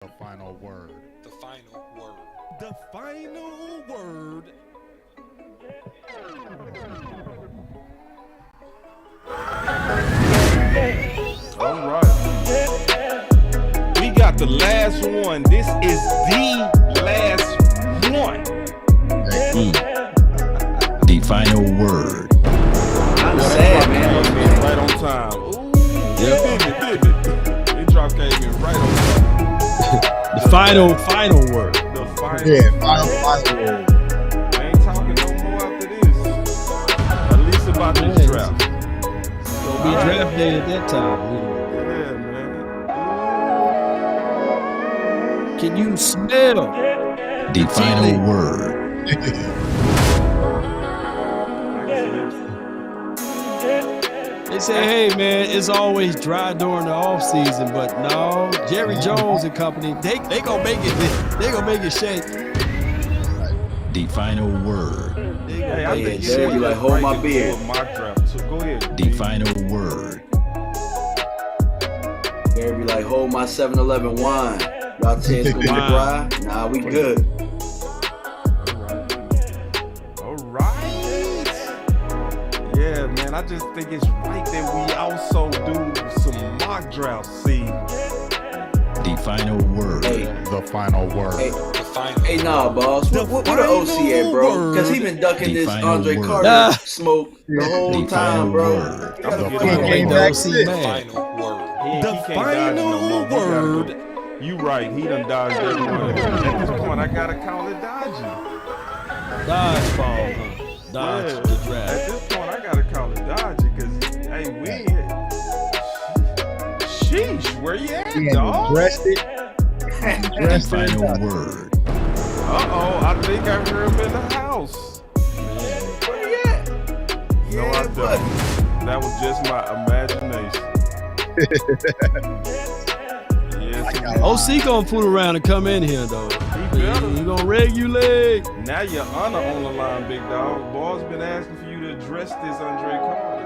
The final word. The final word. The final word. All right. We got the last one. This is the last one. The final word. I'm sad, man. Right on time. Ooh, Yep. Did it. It drop came in right on time. The final word. The final. Yeah, final word. I ain't talking no more after this. At least about this Yes. draft. Gonna be draft day at that time. Yeah, man. Can you smell? The final word. They say, hey man, it's always dry during the off season, but no, Jerry Jones and company, they gonna make it. They gonna make it shake. The final word. Hey, I think Jerry, you like, hold my beer. Mock draft. So go ahead. The final word. Gary be like, hold my 7-Eleven wine. Y'all chance gonna be dry? Nah, we good. All right. Yeah, man. I just think it's right that we also do some mock drafts. See, The final word. Hey, The final word. hey, The final hey, nah, boss. What the OC at, bro? Because he been ducking The this final Andre word. Carter smoke the whole The final time, bro. word. You gotta The get final him. Make word. the OC mad. final word. he The can't dodge final no more. He gotta word. go. You right. He done dodged everyone. At this point, I gotta call it dodging. Dodgeball, huh? Dodge Yeah. the At draft. this point, I gotta call it dodging because hey, we ain't. Sheesh, where you at, dog? Dressed it. The final word. Uh-oh, I think I heard him in the house. Where he at? No, I Yeah, don't. buddy. That was just my imagination. Yes, OC gonna fool around and come in here though. he better. He gonna regulate. Now your honor on the line, big dog. Boss been asking for you to address this Andre Carter. You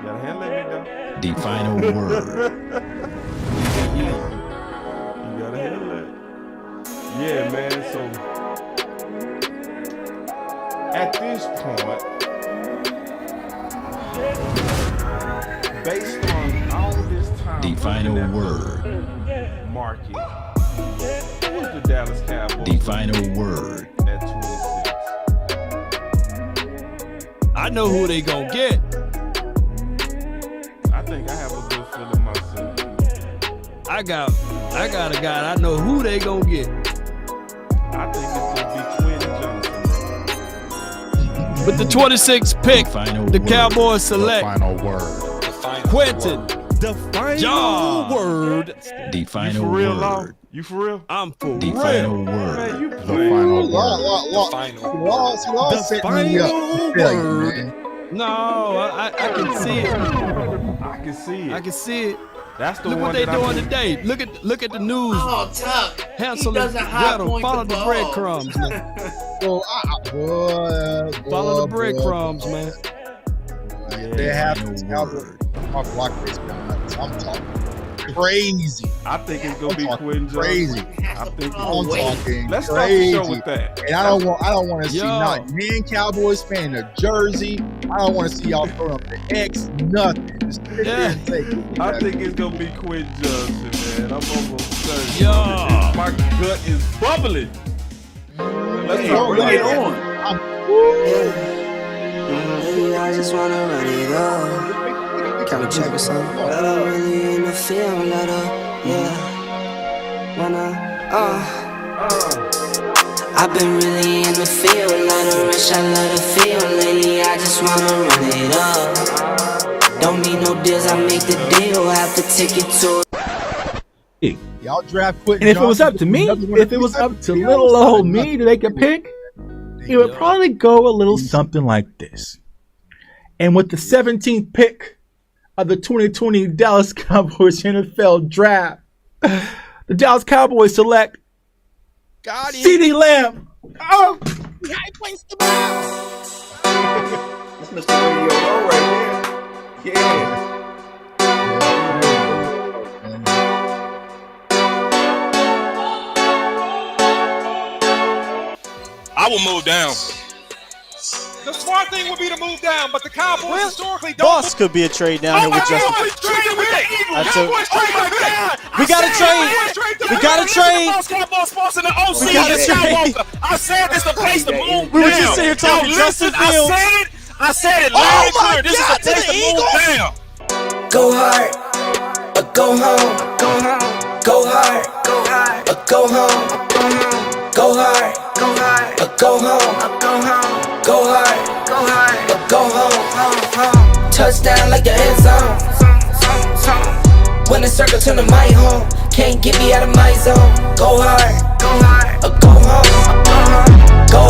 gotta handle it. You gotta handle it, big The final word. dog. You gotta handle it. Yeah, man. So at this point, based on all this time, The final looking at word. the market, who was the Dallas Cowboys? The final word. At 26. I know who they gonna get. I think I have a good feeling myself. I got a guy. I know who they gonna get. I think it's gonna be Quinn Johnson. With the 26th pick, The final the word. Cowboys The select final word. The final Quentin. word. The final John. word. The You final for real, Law? word. You for real? I'm for The real. final Man, word. you The playing. final The word. final word. The final word. No, I can see it. I can see it. I can see it. That's the Look one what they that I doing think- today. Look at the news. Oh, Tuck. Hansel He and doesn't high Gretel. point Follow the the ball. breadcrumbs, man. Follow the breadcrumbs, man. The final word. I'm talking crazy. I think it's gonna be I'm talking Quinn Johnson. crazy. I think I'm talking let's start the show crazy. with that. And I don't want to see Yo. not man Cowboys fan a jersey. I don't want to see y'all throwing up the X, nothing. Just sit there Yeah. and say, I think it's gonna be Quinn Johnson, man. I'm almost certain. Yo. My gut is bubbling. Let's Hey, talk bring about it it. on. I just wanna run it up. Can we check or something? Really in the feel letter, yeah. I've been really in the feel letter, rich I love the feel lately. I just wanna run it up. Don't need no deals, I make the deal. Have to take it to y'all draft Quentin And if it was Johnson, up to me, another one if it was up to little old me to make a pick, it would probably go a little something like this. And with the 17th pick of the 2020 Dallas Cowboys NFL draft, the Dallas Cowboys select CeeDee Lamb. Oh, That's Mr. Radio Low right there. Yeah. I will move down. The smart thing would be to move down, but the Cowboys historically don't. Boss could be a trade down here with Justin. We got to trade. We got to trade. BossCowboySports in the OC. We got to trade. I said this is the place to move down. We were just sitting here talking Justin Fields. I said it loud and clear. This is the place to move down. Go hard, or go home. Go hard, or go home. Go hard, or go home. Go hard, or go home. Touchdown like the end zone. When the circle turn to my home, can't get me out of my zone. Go hard, or go home. Go.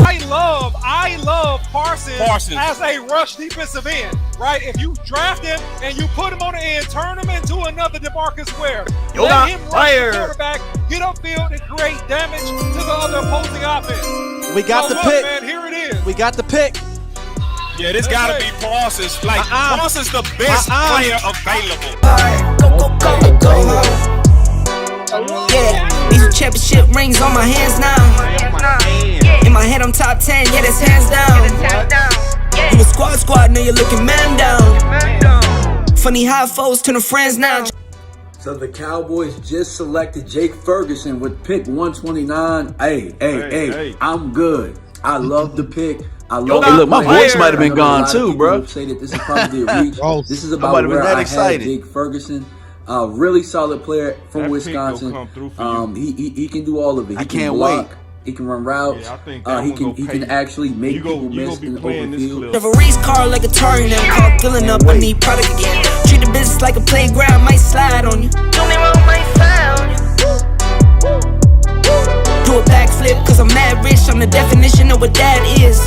I love Parsons as a rush defensive end, right? If you draft him and you put him on the end, turn him into another DeMarcus Ware. Let him rush the quarterback, get upfield, and create damage to the other opposing offense. We got the pick. Man, here it is. We got the pick. Yeah, this gotta be Parsons. Like, Parsons the best player available. Go home. Yeah, these championship rings on my hands now. In my head, I'm top 10, yeah, that's hands down. You a squad, now you're looking man down. Funny how foes turn to friends now. So the Cowboys just selected Jake Ferguson with pick 129. Hey, I'm good. I love the pick. I love Hey, look, my voice might have been gone too, bro. Say that this is probably a reach. This is about might have been where that I excited. had Jake Ferguson. Really solid player from That Wisconsin. pick gonna come through for you. He can do all of it. He can can't block. wait. He can run routes. Yeah, I think He can actually make people miss in the open field. Have a race car like a Atari now. Call filling up, I need product again. Treat the business like a playground, might slide on you. Do me wrong, might slide on you. Do a backflip, cause I'm mad rich. I'm the definition of what that is.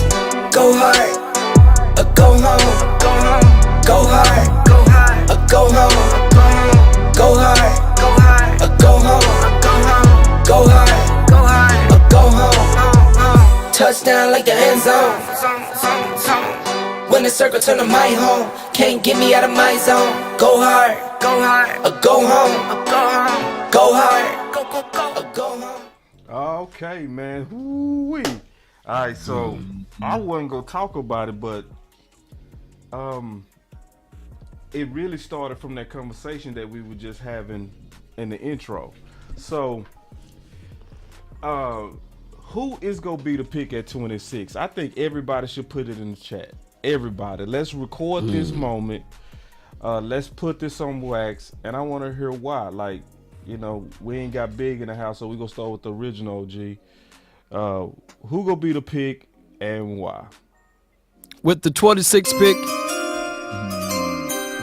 Go hard, or go home. Go hard, or go home. Go hard, or go home. Go hard, or go home. Touchdown like the end zone. When the circle turn to my home, can't get me out of my zone. Go hard, or go home. Go hard, or go home. Okay, man. Woo-wee. All right, so I wasn't gonna talk about it, but it really started from that conversation that we were just having in the intro. So, who is gonna be the pick at 26? I think everybody should put it in the chat. Everybody, let's record this moment. Let's put this on wax, and I want to hear why. Like, you know, we ain't got big in the house, so we gonna start with the original OG. Who gonna be the pick and why? With the 26th pick,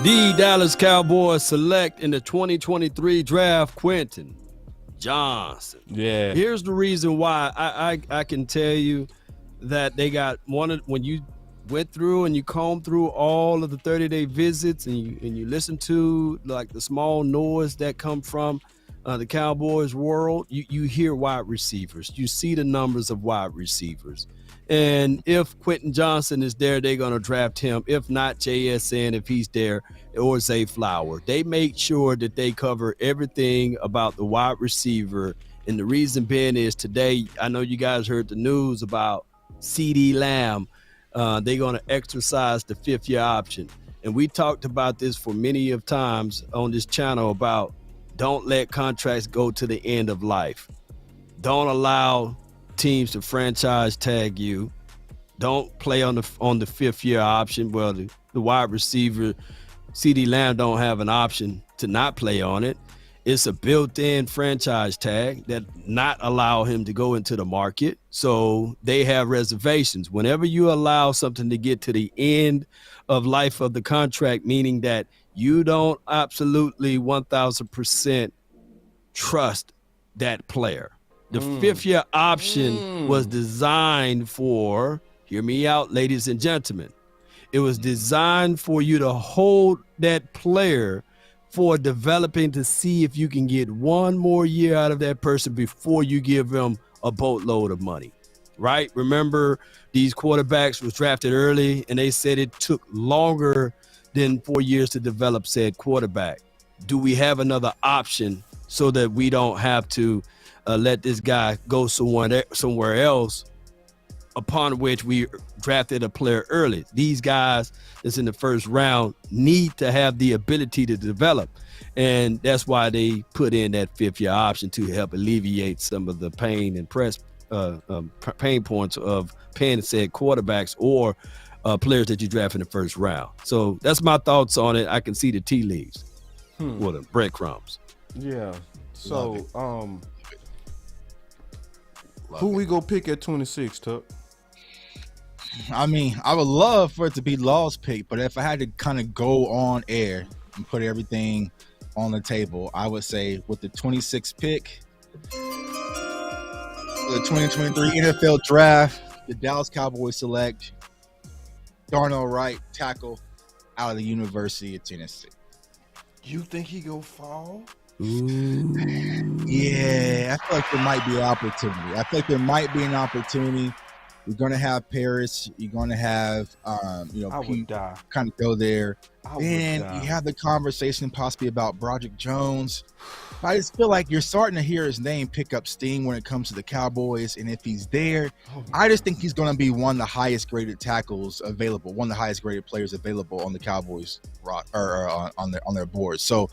the Dallas Cowboys select in the 2023 draft Quentin Johnson. Yeah. Here's the reason why I can tell you that they got when you went through and you combed through all of the 30-day visits and you listen to like the small noise that come from the Cowboys world, you hear wide receivers. You see the numbers of wide receivers. And if Quentin Johnson is there, they're going to draft him. If not, JSN, if he's there, or Zay Flower. They make sure that they cover everything about the wide receiver. And the reason being is today, I know you guys heard the news about CeeDee Lamb. They're going to exercise the fifth-year option. And we talked about this for many of times on this channel about don't let contracts go to the end of life. Don't allow teams to franchise tag you. Don't play on the fifth-year option. Well, the wide receiver, CeeDee Lamb, don't have an option to not play on it. It's a built-in franchise tag that not allow him to go into the market. So they have reservations. Whenever you allow something to get to the end of life of the contract, meaning that you don't absolutely 1,000% trust that player. The fifth-year option was designed for, hear me out, ladies and gentlemen. It was designed for you to hold that player for developing to see if you can get one more year out of that person before you give them a boatload of money, right? Remember, these quarterbacks was drafted early, and they said it took longer than 4 years to develop said quarterback. Do we have another option so that we don't have to let this guy go somewhere else upon which we drafted a player early. These guys that's in the first round need to have the ability to develop. And that's why they put in that 5th-year option to help alleviate some of the pain and pain points of paying said quarterbacks or players that you draft in the first round. So that's my thoughts on it. I can see the tea leaves or the breadcrumbs. Yeah. So, who we go pick at 26, Tuck? I mean, I would love for it to be Law's pick, but if I had to kind of go on air and put everything on the table, I would say with the 26th pick, the 2023 NFL Draft, the Dallas Cowboys select Darnell Wright, tackle out of the University of Tennessee. You think he go fall? Yeah, I feel like there might be an opportunity. You're going to have Paris. You're going to have, Pete kind of go there. And you have the conversation possibly about Broderick Jones. I just feel like you're starting to hear his name pick up steam when it comes to the Cowboys. And if he's there, I just think he's going to be one of the highest graded tackles available, one of the highest graded players available on the Cowboys on their board. So,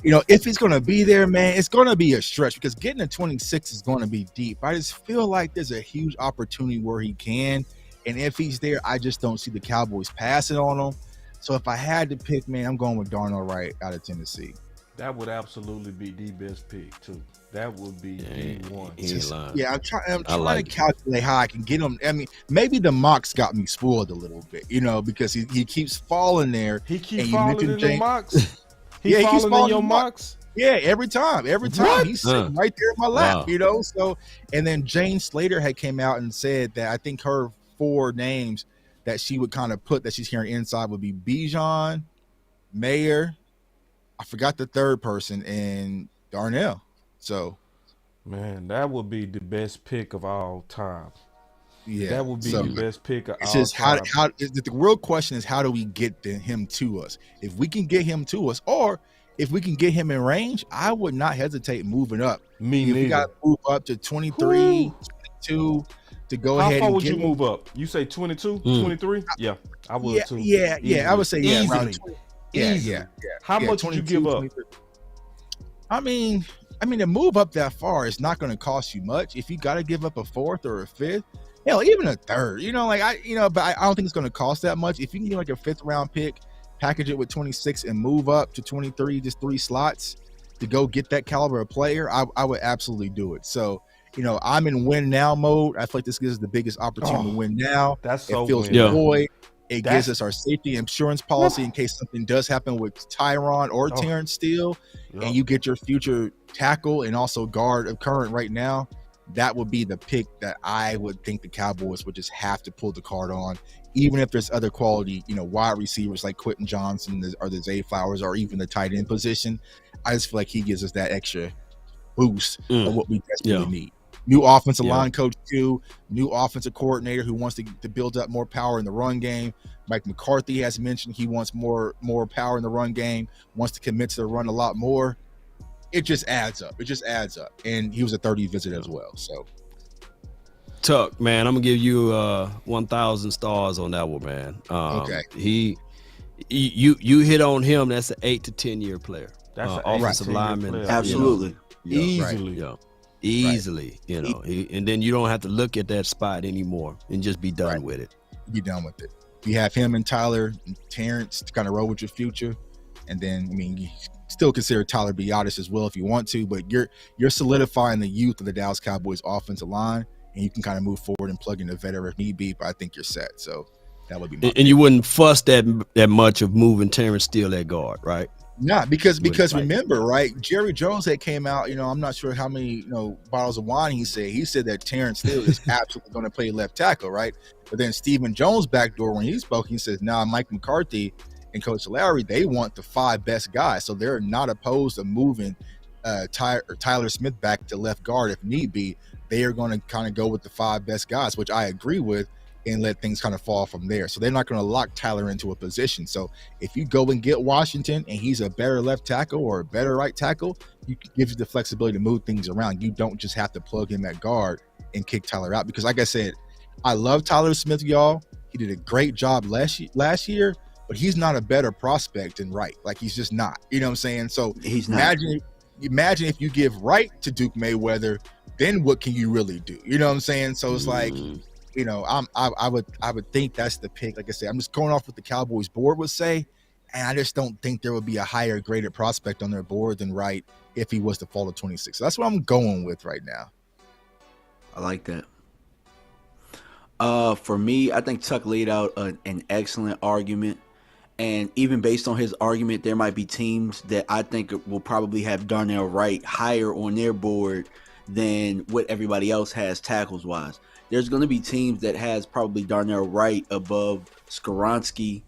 if he's going to be there, man, it's going to be a stretch because getting a 26 is going to be deep. I just feel like there's a huge opportunity where he can. And if he's there, I just don't see the Cowboys passing on him. So if I had to pick, man, I'm going with Darnell Wright out of Tennessee. That would absolutely be the best pick too. That would be the one. I'm trying to calculate how I can get him. I mean, maybe the mocks got me spoiled a little bit, because he keeps falling there. He keeps falling in the mocks. He's falling in your mocks. Yeah, every time he's sitting right there in my lap, So, and then Jane Slater had came out and said that I think her 4 names that she would kind of put that she's hearing inside would be Bijan, Mayer, I forgot the third person, and Darnell. So, man, that would be the best pick of all time. Yeah, that would be the best pick of all just time. The real question is, how do we get him to us? If we can get him to us, or if we can get him in range, I would not hesitate moving up. Me neither. We got to move up to 23, 22 to go ahead. How far would you move up? You say 22, 23? Yeah, I would too. Yeah, I would say easily. Yeah. How much would you give up? 23. I mean, to move up that far is not going to cost you much. If you got to give up a 4th or a 5th, hell, even a 3rd, but I don't think it's going to cost that much. If you can get like a 5th round pick, package it with 26 and move up to 23, just 3 slots to go get that caliber of player, I would absolutely do it. So, I'm in win now mode. I feel like this gives us the biggest opportunity to win now. That's so it feels void. It gives us our safety insurance policy in case something does happen with Tyron or Terence Steele, and you get your future tackle and also guard of current right now. That would be the pick that I would think the Cowboys would just have to pull the card on, even if there's other quality, wide receivers like Quentin Johnson or the Zay Flowers or even the tight end position. I just feel like he gives us that extra boost of what we desperately need. New offensive line coach too, new offensive coordinator who wants to build up more power in the run game. Mike McCarthy has mentioned he wants more power in the run game, wants to commit to the run a lot more. It just adds up. And he was a 30 visit as well. So, Tuck, man, I'm gonna give you 1,000 stars on that one, man. Okay. You hit on him. That's an 8 to 10 year player. That's an offensive lineman. Absolutely. Easily, and then you don't have to look at that spot anymore and just be done with it. Be done with it. You have him and Tyler and Terrence to kind of roll with your future. And then, you still consider Tyler Biadasz as well if you want to, but you're solidifying the youth of the Dallas Cowboys offensive line, and you can kind of move forward and plug in a veteran if need be, but I think you're set. So that would be my and you wouldn't fuss that much of moving Terence Steele at guard, right? Nah, because remember, right? Jerry Jones had came out, I'm not sure how many, bottles of wine he said. He said that Terence Steele is absolutely going to play left tackle, right? But then Stephen Jones backdoor when he spoke, he says, Mike McCarthy and Coach Lowry, they want the 5 best guys. So they're not opposed to moving Tyler Smith back to left guard if need be. They are going to kind of go with the 5 best guys, which I agree with, and let things kind of fall from there. So they're not going to lock Tyler into a position. So if you go and get Washington and he's a better left tackle or a better right tackle, you give you the flexibility to move things around. You don't just have to plug him at guard and kick Tyler out. Because like I said, I love Tyler Smith, y'all. He did a great job last year, but he's not a better prospect than Wright. Like, he's just not. You know what I'm saying? So he's not. Imagine if you give Wright to Duke Mayweather, then what can you really do? You know what I'm saying? So it's like, you know, I would think that's the pick. Like I said, I'm just going off what the Cowboys board would say, and I just don't think there would be a higher graded prospect on their board than Wright if he was to fall to 26. So that's what I'm going with right now. I like that. For me, I think Tuck laid out an excellent argument. And even based on his argument, there might be teams that I think will probably have Darnell Wright higher on their board than what everybody else has tackles wise. There's going to be teams that has probably Darnell Wright above Skoronski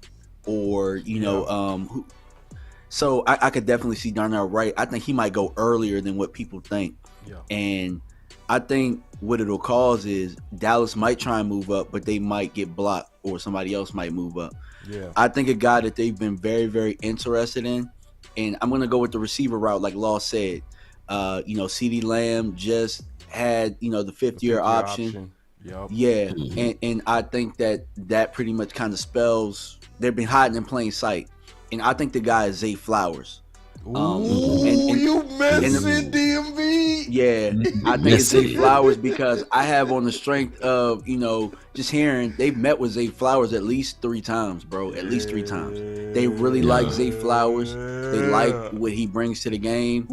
or, you know, so I could definitely see Darnell Wright. I think he might go earlier than what people think. Yeah. And I think what it'll cause is Dallas might try and move up, but they might get blocked or somebody else might move up. Yeah. I think a guy that they've been very, very interested in, and I'm going to go with the receiver route like Law said. You know, CeeDee Lamb just had, you know, the fifth-year option. Yep. Yeah, and I think that pretty much kind of spells they've been hiding in plain sight. And I think the guy is Zay Flowers. You messing DMV? Yeah, I think it's Zay Flowers because I have on the strength of, you know, just hearing they've met with Zay Flowers at least 3 times, bro. At least 3 times. They really like Zay Flowers. They like what he brings to the game.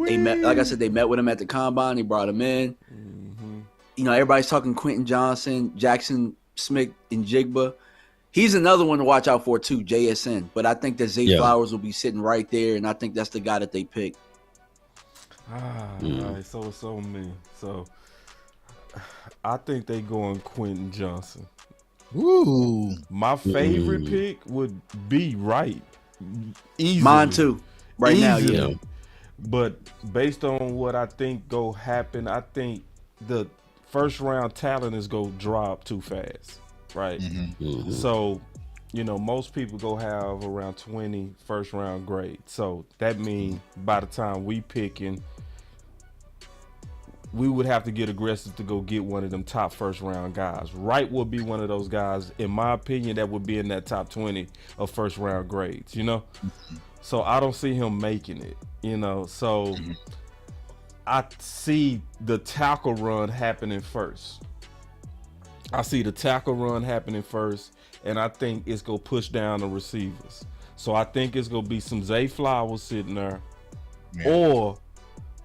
They met, like I said, they met with him at the combine. They brought him in. You know, everybody's talking Quentin Johnson, Jackson Smith, and Jigba. He's another one to watch out for too, JSN. But I think that Zay Flowers will be sitting right there, and I think that's the guy that they pick. All right, so it's on me. So I think they going Quentin Johnson. Ooh, my favorite pick would be Wright. Easily. Mine too. Right now, yeah. But based on what I think go happen, I think the first round talent is go drop too fast. Right. So, you know, most people go have around 20 first round grade. So that means by the time we picking, we would have to get aggressive to go get one of them top first round guys. Wright would be one of those guys, in my opinion, that would be in that top 20 of first round grades, you know? So I don't see him making it, you know? So I see the tackle run happening first. I see the tackle run happening first, and I think it's going to push down the receivers. So I think it's going to be some Zay Flowers sitting there or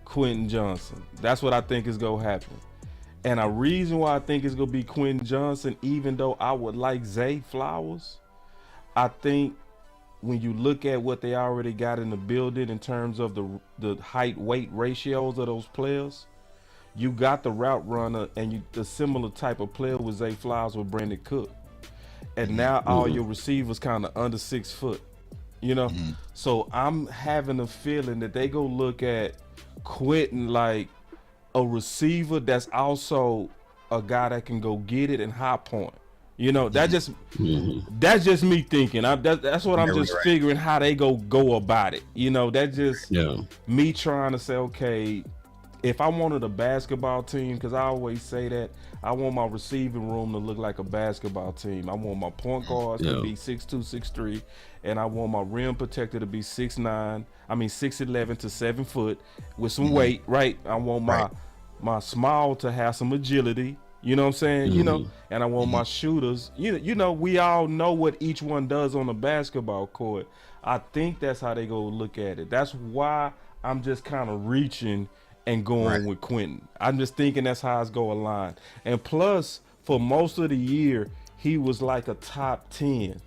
Quentin Johnson. That's what I think is going to happen. And a reason why I think it's going to be Quentin Johnson, even though I would like Zay Flowers, I think when you look at what they already got in the building in terms of the height-weight ratios of those players, you got the route runner and the similar type of player with Zay Flowers with Brandon Cook. And now all your receivers kind of under 6 foot, you know? So I'm having a feeling that they go look at Quentin like a receiver that's also a guy that can go get it and high point. You know, that's just me thinking. That's what I'm just figuring how they go about it. You know, that's just me trying to say, okay, if I wanted a basketball team, because I always say that, I want my receiving room to look like a basketball team. I want my point guards to be 6'2", 6'3", and I want my rim protector to be 6'11" to 7 foot with some weight, right? I want my small to have some agility, you know what I'm saying? You know, and I want my shooters, you know, we all know what each one does on the basketball court. I think that's how they go look at it. That's why I'm just kind of reaching and going with Quentin. I'm just thinking that's how it's going to align. And plus, for most of the year, he was like a top 10.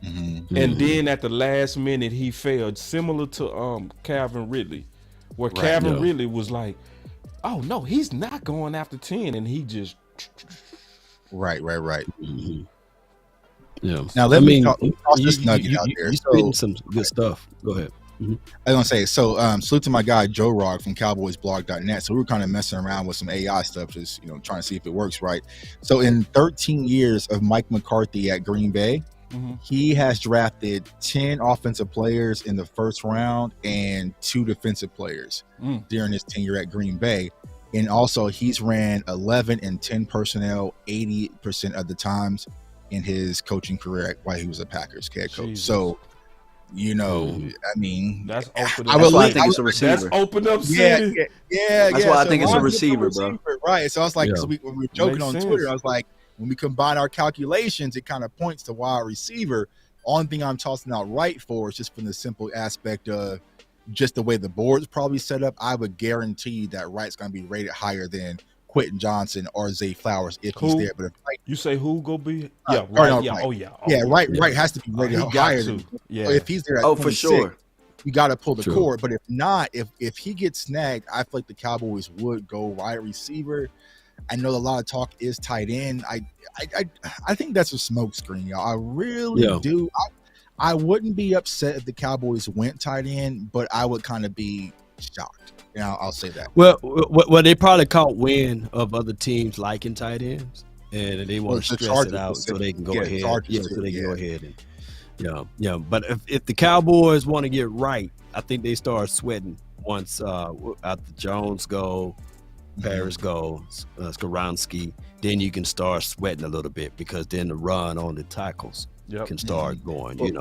And then at the last minute, he failed, similar to Calvin Ridley, where Calvin Ridley was like, oh, no, he's not going after 10, and he just... Right. Yeah. Now, let me toss this nugget out there. You're spitting some good stuff. Go ahead. I was gonna say, salute to my guy Joe Rog from CowboysBlog.net. So we were kind of messing around with some AI stuff, just trying to see if it works right. So in 13 years of Mike McCarthy at Green Bay, he has drafted 10 offensive players in the first round and 2 defensive players during his tenure at Green Bay. And also, he's ran 11 and 10 personnel 80% of the times in his coaching career while he was a Packers head coach. Jesus. So, I mean, that's open. That's why I think it's a receiver. That's open up Yeah. city. That's why I think it's a receiver, bro. Right. So I was like, Yeah. so when we were joking Makes on sense. Twitter, I was like, when we combine our calculations, it kind of points to why a receiver. Only thing I'm tossing out right for is just from the simple aspect of just the way the board's probably set up. I would guarantee that Wright's going to be rated higher than Quentin Johnson or Zay Flowers if he's there. But if Wright, You say who go be? Right. Right. No, Yeah. Wright. Oh yeah. Wright has to be rated he got higher. to. Than, Yeah. so if he's there at Oh, 26, for sure. you got to pull the True. cord. But if not, if he gets snagged, I feel like the Cowboys would go wide receiver. I know a lot of talk is tight end. I think that's a smoke screen, y'all. I really do. I wouldn't be upset if the Cowboys went tight end, but I would kind of be shocked. I'll say that. Well, they probably caught wind of other teams liking tight ends, and they want to stress it out so they can go ahead. Go ahead and But if the Cowboys want to get right, I think they start sweating once after Jones go, Paris go, Skoronski. Then you can start sweating a little bit because then the run on the tackles can start going. See,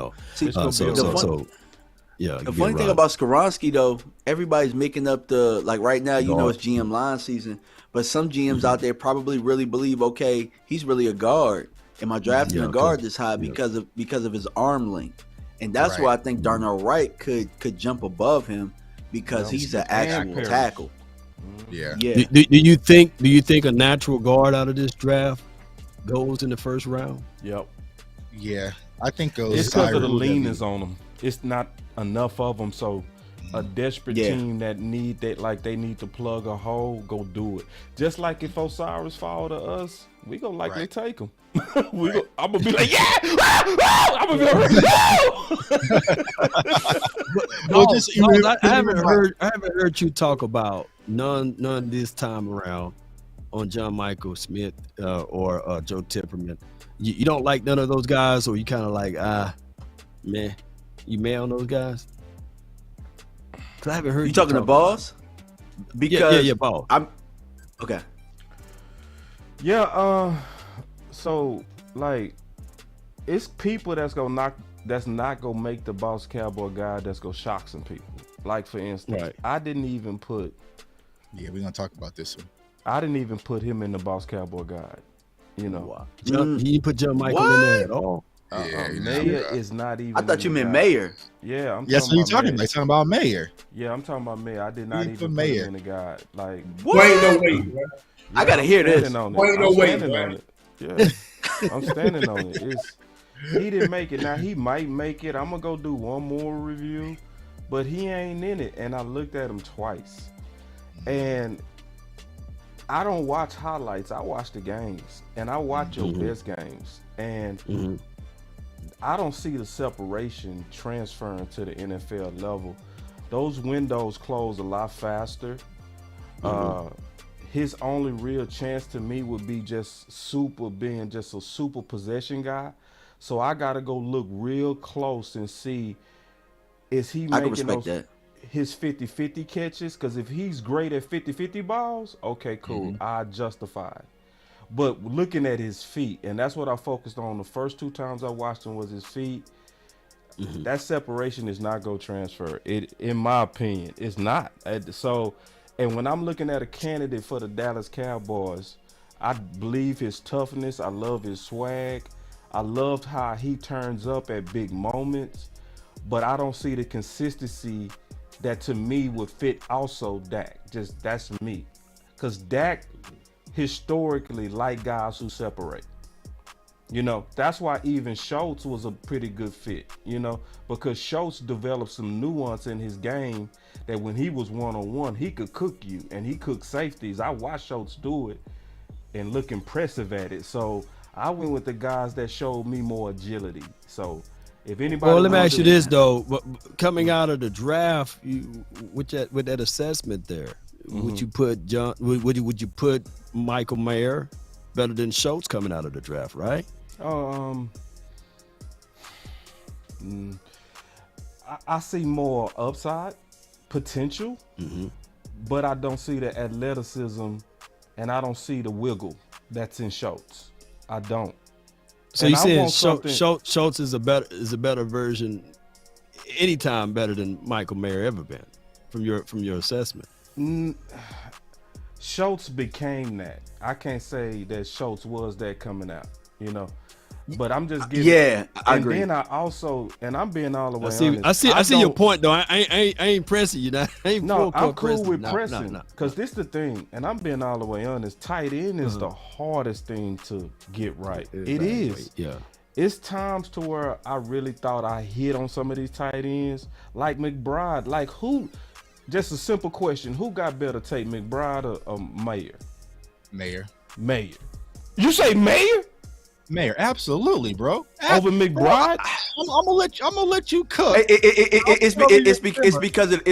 the funny thing about Skoronski, though, everybody's making up right now, it's GM line season, but some GMs out there probably really believe, okay, he's really a guard. Am I drafting a guard this high because of his arm length? And that's why I think Darnell Wright could jump above him because he's an actual tackle. Yeah. Do you think a natural guard out of this draft goes in the first round? Yep. Yeah, I think it's because of the leanings on them. It's not enough of them, so a desperate team that need to plug a hole, go do it. Just like if Osiris fall to us, we gonna likely take him. I'm gonna be like, yeah, I'm gonna be like, I haven't heard you talk about none this time around on John Michael Smith or Joe Tipperman. You don't like none of those guys, or you kind of like man, you mad on those guys? Cause I haven't heard you talking to Boss. Because yeah, Boss. I'm okay. Yeah, so like it's people that's not gonna make the Boss Cowboy guy that's gonna shock some people. Like for instance, I didn't even put we're gonna talk about this one. I didn't even put him in the Boss Cowboy guide. He didn't put John Michael in there at all. Mayor is not even. I thought you meant Mayor. Yeah, I'm. Yes, you're talking about. You're talking about Mayor. Yeah, I'm talking about Mayor. I did not even put Mayor him in the guide. Like, wait, no wait. I gotta hear this. Wait, no wait. Yeah, I'm standing on it. He didn't make it. Now he might make it. I'm gonna go do one more review, but he ain't in it. And I looked at him twice, and I don't watch highlights. I watch the games, and I watch your best games, and I don't see the separation transferring to the NFL level. Those windows close a lot faster. His only real chance to me would be just being just a super possession guy. So I gotta go look real close and see, is he making his 50-50 catches? Because if he's great at 50-50 balls, okay, cool. I justify it. But looking at his feet, and that's what I focused on the first two times I watched him was his feet. That separation is not going to transfer. It, in my opinion, it's not. So, and when I'm looking at a candidate for the Dallas Cowboys, I believe his toughness. I love his swag. I loved how he turns up at big moments, but I don't see the consistency that to me would fit also Dak. Just that's me. Because Dak historically like guys who separate. That's why even Schultz was a pretty good fit, because Schultz developed some nuance in his game that when he was one-on-one, he could cook you, and he cooked safeties. I watched Schultz do it and look impressive at it. So I went with the guys that showed me more agility. So if anybody, well, let me ask you this though: coming out of the draft, with that assessment there, would you put John? Would you put Michael Mayer better than Schultz coming out of the draft? Right? I see more upside potential, but I don't see the athleticism and I don't see the wiggle that's in Schultz. I don't. So you saying Schultz is a better version, anytime better than Michael Mayer ever been, from your assessment? Schultz became that. I can't say that Schultz was that coming out, But I'm just giving. Yeah, I agree. And then I'm being all the way honest. I see your point though. I ain't pressing you. I'm cool with pressing because this the thing, and I'm being all the way honest. Tight end is the hardest thing to get right. It is. Yeah. It's times to where I really thought I hit on some of these tight ends, like McBride. Like who? Just a simple question: who got better tape, McBride or Mayer? Mayer. You say Mayer? Mayer, absolutely, bro. Over McBride? I'm gonna let you cook. It's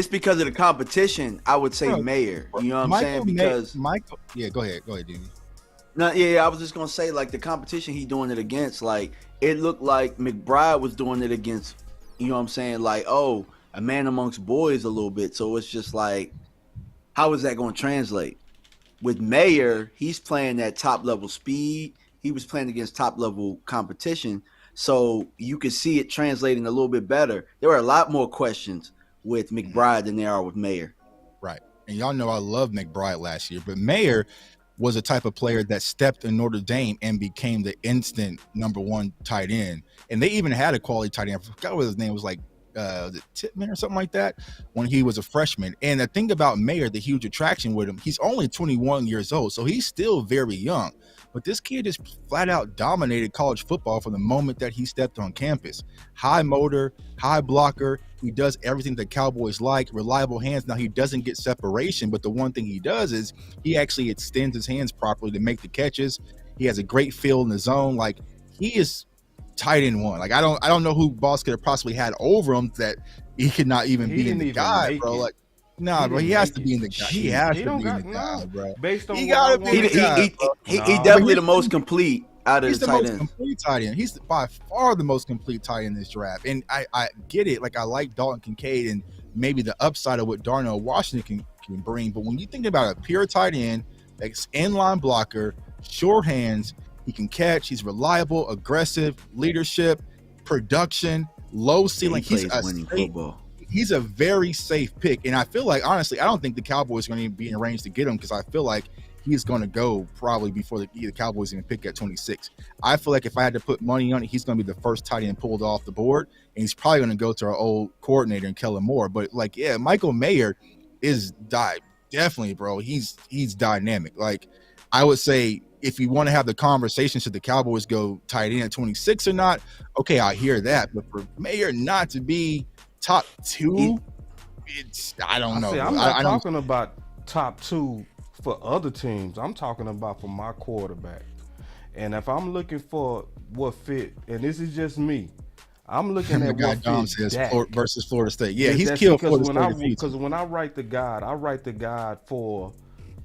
because of the competition. I would say Mayer. You know what I'm saying? Because Michael. Yeah, go ahead, Dini. No, yeah, I was just gonna say like the competition he doing it against. Like it looked like McBride was doing it against. You know what I'm saying? Like a man amongst boys a little bit. So it's just like, how is that going to translate? With Mayer, he's playing that top level speed. He was playing against top level competition. So you could see it translating a little bit better. There were a lot more questions with McBride than there are with Mayer. Right. And y'all know I love McBride last year, but Mayer was a type of player that stepped in Notre Dame and became the instant #1 tight end. And they even had a quality tight end. I forgot what his name was, like Titman or something like that, when he was a freshman. And the thing about Mayer, the huge attraction with him, he's only 21 years old, so he's still very young. But this kid just flat out dominated college football from the moment that he stepped on campus. High motor, high blocker. He does everything the Cowboys like, reliable hands. Now, he doesn't get separation, but the one thing he does is he actually extends his hands properly to make the catches. He has a great feel in the zone. Like, he is tight end one. Like, I don't know who Boss could have possibly had over him that he could not even be in the guy, bro. Like, nah, bro, he has to be in the guy. He has to be in the guy, bro. Based on he gotta be the guy. He definitely the most complete out of the tight ends. He's the most complete tight end. He's by far the most complete tight end in this draft. And I get it. Like, I like Dalton Kincaid and maybe the upside of what Darnell Washington can bring. But when you think about a pure tight end that's inline blocker, sure hands, he can catch, he's reliable, aggressive, leadership, production, low ceiling. He's a very safe pick. And I feel like, honestly, I don't think the Cowboys are going to be in range to get him, because I feel like he's going to go probably before the Cowboys even pick at 26. I feel like if I had to put money on it, he's going to be the first tight end pulled off the board, and he's probably going to go to our old coordinator and Kellen Moore. But like, yeah, Michael Mayer is definitely, bro. He's dynamic. Like, I would say, if you want to have the conversation, should the Cowboys go tight end at 26 or not? Okay, I hear that. But for Mayer not to be top 2, I don't know. I'm not talking about top 2 for other teams. I'm talking about for my quarterback. And if I'm looking for what fit, and this is just me, I'm looking at what fits versus Florida State. Yeah, he's killed Florida State. Because when I write the guide for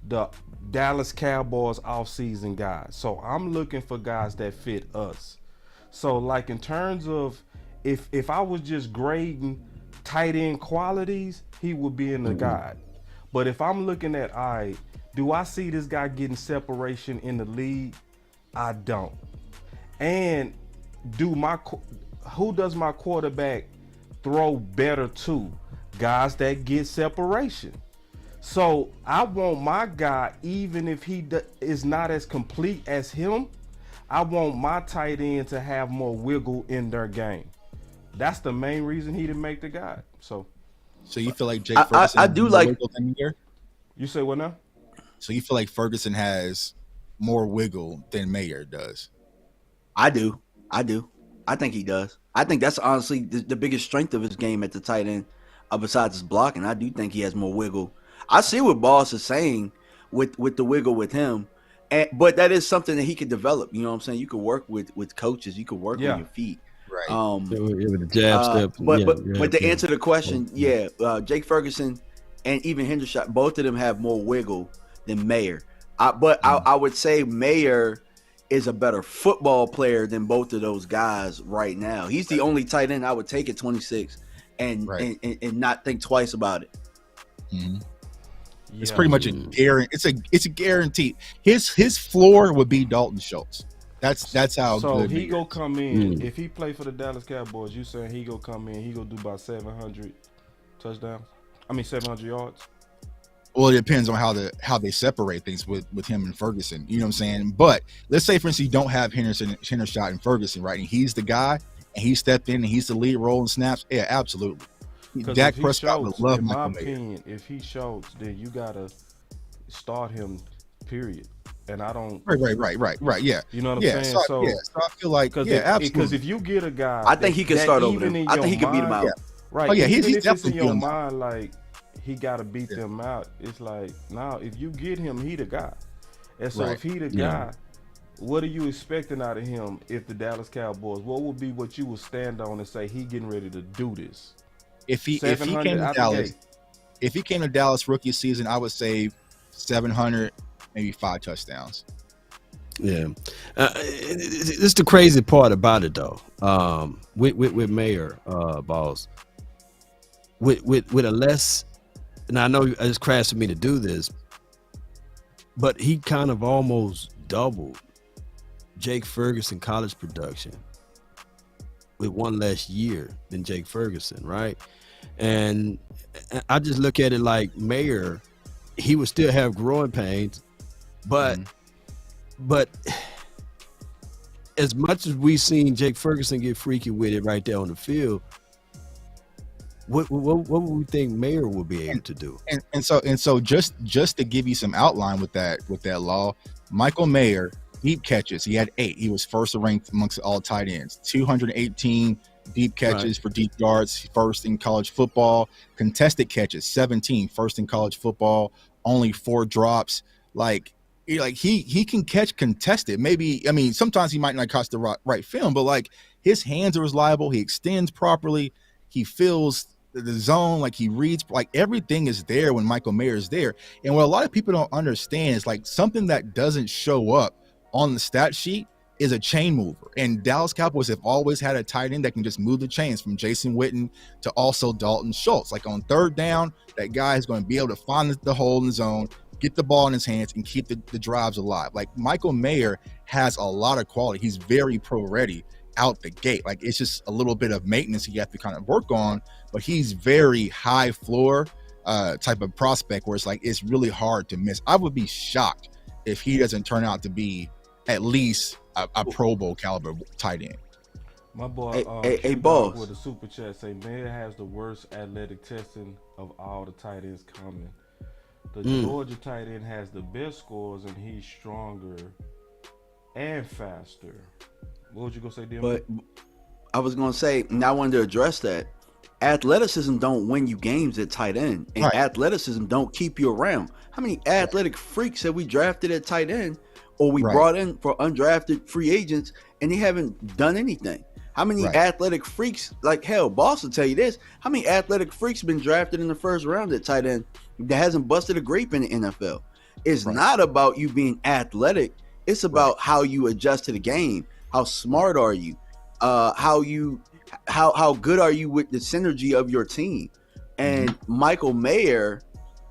the Dallas Cowboys offseason guys. So I'm looking for guys that fit us. So like, in terms of if I was just grading tight end qualities, he would be in the guide. But if I'm looking at, all right, do I see this guy getting separation in the league? I don't. And who does my quarterback throw better to? Guys that get separation. So I want my guy, even if he is not as complete as him, I want my tight end to have more wiggle in their game. That's the main reason he didn't make the guide. So you feel like Jake Ferguson? I do like. You say what now? So you feel like Ferguson has more wiggle than Mayer does? I do. I think he does. I think that's honestly the biggest strength of his game at the tight end, besides his blocking. I do think he has more wiggle. I see what Boss is saying with the wiggle with him, but that is something that he could develop. You know what I'm saying? You could work with coaches. You could work on your feet. Right. With the jab step. But to answer the question, Jake Ferguson and even Hendershot, both of them have more wiggle than Mayer. I would say Mayer is a better football player than both of those guys right now. He's the only tight end I would take at 26 and not think twice about it. Mm-hmm. It's pretty much a guarantee. It's a guarantee. His floor would be Dalton Schultz. That's how so good he go come in. If he play for the Dallas Cowboys, you saying he go come in, he go do about 700 touchdowns? 700 yards? Well, it depends on how they separate things with him and Ferguson. You know what I'm saying? But let's say, for instance, you don't have Hendershot and Ferguson, right? And he's the guy, and he stepped in, and he's the lead role in snaps. Yeah, absolutely. Dak Prescott would love Michael Mayer. In my opinion, if he shows, then you gotta start him. Period. And I don't. Right. Yeah. You know what I'm saying? So I feel like absolutely. Because if you get a guy, I think he can start over them. I think he can beat him out. Yeah. Right. Oh yeah, he's if definitely it's in your mind like he got to beat them out. It's like now if you get him, he the guy. And so if he the guy, what are you expecting out of him? If the Dallas Cowboys, what would be what you would stand on and say he getting ready to do this? If he came to Dallas, rookie season, I would say 700, maybe 5 touchdowns. Yeah, this is the crazy part about it though. With Mayer, Boss, with a less, and I know it's crass for me to do this, but he kind of almost doubled Jake Ferguson college production with one less year than Jake Ferguson, right? And I just look at it like Mayer, he would still have growing pains, but as much as we've seen Jake Ferguson get freaky with it right there on the field, what would we think Mayer will be able to do? And so just to give you some outline with that law, Michael Mayer, deep catches, he had 8. He was first ranked amongst all tight ends. 218 deep catches for deep yards, first in college football. Contested catches, 17, first in college football. Only 4 drops. Like he can catch contested. Maybe, sometimes he might not catch the right film, but like his hands are reliable. He extends properly. He feels the zone, like he reads, like everything is there when Michael Mayer is there. And what a lot of people don't understand is like something that doesn't show up on the stat sheet is a chain mover. And Dallas Cowboys have always had a tight end that can just move the chains from Jason Witten to also Dalton Schultz. Like on third down, that guy is going to be able to find the hole in the zone, get the ball in his hands, and keep the drives alive. Like Michael Mayer has a lot of quality. He's very pro ready out the gate. Like it's just a little bit of maintenance you have to kind of work on, but he's very high floor type of prospect where it's like it's really hard to miss. I would be shocked if he doesn't turn out to be at least a Pro Bowl caliber tight end. My boy, hey Boss, with a super chat say Mayer has the worst athletic testing of all the tight ends coming. The Georgia tight end has the best scores and he's stronger and faster. What would you gonna say, DM? But I was gonna say, and I wanted to address that. Athleticism don't win you games at tight end, and athleticism don't keep you around. How many athletic freaks have we drafted at tight end, or we brought in for undrafted free agents, and they haven't done anything? How many athletic freaks, like hell, Boss will tell you this, how many athletic freaks been drafted in the first round at tight end that hasn't busted a grape in the NFL? It's not about you being athletic. It's about how you adjust to the game. How smart are you? How good are you with the synergy of your team? And Michael Mayer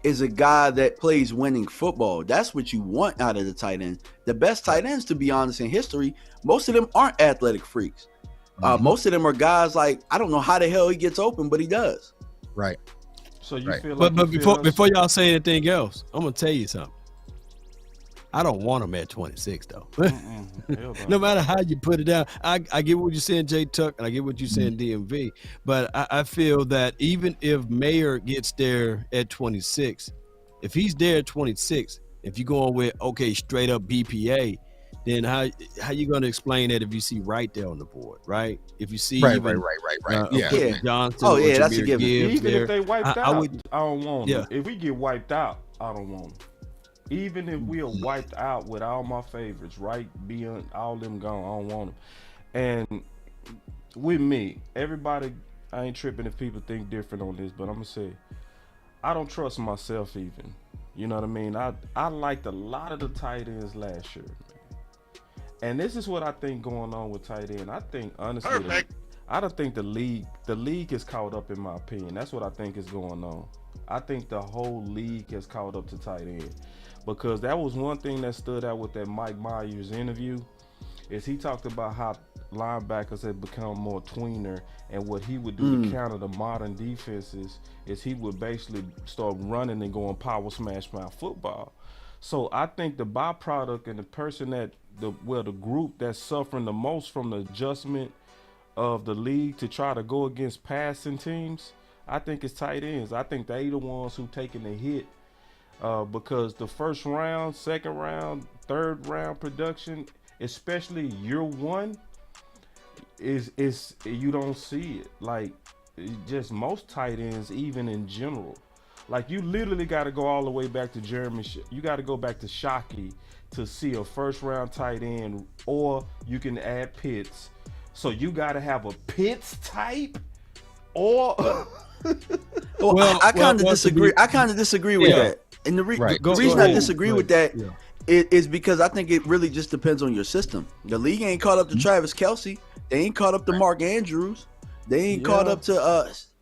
is a guy that plays winning football. That's what you want out of the tight end. The best tight ends, to be honest, in history, most of them aren't athletic freaks. Most of them are guys like, I don't know how the hell he gets open, but he does. Right. So you feel like but before y'all say anything else, I'm gonna tell you something. I don't want him at 26 though. No matter how you put it down, I get what you're saying, Jay Tuck, and I get what you're saying, DMV. But I feel that even if Mayer gets there at 26, if he's there at 26, if you're going with straight up BPA, then how you going to explain that if you see Wright there on the board, right? If you see right. Johnson, that's a given. Even if they wiped out, I don't want them. Yeah. If we get wiped out, I don't want them. Even if we are wiped out with all my favorites, right? Beyond all them gone, I don't want them. And with me, everybody, I ain't tripping if people think different on this, but I'm gonna say, I don't trust myself even. You know what I mean? I liked a lot of the tight ends last year. And this is what I think going on with tight end. I think honestly, I don't think the league is caught up in my opinion. That's what I think is going on. I think the whole league has caught up to tight end, because that was one thing that stood out with that Mike Myers interview, is he talked about how linebackers had become more tweener, and what he would do to counter the modern defenses is he would basically start running and going power smash mouth football. So I think the byproduct and the person that the group that's suffering the most from the adjustment of the league to try to go against passing teams, I think it's tight ends. I think they the ones who taking the hit because the first round, second round, third round production, especially year one, is you don't see it. Like, just most tight ends, even in general. Like, you literally got to go all the way back to Jeremy. You got to go back to Shockey to see a first round tight end, or you can add Pitts. So you got to have a Pitts type, or I kind of disagree. I kind of disagree with that. And the reason I disagree with that is because I think it really just depends on your system. The league ain't caught up to Travis Kelce. They ain't caught up to Mark Andrews. They ain't caught up to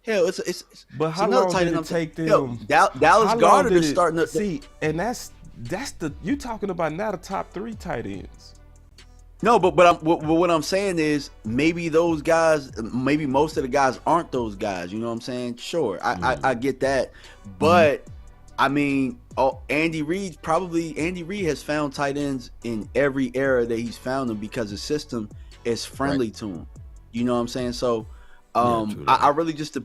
hell. It's but how long did it take them? Dallas Goedert is starting to see, and that's the you talking about now the top 3 tight ends. No, but what I'm saying is maybe those guys, maybe most of the guys aren't those guys. You know what I'm saying? Sure, I get that, but I mean, Andy Reid has found tight ends in every era that he's found them because his system is friendly to him. You know what I'm saying? So, I really just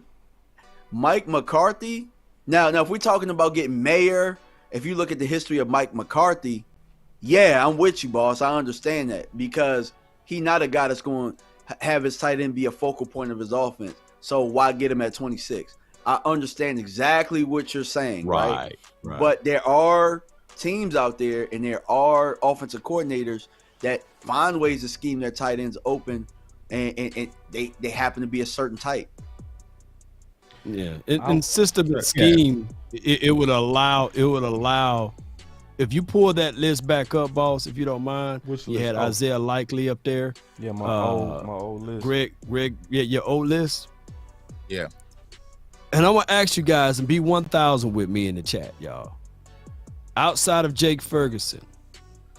Mike McCarthy. Now, if we're talking about getting Mayer, if you look at the history of Mike McCarthy. Yeah, I'm with you, boss. I understand that because he's not a guy that's going to have his tight end be a focal point of his offense. So why get him at 26? I understand exactly what you're saying, right? But there are teams out there and there are offensive coordinators that find ways to scheme their tight ends open, and they happen to be a certain type. Yeah, in system and scheme, it would allow. If you pull that list back up, boss, if you don't mind, you had Isaiah Likely up there. Yeah, my old list. Greg, your old list. Yeah. And I'm gonna ask you guys and be 1,000 with me in the chat, y'all. Outside of Jake Ferguson,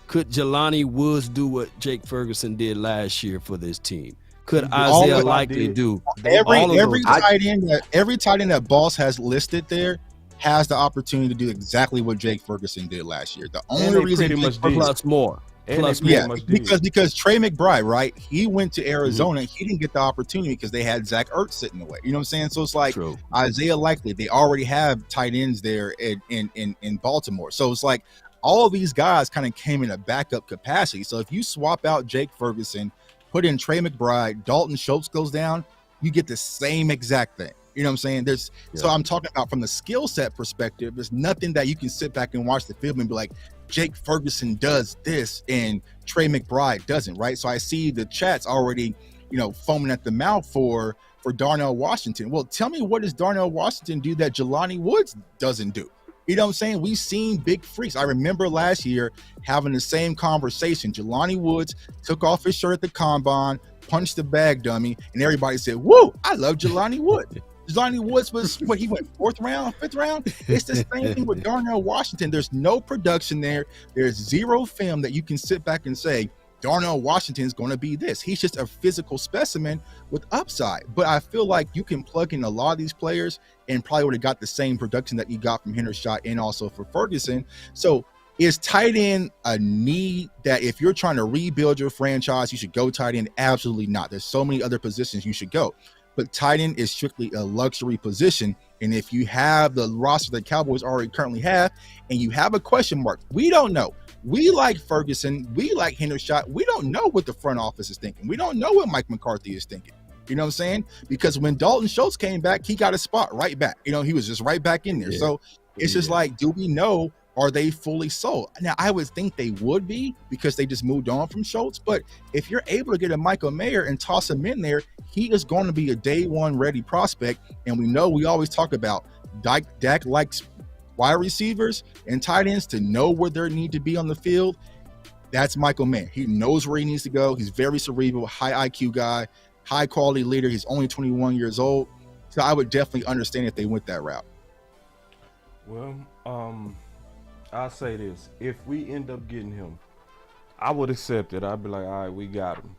could Jelani Woods do what Jake Ferguson did last year for this team? Could Isaiah Likely do every tight end that Boss has listed there has the opportunity to do exactly what Jake Ferguson did last year. The only reason plus more. Because Trey McBride, right? He went to Arizona. He didn't get the opportunity because they had Zach Ertz sitting away. You know what I'm saying? So it's like Isaiah Likely. They already have tight ends there in Baltimore. So it's like all of these guys kind of came in a backup capacity. So if you swap out Jake Ferguson, put in Trey McBride, Dalton Schultz goes down, you get the same exact thing. You know what I'm saying? So I'm talking about from the skill set perspective, there's nothing that you can sit back and watch the film and be like, Jake Ferguson does this and Trey McBride doesn't, right? So I see the chats already, foaming at the mouth for Darnell Washington. Well, tell me, what does Darnell Washington do that Jelani Woods doesn't do? You know what I'm saying? We've seen big freaks. I remember last year having the same conversation. Jelani Woods took off his shirt at the combine, punched the bag dummy, and everybody said, whoa, I love Jelani Woods. Jelani Woods was he went 4th round, 5th round. It's the same thing with Darnell Washington. There's no production there. There's zero film that you can sit back and say Darnell Washington is going to be this. He's just a physical specimen with upside. But I feel like you can plug in a lot of these players and probably would have got the same production that you got from Hendershot and also for Ferguson. So is tight end a need that if you're trying to rebuild your franchise, you should go tight end? Absolutely not. There's so many other positions you should go. But tight end is strictly a luxury position. And if you have the roster that Cowboys already currently have, and you have a question mark, we don't know. We like Ferguson. We like Hendershot. We don't know what the front office is thinking. We don't know what Mike McCarthy is thinking. You know what I'm saying? Because when Dalton Schultz came back, he got a spot right back. He was just right back in there. So it's just like, do we know? Are they fully sold? Now, I would think they would be because they just moved on from Schultz. But if you're able to get a Michael Mayer and toss him in there, he is going to be a day one ready prospect. And we always talk about Dak likes wide receivers and tight ends to know where they need to be on the field. That's Michael Mayer. He knows where he needs to go. He's very cerebral, high IQ guy, high quality leader. He's only 21 years old. So I would definitely understand if they went that route. Well, I'll say this: if we end up getting him, I would accept it. I'd be like, all right, we got him.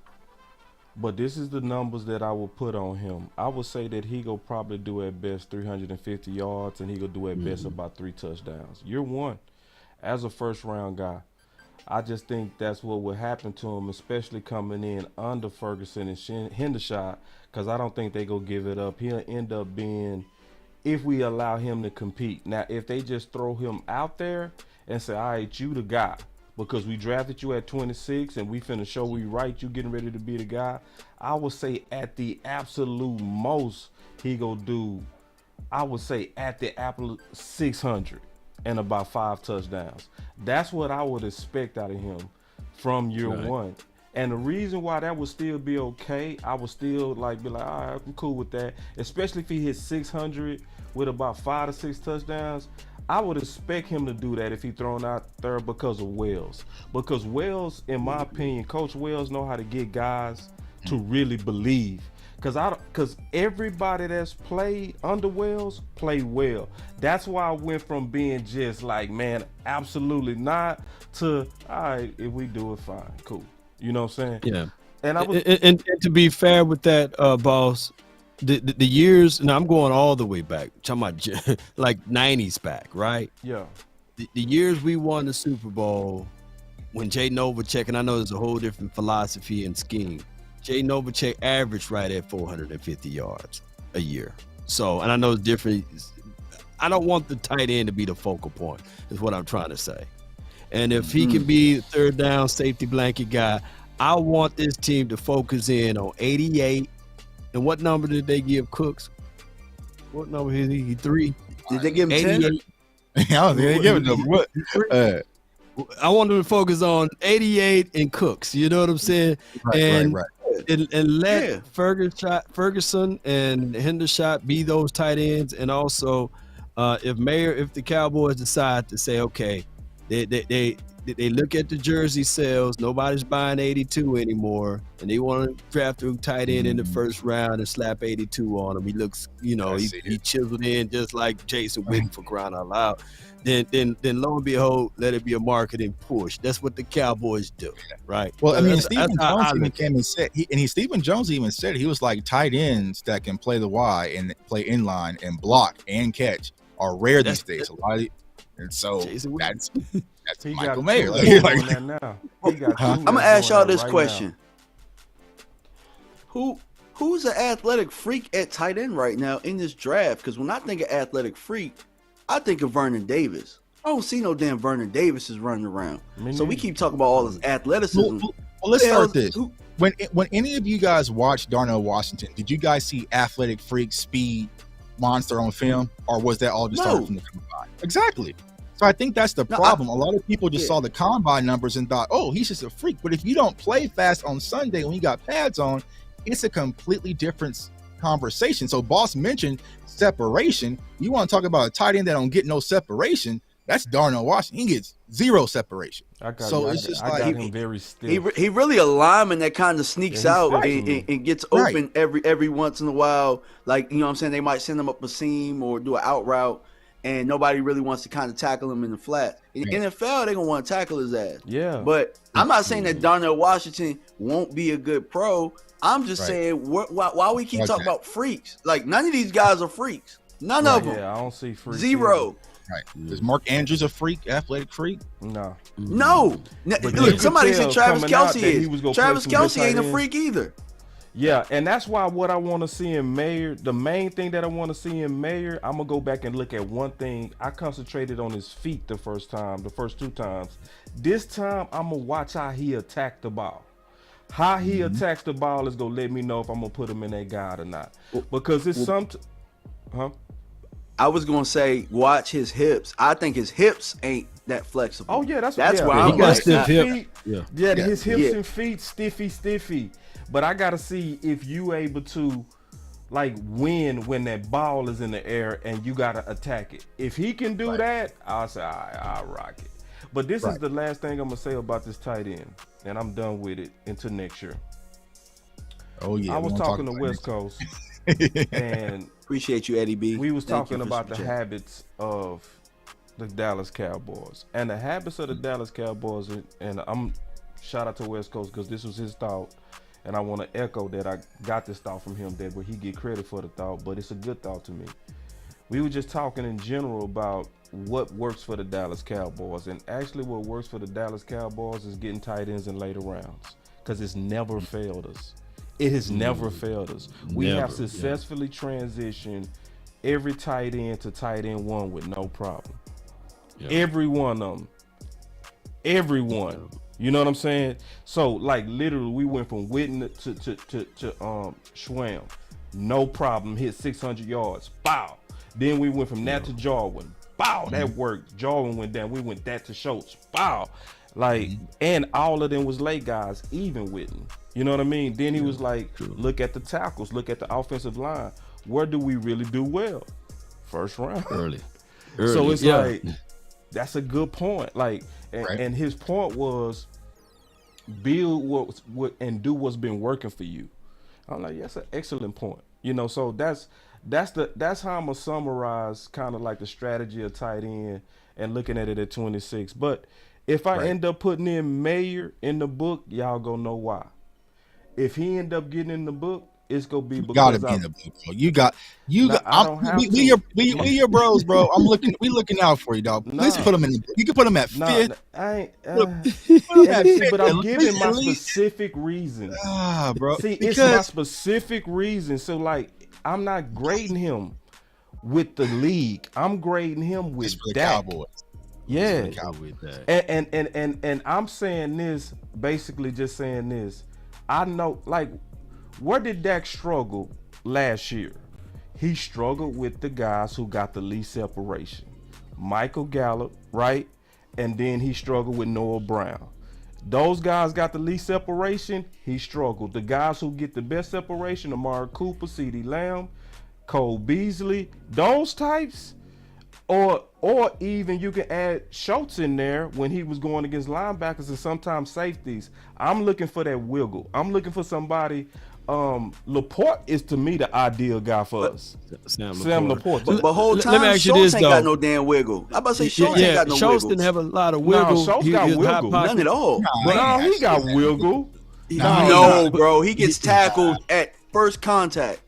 But this is the numbers that I will put on him. I would say that he go probably do at best 350 yards, and he go do at best about 3 touchdowns. Year one, as a first-round guy. I just think that's what would happen to him, especially coming in under Ferguson and Hendershot, because I don't think they go give it up. He'll end up being, if we allow him to compete. Now, if they just throw him out there and say, all right, you the guy, because we drafted you at 26 and we finna show we right, you getting ready to be the guy, I would say at the absolute most, he go do, I would say at the absolute 600 and about 5 touchdowns. That's what I would expect out of him from year one. And the reason why that would still be okay, I would still be like, all right, I'm cool with that. Especially if he hits 600 with about 5 to 6 touchdowns. I would expect him to do that if he thrown out there because of Wells. Because Wells, in my opinion, Coach Wells know how to get guys to really believe. Because everybody that's played under Wells played well. That's why I went from being just like, man, absolutely not, to, all right, if we do it, fine, cool. You know what I'm saying? Yeah. And I was, and to be fair with that, boss, the years, and I'm going all the way back, talking about like 90s back, right? Yeah. The years we won the Super Bowl, when Jay Novacek, and I know there's a whole different philosophy and scheme, Jay Novacek averaged right at 450 yards a year. So, and I know it's different. I don't want the tight end to be the focal point, is what I'm trying to say. And if he can be the third down safety blanket guy, I want this team to focus in on 88. And what number did they give Cooks? What number is he? 3? Did they give him 88? 10? I don't think they give him number. What? I want them to focus on 88 and Cooks. You know what I'm saying? Right. And let Ferguson and Hendershot be those tight ends. And also, if the Cowboys decide to say, okay, they look at the jersey sales, nobody's buying 82 anymore, and they want to draft a tight end in the first round and slap 82 on him. He looks, he chiseled in just like Jason Witten, for crying out loud. Then lo and behold, let it be a marketing push. That's what the Cowboys do, right? Well, I mean, Stephen Jones even came and said, Stephen Jones even said, he was like, tight ends that can play the Y and play inline and block and catch are rare these days. And so that's Michael Mayer. I'm gonna ask y'all this question: Who's an athletic freak at tight end right now in this draft? Because when I think of athletic freak, I think of Vernon Davis. I don't see no damn Vernon Davis is running around. So we keep talking about all this athleticism. Well, let's start this. When any of you guys watched Darnell Washington, did you guys see athletic freak, speed, monster on film, or was that all just started from the combine? Exactly. So I think that's the problem. A lot of people just saw the combine numbers and thought, oh, he's just a freak. But if you don't play fast on Sunday when you got pads on, it's a completely different conversation. So Boss mentioned separation. You want to talk about a tight end that don't get no separation? That's Darnell Washington. He gets 0 separation. Him very stiff. He really a lineman that kind of sneaks out and gets open every once in a while. Like, you know what I'm saying? They might send him up a seam or do an out route, and nobody really wants to kind of tackle him in the flat. In the NFL, they're going to want to tackle his ass. Yeah. But I'm not saying that Darnell Washington won't be a good pro. I'm just saying, why we keep talking about freaks? Like, none of these guys are freaks. None of them. Yeah, I don't see freaks. 0. Right. Is Mark Andrews a freak, athletic freak? No. Look, somebody said Travis Kelce is. Travis Kelce ain't a freak either. Yeah, and that's why what I want to see in Mayer, the main thing that I want to see in Mayer, I'm going to go back and look at one thing. I concentrated on his feet the first 2 times. This time, I'm going to watch how he attacked the ball. How he attacks the ball is going to let me know if I'm going to put him in that guide or not. Because it's I was going to say, watch his hips. I think his hips ain't that flexible. Oh, yeah, that's why I'm got like, stiff hip. His hips and feet, stiffy. But I got to see if you able to, like, win when that ball is in the air and you got to attack it. If he can do that, I'll say, all right, I'll rock it. But this is the last thing I'm going to say about this tight end, and I'm done with it until next year. Oh, yeah. I was talking to West Coast, and appreciate you, Eddie B. We was talking about the habits of the Dallas Cowboys. And the habits of the Dallas Cowboys, and I'm shout out to West Coast because this was his thought, and I want to echo that I got this thought from him, that where he get credit for the thought, but it's a good thought to me. We were just talking in general about what works for the Dallas Cowboys, and actually what works for the Dallas Cowboys is getting tight ends in later rounds, because it's never failed us. It has never failed us. We have successfully transitioned every tight end to tight end one with no problem. Every one of them. Everyone. You know what I'm saying? So like literally we went from Witten to Schwam. No problem. Hit 600 yards. Bow. Then we went from that to Jarwin. Bow. That worked. Jarwin went down. We went that to Schultz. Bow. Like, and all of them was late guys, even Witten. You know what I mean? Then he was like, look at the tackles, look at the offensive line. Where do we really do well? First round. Early. So it's like, that's a good point. Like, and his point was build what and do what's been working for you. I'm like, that's an excellent point. You know, so that's how I'm gonna summarize kind of like the strategy of tight end and looking at it at 26. But if I end up putting in Mayer in the book, y'all gonna know why. If he end up getting in the book, it's gonna be because gotta be in the book, bro. We your bros, bro. We looking out for you, dog. Please put him in the book. You can put him at 5th. But I'm giving my specific reasons. Bro. See, it's my specific reasons. So like, I'm not grading him with the league. I'm grading him with the Dak. Cowboys. Yeah. And I'm saying this, basically just saying this. I know, like, where did Dak struggle last year? He struggled with the guys who got the least separation. Michael Gallup, right? And then he struggled with Noah Brown. Those guys got the least separation, he struggled. The guys who get the best separation, Amari Cooper, CeeDee Lamb, Cole Beasley, those types, or even you can add Schultz in there when he was going against linebackers and sometimes safeties. I'm looking for that wiggle. I'm looking for somebody. Laporte is to me the ideal guy for us. Sam Laporte. But whole time, let me ask you Schultz this, ain't got no damn wiggle. I'm about to say Schultz ain't got no Schultz wiggle. didn't have a lot of wiggle. No, Schultz got wiggle. None at all. No, he got wiggle. No, bro. He gets tackled at first contact.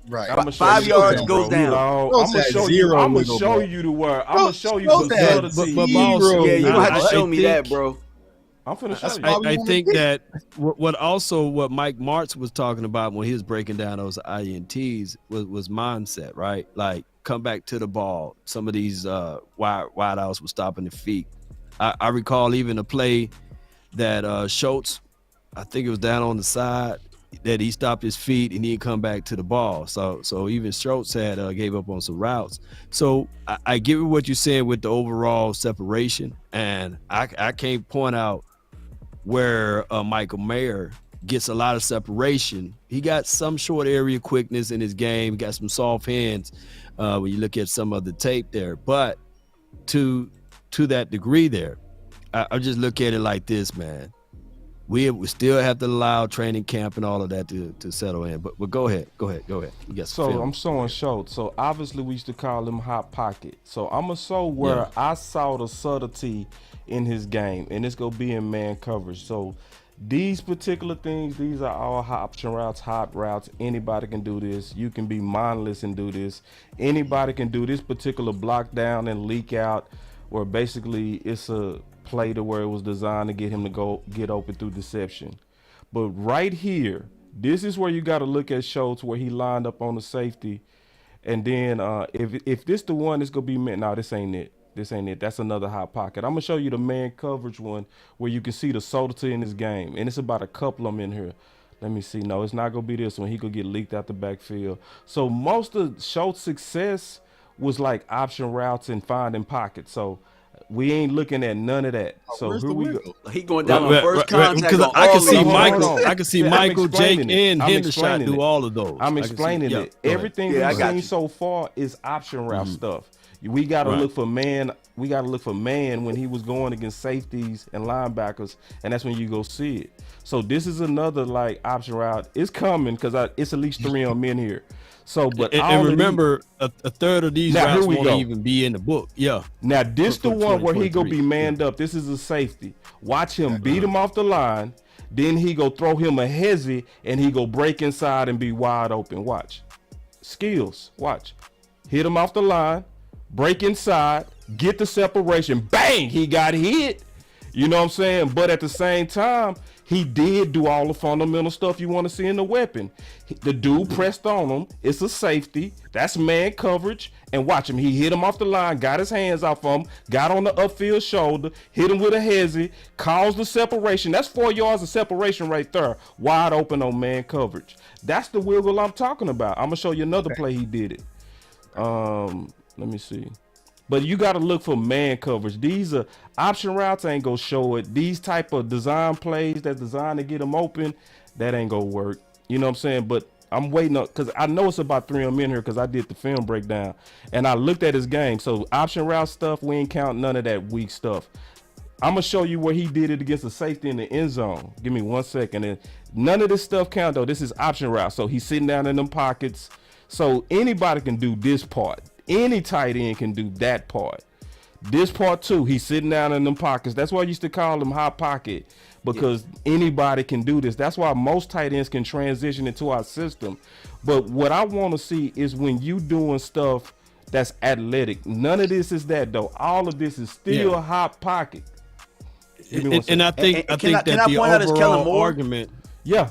Right. 5 yards goes down. I'm gonna show you the word. I'm gonna show you some subtlety. Yeah, you gonna have to show me that, bro. I'm finna show you. I think that what Mike Martz was talking about when he was breaking down those INTs was mindset, right? Like, come back to the ball. Some of these wideouts were stopping the feet. I recall even a play that Schultz, I think it was down on the side, that he stopped his feet and he didn't come back to the ball. So even Schultz had gave up on some routes. So I get what you're saying with the overall separation, and I can't point out where Michael Mayer gets a lot of separation. He got some short area quickness in his game, got some soft hands when you look at some of the tape there. But to that degree there, I just look at it like this, man. We still have to allow training camp and all of that to settle in. But go ahead. You got some film. I'm showing Schultz. So obviously we used to call him hot pocket. So I'm gonna show where I saw the subtlety in his game, and it's gonna be in man coverage. So these particular things, these are all option routes, hot routes. Anybody can do this. You can be mindless and do this. Anybody can do this particular block down and leak out, where basically it's a play to where it was designed to get him to go get open through deception. But right here, this is where you got to look at Schultz, where he lined up on the safety. And then if this the one, it's gonna be man. No, this ain't it. That's another hot pocket. I'm gonna show you the man coverage one where you can see the subtlety in his game, and it's about a couple of them in here. Let me see. No, it's not gonna be this one. He could get leaked out the backfield. So most of Schultz's success was like option routes and finding pockets. So we ain't looking at none of that. So here we go. He going down on first contact. Because I can see Michael, Jake, and Hendershot do all of those. I'm explaining it. Everything we've seen so far is option route stuff. We got to look for man. We got to look for man when he was going against safeties and linebackers, and that's when you go see it. So this is another like option route. It's coming because it's at least 3 on men here. So, but and remember, a third of these routes won't even be in the book. Yeah. Now this the one where he gonna be manned up. This is a safety. Watch him beat him off the line. Then he go throw him a hezzy, and he go break inside and be wide open. Watch. Skills. Watch. Hit him off the line. Break inside, get the separation, bang, he got hit. You know what I'm saying? But at the same time, he did do all the fundamental stuff you want to see in the weapon. The dude pressed on him. It's a safety. That's man coverage. And watch him. He hit him off the line, got his hands off him, got on the upfield shoulder, hit him with a hezzy, caused the separation. That's 4 yards of separation right there. Wide open on man coverage. That's the wiggle I'm talking about. I'm going to show you another play he did it. Let me see. But you got to look for man coverage. These are option routes ain't going to show it. These type of design plays that's designed to get them open, that ain't going to work. You know what I'm saying? But I'm waiting up because I know it's about 3 on men here because I did the film breakdown and I looked at his game. So option route stuff, we ain't count none of that weak stuff. I'm going to show you where he did it against the safety in the end zone. Give me 1 second. And none of this stuff count though. This is option route. So he's sitting down in them pockets. So anybody can do this part. Any tight end can do that part. This part too, he's sitting down in them pockets. That's why I used to call him hot pocket, because anybody can do this. That's why most tight ends can transition into our system. But what I want to see is when you doing stuff that's athletic. None of this is that though. All of this is still hot pocket. And I think that the overall argument. Yeah.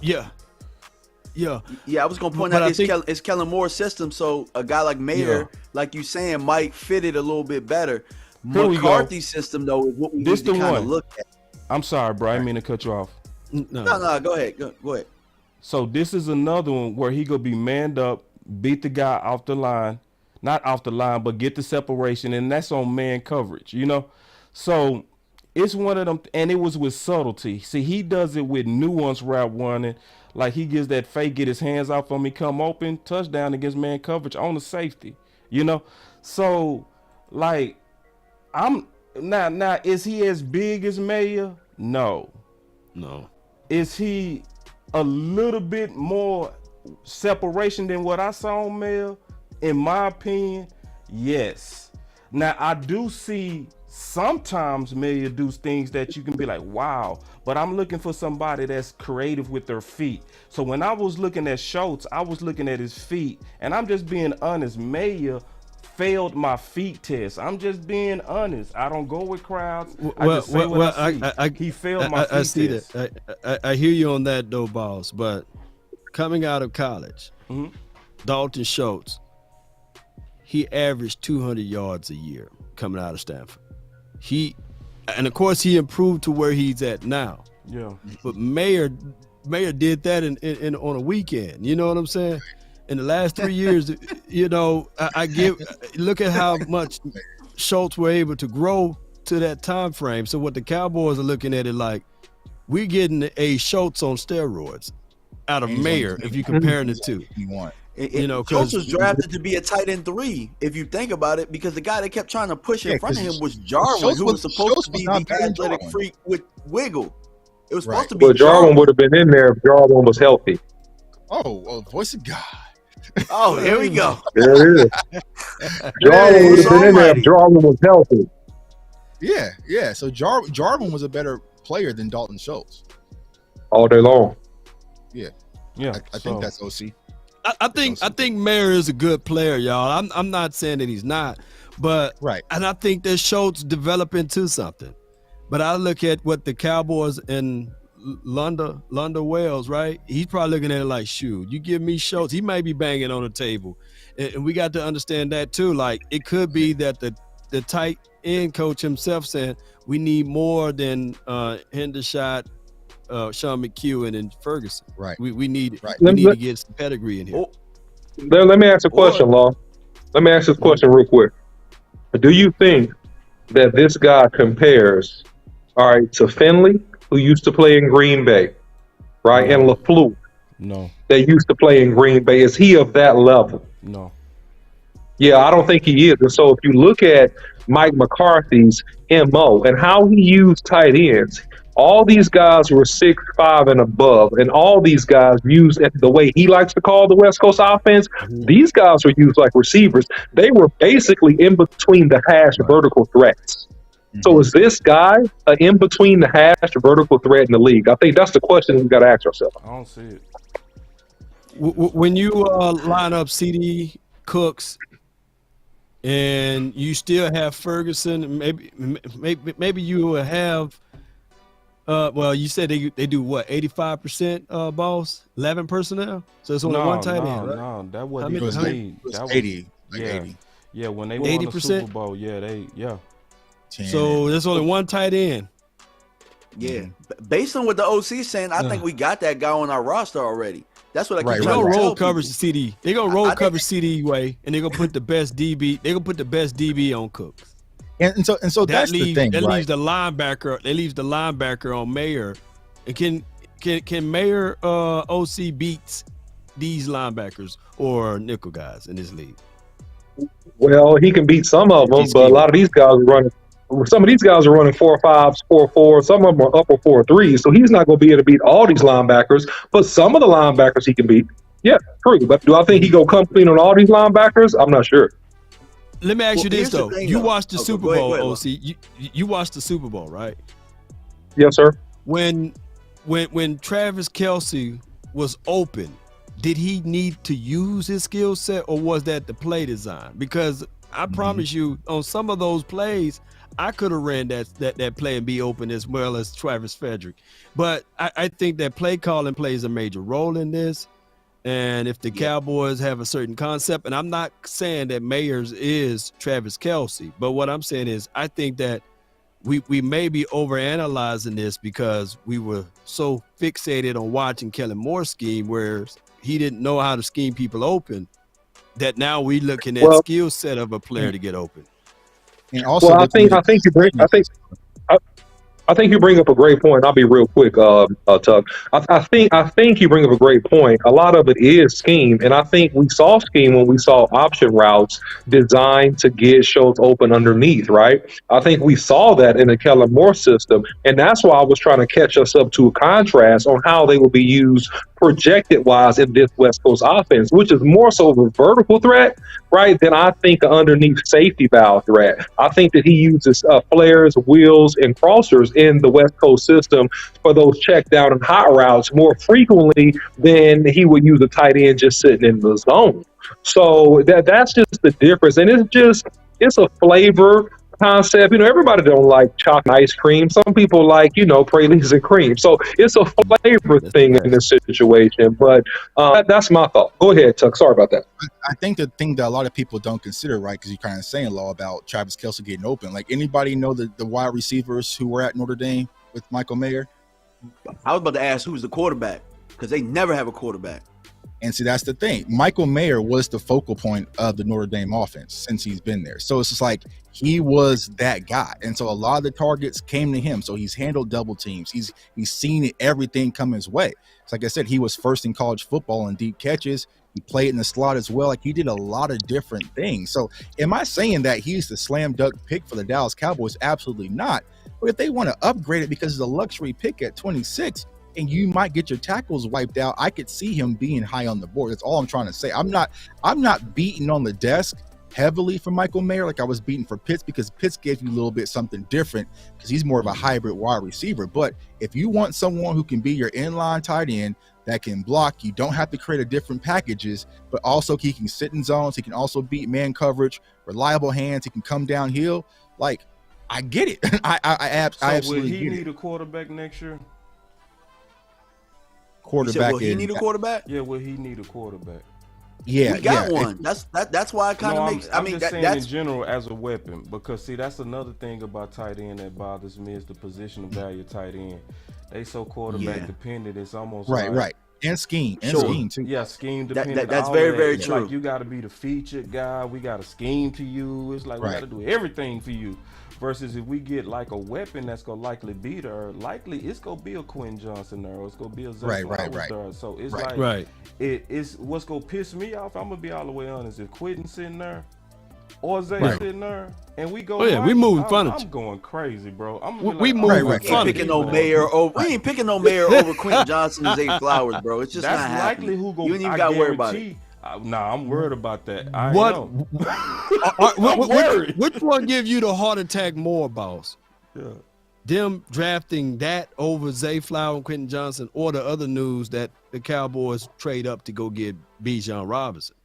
I was gonna point out it's Kellen Moore's system, so a guy like Mayer, like you saying, might fit it a little bit better. McCarthy's system though is what we need to kind of look at. I'm sorry, bro. I didn't mean to cut you off. No, go ahead. Go ahead. So this is another one where he gonna be manned up, beat the guy off the line, not off the line, but get the separation, and that's on man coverage, you know. So it's one of them, and it was with subtlety. See, he does it with nuance route running. Like he gives that fake, get his hands off on me, come open, touchdown against man coverage on the safety, you know? So, like, I'm now, is he as big as Mayer? No. Is he a little bit more separation than what I saw on Mayer? In my opinion, yes. Now, I do see sometimes Mayer do things that you can be like, wow, but I'm looking for somebody that's creative with their feet. So when I was looking at Schultz, I was looking at his feet, and I'm just being honest. Mayer failed my feet test. I'm just being honest. I don't go with crowds. He failed my feet test. I hear you on that though, Boss, but coming out of college, Dalton Schultz, he averaged 200 yards a year coming out of Stanford. And of course he improved to where he's at now. Yeah. But Mayer did that in on a weekend. You know what I'm saying? In the last 3 years, you know, look at how much Schultz were able to grow to that time frame. So what the Cowboys are looking at it like, we're getting a Schultz on steroids out of Mayer if you're comparing the two. Schultz was drafted to be a tight end 3, if you think about it, because the guy that kept trying to push in front of him was Jarwin, who was supposed to be the athletic freak with wiggle. It was supposed to be. But Jarwin would have been in there if Jarwin was healthy. Oh, voice of God. Oh, here we go. There it is. Jarwin would have been in there if Jarwin was healthy. Yeah. So Jarwin was a better player than Dalton Schultz. All day long. Yeah. I think that's OC. I think Mayer is a good player, y'all. I'm not saying that he's not, but and I think that Schultz develop into something. But I look at what the Cowboys and Lunda Wells, right? He's probably looking at it like, shoot, you give me Schultz, he might be banging on the table. And we got to understand that too. Like, it could be that the tight end coach himself saying we need more than Hendershot, Sean McEwen, and Ferguson. Right. We need to get some pedigree in here. Let me ask a question, Law. Let me ask this question real quick. Do you think that this guy compares, all right, to Finley, who used to play in Green Bay, right, and LaFleur? No. They used to play in Green Bay. Is he of that level? No. Yeah, I don't think he is. And so if you look at Mike McCarthy's MO and how he used tight ends, all these guys were 6'5" and above, and all these guys used the way he likes to call the West Coast offense. These guys were used like receivers. They were basically in between the hash vertical threats. So is this guy in between the hash vertical threat in the league? I think that's the question we got to ask ourselves. I don't see it. When you line up CD Cooks and you still have Ferguson, maybe you will have. Well, you said they do what, 85% boss, 11 personnel, so it's only one tight end. Right? No, that wasn't even me. That was 80. Like yeah, 80. Yeah, when they won the Super Bowl, yeah. So there's only one tight end. Yeah, based on what the OC saying, I think we got that guy on our roster already. That's what I keep They're gonna roll people. coverage to CD. They're gonna roll coverage CD way, and they're gonna put the best DB. They're gonna put the best DB on Cooks. And so that's the thing. That right? leaves the linebacker. That leaves the linebacker on Mayer. And can Mayer OC beats these linebackers or nickel guys in this league? Well, he can beat some of them, but a lot of these guys are running. Some of these guys are running 4.5s, 4.4s. Some of them are upper 4.3s. So he's not going to be able to beat all these linebackers. But some of the linebackers he can beat. Yeah, true. But do I think he go come clean on all these linebackers? I'm not sure. Let me ask you this though: you watched the Super Bowl, ahead, OC. You watched the Super Bowl, right? Yes, sir. When Travis Kelce was open, did he need to use his skill set, or was that the play design? Because I promise you, on some of those plays, I could have ran that play and be open as well as Travis Frederick. But I think that play calling plays a major role in this. And if the Cowboys have a certain concept, and I'm not saying that Mayers is Travis Kelce, but what I'm saying is I think that we may be overanalyzing this because we were so fixated on watching Kellen Moore scheme, where he didn't know how to scheme people open, that now we looking at skill set of a player to get open. And also, I think you bring up a great point. I'll be real quick, Tuck. I think you bring up a great point. A lot of it is scheme, and I think we saw scheme when we saw option routes designed to get Schultz open underneath, right? I think we saw that in the Kellen Moore system, and that's why I was trying to catch us up to a contrast on how they will be used projected-wise in this West Coast offense, which is more so of a vertical threat, right, than I think an underneath safety valve threat. I think that he uses flares, wheels, and crossers in the West Coast system for those check down and hot routes more frequently than he would use a tight end just sitting in the zone. So that's just the difference. And it's a flavor concept. Everybody don't like chocolate ice cream. Some people like, pralines and cream. So it's a flavor thing in this situation. But that's my thought. Go ahead, Tuck. Sorry about that. I think the thing that a lot of people don't consider, right, because you're kind of saying, Law, about Travis Kelce getting open. Like, anybody know the wide receivers who were at Notre Dame with Michael Mayer? I was about to ask who's the quarterback, because they never have a quarterback. And see, that's the thing. Michael Mayer was the focal point of the Notre Dame offense since he's been there. So it's just like he was that guy. And so a lot of the targets came to him. So he's handled double teams. He's seen everything come his way. It's like I said, he was first in college football in deep catches. He played in the slot as well. Like, he did a lot of different things. So am I saying that he's the slam dunk pick for the Dallas Cowboys? Absolutely not. But if they want to upgrade it because it's a luxury pick at 26, and you might get your tackles wiped out, I could see him being high on the board. That's all I'm trying to say. I'm not beating on the desk heavily for Michael Mayer like I was beating for Pitts, because Pitts gave you a little bit something different because he's more of a hybrid wide receiver. But if you want someone who can be your inline tight end that can block, you don't have to create different packages, but also he can sit in zones. He can also beat man coverage, reliable hands. He can come downhill. Like, I get it. I absolutely will he get need it. a quarterback next year? Quarterback. Will he need a quarterback? Yeah, will he need a quarterback? Yeah, we got one. That's why it kind of makes. I'm just saying in general as a weapon, because see, that's another thing about tight end that bothers me is the position of value of tight end. They so quarterback dependent. It's almost right. And scheme too. Yeah, scheme dependent. That's very, very it's true. Like, you got to be the featured guy. We got to scheme to you. It's like we got to do everything for you. Versus if we get like a weapon that's gonna likely beat her, likely it's gonna be a Quentin Johnson there, or it's gonna be a Zach Flowers there. So it's it's what's gonna piss me off. I'm gonna be all the way honest. If Quentin's sitting there, or Zay Right. sitting there, and we go. Oh, yeah, we moving fun of I'm you. going crazy, bro. We moving We ain't picking no mayor over. We ain't picking no mayor over Quentin Johnson and Zay Flowers, bro. It's just That's not likely happening. who go. You ain't even I got to worry about it. guarantee. Nah, I'm worried about that. I What? know. I'm worried. Which one give you the heart attack more, boss? Yeah. Them drafting that over Zay Flower and Quentin Johnson, or the other news that the Cowboys trade up to go get Bijan Robinson?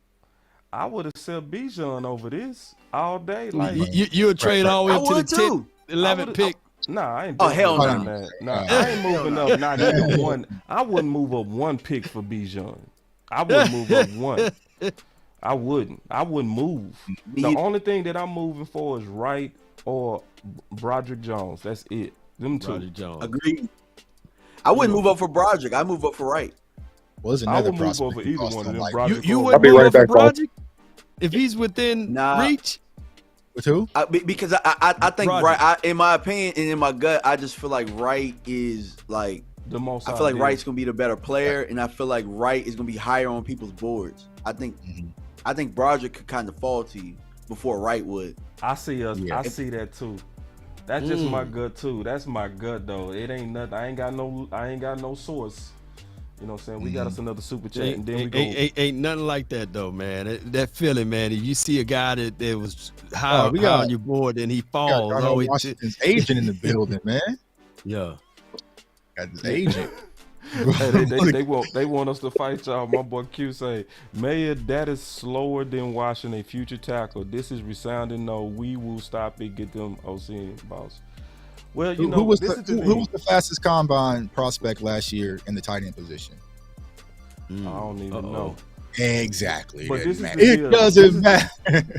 I would accept Bijan over this all day. Like You would trade all the way up to the 10th, 11th pick. Nah, I ain't. Oh, hell no. Man. Nah, I ain't moving up. Not even one. I wouldn't move up one pick for Bijan. I wouldn't move up one. I wouldn't move. The only thing that I'm moving for is Wright or Broderick Jones. That's it. Them two. Broderick Jones. Agreed. I wouldn't move up for Broderick. I move up for Wright. Well, there's I another would move prospect. over either one of them. Like, Broderick You or would I'll be move right up for back, boss. Broderick if he's within reach. with who? Because I think Broderick. Wright, in my opinion and in my gut, I just feel like Wright is like the most. I feel like ideal. Wright's gonna be the better player, and I feel like Wright is gonna be higher on people's boards. I think Broderick could kind of fall to you before Wright would. I see us. I see that too. That's just my gut too. That's my gut though. It ain't nothing. I ain't got no source. You know what I'm saying? We got us another super chat, and then we go. Ain't nothing like that though, man. That feeling, man. If you see a guy that was high on your board and he falls, Darnell Washington's agent in the building, man. Yeah, got his agent. Hey, they want us to fight y'all. My boy Q say, Mayor, that is slower than watching a future tackle. This is resounding no. We will stop it. Get them OC in, boss. Well, you know, who was the fastest combine prospect last year in the tight end position? I don't even know. Exactly. But this is it doesn't matter.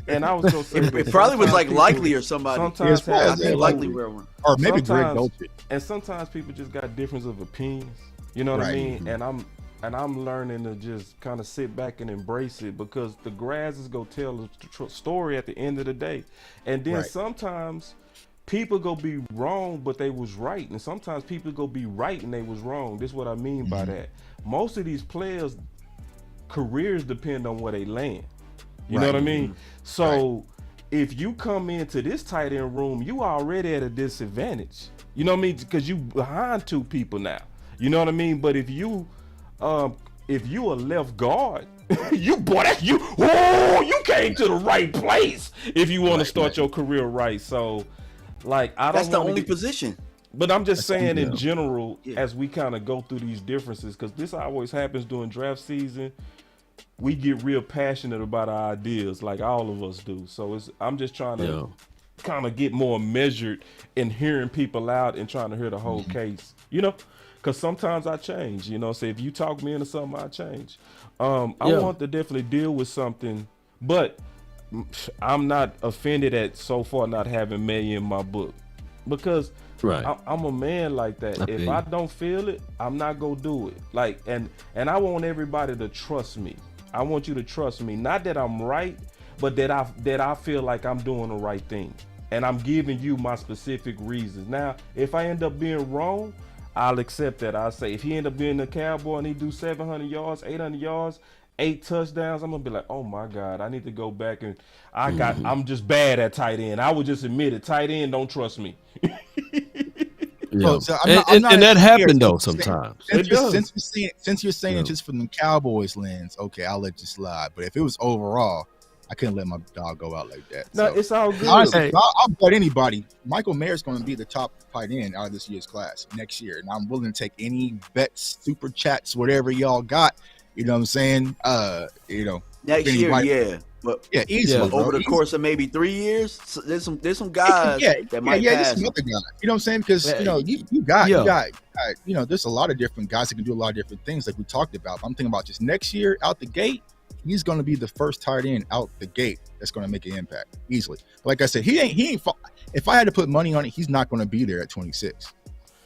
And I was gonna say it probably was like Likely or somebody. Sometimes I think Likely were one. Or maybe Greg Dolce. And sometimes people just got difference of opinions. You know what I mean? And I'm learning to just kind of sit back and embrace it, because the grass is gonna tell a story at the end of the day. And then sometimes people go be wrong, but they was right. And sometimes people go be right and they was wrong. This is what I mean by that. Most of these players' careers depend on where they land. You know what I mean? So if you come into this tight end room, you already at a disadvantage. You know what I mean? Because you behind two people now. You know what I mean? But if you a left guard, you came to the right place if you want to start your career right. So like That's the only position. But I'm just saying in general, as we kind of go through these differences, because this always happens during draft season, we get real passionate about our ideas, like all of us do. So I'm just trying to kind of get more measured in hearing people out and trying to hear the whole case, you know, because sometimes I change, you know. So if you talk me into something, I change. I want to definitely deal with something, but I'm not offended at so far not having May in my book, because I'm a man like that. If I don't feel it, I'm not gonna do it. Like, and I want everybody to trust me. I want you to trust me, not that I'm right, but that I feel like I'm doing the right thing, and I'm giving you my specific reasons. Now, if I end up being wrong, I'll accept that. I'll say if he end up being a Cowboy and he do 700 yards, 800 yards, 8 touchdowns, I'm gonna be like, oh my God, I need to go back and I'm just bad at tight end. I would just admit it. Tight end don't trust me. So and that happened though sometimes. Since you're saying it just from the Cowboys lens, okay, I'll let you slide. But if it was overall, I couldn't let my dog go out like that. No, it's all good. Honestly, I'll bet anybody, Michael Mayer's going to be the top tight end out of this year's class next year. And I'm willing to take any bets, super chats, whatever y'all got. You know what I'm saying? Next year, but easily. Over the course of maybe 3 years, so there's some guys that might pass. Some other guy. You know what I'm saying? Because you got there's a lot of different guys that can do a lot of different things, like we talked about. I'm thinking about just next year out the gate. He's going to be the first tight end out the gate that's going to make an impact easily. Like I said, he ain't. If I had to put money on it, he's not going to be there at 26.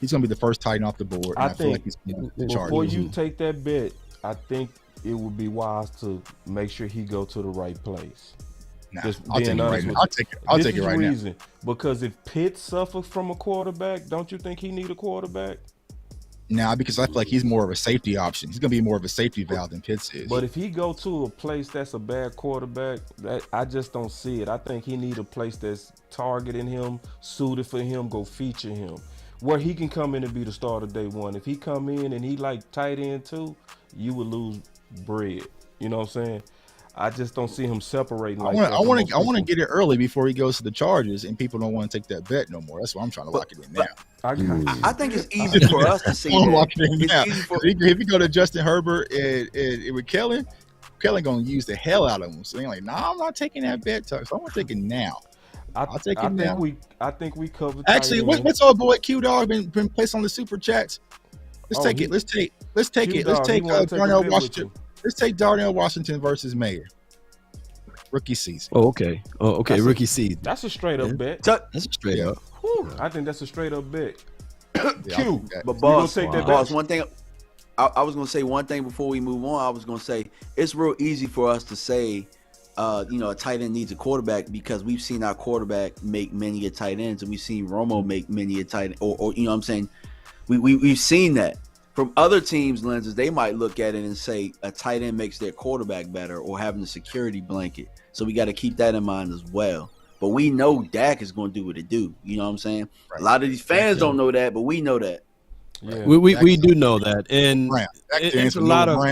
He's going to be the first tight end off the board. And I feel like he's before you take that bet, I think it would be wise to make sure he go to the right place. I'll take it right now. I'll take it right now. Because if Pitt suffers from a quarterback, don't you think he need a quarterback? now because I feel like he's more of a safety option. He's going to be more of a safety valve than Pitts is. But if he go to a place that's a bad quarterback, that I just don't see it. I think he need a place that's targeting him, suited for him, go feature him, where he can come in and be the starter day one. If he come in and he like tight end too, you would lose bread. You know what I'm saying? I just don't see him separating. I want to get it early before he goes to the Chargers, and people don't want to take that bet no more. That's why I'm trying to lock it in now. I think it's easy for us to see that. Lock it in now. If you go to Justin Herbert and with Kellen gonna use the hell out of him. So they're like, nah, I'm not taking that bet. So I'm gonna take it now. I'll take it now. I think we covered. Actually, what's our boy Q Dog been placed on the super chats? Let's take it. Let's take Darnell Washington. Let's take Darnell Washington versus Mayer. Rookie season. Oh, okay. Rookie season. That's a straight up bet. That's a straight up. I think that's a straight up bet. Q. But boss, one thing I was gonna say one thing before we move on. I was gonna say it's real easy for us to say, a tight end needs a quarterback because we've seen our quarterback make many a tight ends, and we've seen Romo make many a tight end, or you know what I'm saying. We've seen that. From other teams' lenses, they might look at it and say a tight end makes their quarterback better or having a security blanket. So we got to keep that in mind as well. But we know Dak is going to do what it do. You know what I'm saying? Right. A lot of these fans don't know that, but we know that. Yeah. We do know that. And it's a lot of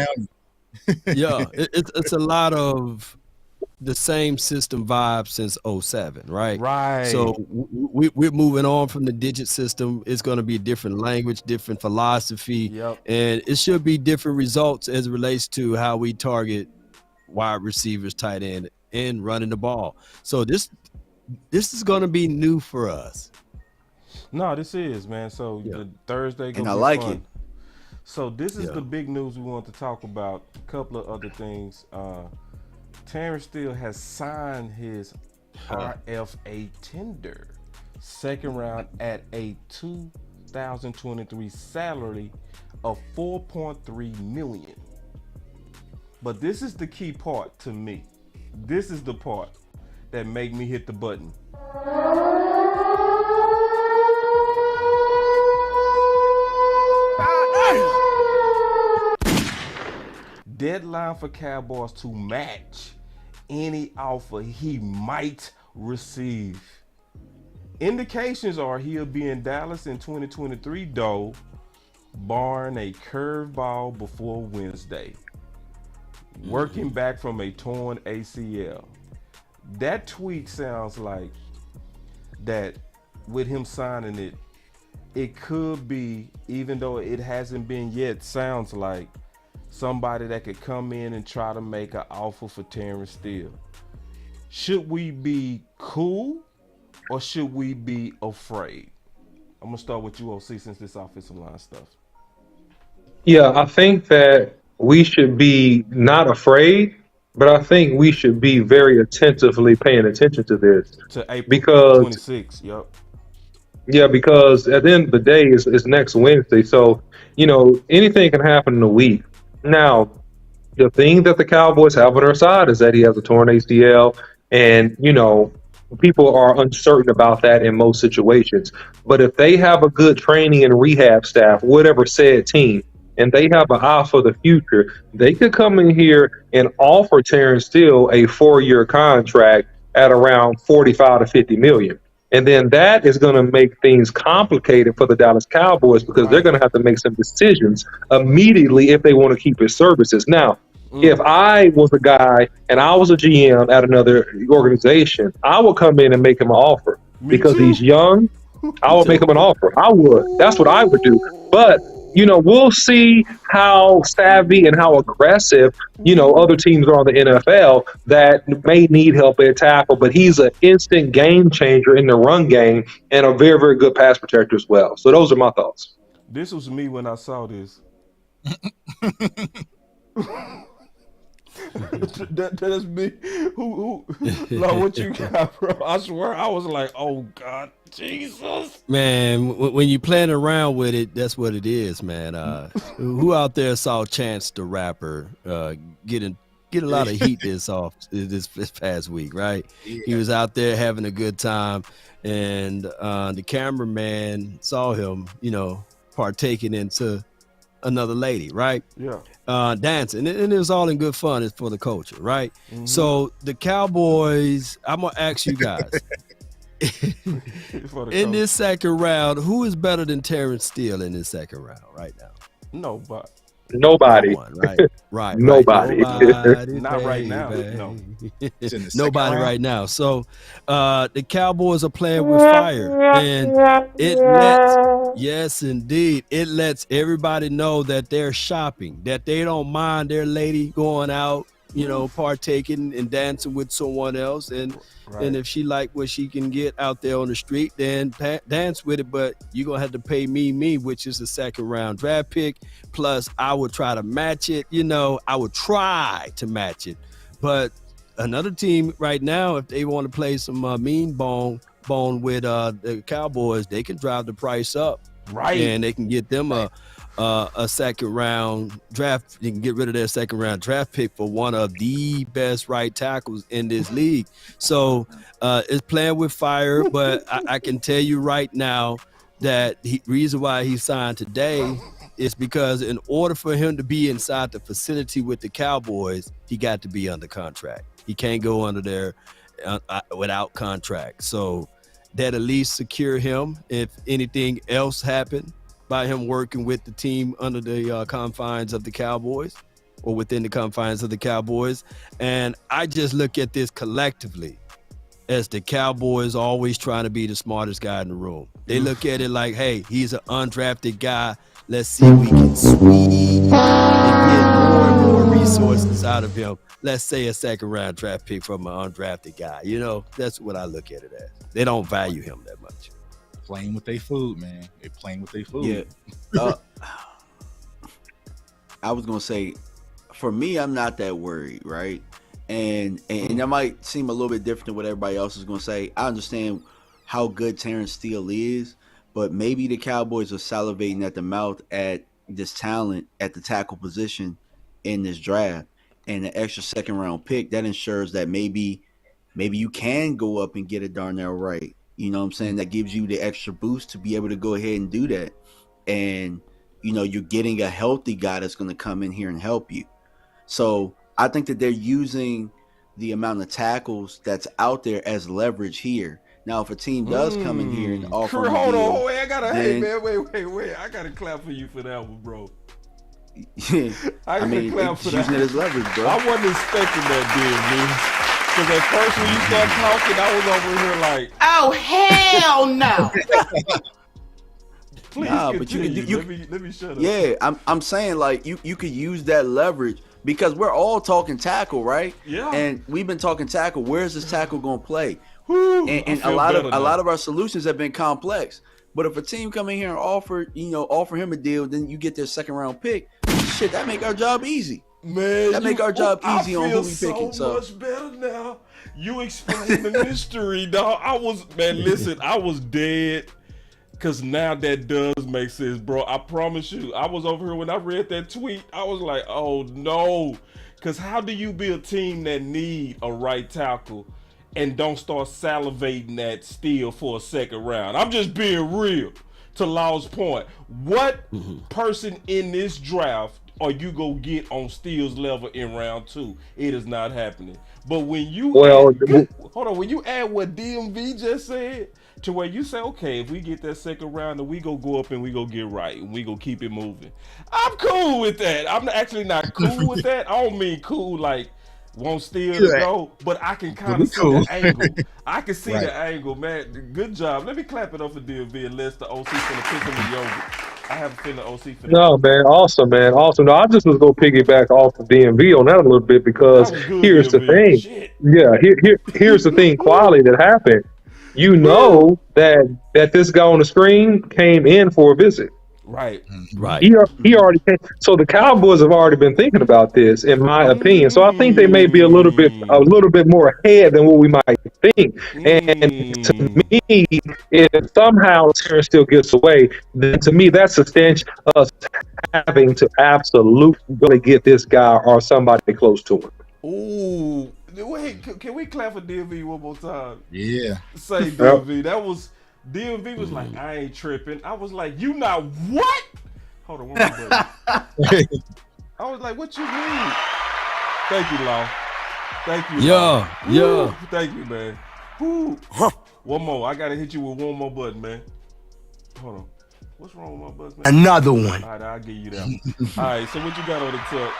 it's a lot of the same system vibe since 07, right? Right. So we're moving on from the digit system. It's going to be a different language, different philosophy, and it should be different results as it relates to how we target wide receivers, tight end, and running the ball. So this is going to be new for us. No, this is, man. So the Thursday and I like fun. It. So this is the big news we want to talk about. A couple of other things. Terence Steele has signed his RFA tender, second round at a 2023 salary of $4.3 million. But this is the key part to me. This is the part that make me hit the button. Deadline for Cowboys to match any offer he might receive. Indications are he'll be in Dallas in 2023, though, barring a curveball before Wednesday. Working back from a torn ACL. That tweet sounds like that with him signing it, it could be, even though it hasn't been yet, sounds like somebody that could come in and try to make an offer for Terence Steele. Should we be cool or should we be afraid? I'm gonna start with you, OC, since this offensive line stuff. Yeah, I think that we should be not afraid, but I think we should be very attentively paying attention to this. To April because 26th, yep. Yeah, because at the end of the day, it's next Wednesday. So, anything can happen in a week. Now, the thing that the Cowboys have on their side is that he has a torn ACL, and, people are uncertain about that in most situations. But if they have a good training and rehab staff, whatever said team, and they have an eye for the future, they could come in here and offer Terence Steele a 4-year contract at around 45 to 50 million. And then that is going to make things complicated for the Dallas Cowboys because they're going to have to make some decisions immediately if they want to keep his services. Now, if I was a guy and I was a GM at another organization, I would come in and make him an offer because he's young. I would make him an offer. I would. That's what I would do. But we'll see how savvy and how aggressive, other teams are on the NFL that may need help at tackle, but he's an instant game changer in the run game and a very, very good pass protector as well. So those are my thoughts. This was me when I saw this. That's me. Who like what you got, bro? I swear I was like, oh God, Jesus. Man, when you playing around with it, that's what it is, man. Who out there saw Chance the Rapper get a lot of heat this past week, right? Yeah. He was out there having a good time, and the cameraman saw him, partaking into another lady, right? Yeah. Dancing, and it was all in good fun. It's for the culture, right? Mm-hmm. So the Cowboys, I'm gonna ask you guys in this second round, who is better than Terence Steele in this second round right now? Nobody. Nobody. No one, right. Nobody. Nobody. Not right now. No. Nobody right now. So the Cowboys are playing with fire, and it lets, yes, indeed, it lets everybody know that they're shopping, that they don't mind their lady going out, partaking and dancing with someone else, and if she like what she can get out there on the street, then dance with it. But you're gonna have to pay me, which is a second round draft pick. Plus, I would try to match it. I would try to match it. But another team right now, if they want to play some mean bone with the Cowboys, they can drive the price up, right? And they can get them a second round draft. You can get rid of their second round draft pick for one of the best right tackles in this league. So it's playing with fire, but I can tell you right now that reason why he signed today is because in order for him to be inside the facility with the Cowboys, he got to be under contract. He can't go under there without contract. So that at least secure him if anything else happened by him working with the team under the confines of the Cowboys or within the confines of the Cowboys. And I just look at this collectively as the Cowboys always trying to be the smartest guy in the room. They look at it like, hey, he's an undrafted guy. Let's see if we can squeeze and get more and more resources out of him. Let's say a second round draft pick from an undrafted guy. That's what I look at it as. They don't value him that much. Playing with their food, man. They're playing with their food. Yeah. I was gonna say, for me, I'm not that worried, right? And that might seem a little bit different than what everybody else is gonna say. I understand how good Terence Steele is, but maybe the Cowboys are salivating at the mouth at this talent at the tackle position in this draft, and the extra second round pick that ensures that maybe you can go up and get a Darnell Wright. You know what I'm saying? That gives you the extra boost to be able to go ahead and do that. And, you're getting a healthy guy that's going to come in here and help you. So I think that they're using the amount of tackles that's out there as leverage here. Now, if a team does come in here and offer wait, I gotta clap for you for that one, bro. I mean, clap for using it as leverage, bro. I wasn't expecting that, dude. Because at first when you start talking, I was over here like, oh hell no! Please continue. Let me shut up. Yeah, I'm saying like you could use that leverage because we're all talking tackle, right? Yeah. And we've been talking tackle. Where's this tackle gonna play? And a lot of our solutions have been complex. But if a team come in here and offer him a deal, then you get their second round pick. Shit, that make our job easy. Man, that make our job easy on who we picking. So much better now. You explained the mystery, dog. I was dead. Cause now that does make sense, bro. I promise you. I was over here when I read that tweet. I was like, oh no. Cause how do you be a team that need a right tackle and don't start salivating at Steele for a second round? I'm just being real. To Law's point, what person in this draft are you gonna get on Steele's level in round 2? It is not happening. But when you when you add what DMV just said to where you say, okay, if we get that second round, then we go up and we go get right and we go keep it moving. I'm cool with that. I'm actually not cool with that. I don't mean cool like won't Steele to go, but I can kind of see the angle. I can see the angle, man. Good job. Let me clap it up for DMV unless the OC finna pick him in yoga. I have a feeling the OC finna. No, man. Awesome, man. Awesome. No, I just was going to piggyback off of DMV on that a little bit because here's the thing. Shit. Yeah, here's the thing. Quality that happened. You know that this guy on the screen came in for a visit. Right. He already came. So the Cowboys have already been thinking about this, in my opinion. So I think they may be a little bit more ahead than what we might think. And to me, if somehow Terence still gets away, then to me that's substantial us having to absolutely get this guy or somebody close to him. Ooh, wait, can we clap for DMV one more time? Yeah. Say DMV. DMV was like, I ain't tripping. I was like, you not what? Hold on, one more button. I was like, what you mean? Thank you, Law. Thank you. Yeah. Thank you, man. Woo. One more. I gotta hit you with one more button, man. Hold on. What's wrong with my buttons, man? Another one. All right, I'll give you that one. All right, so what you got on the tip?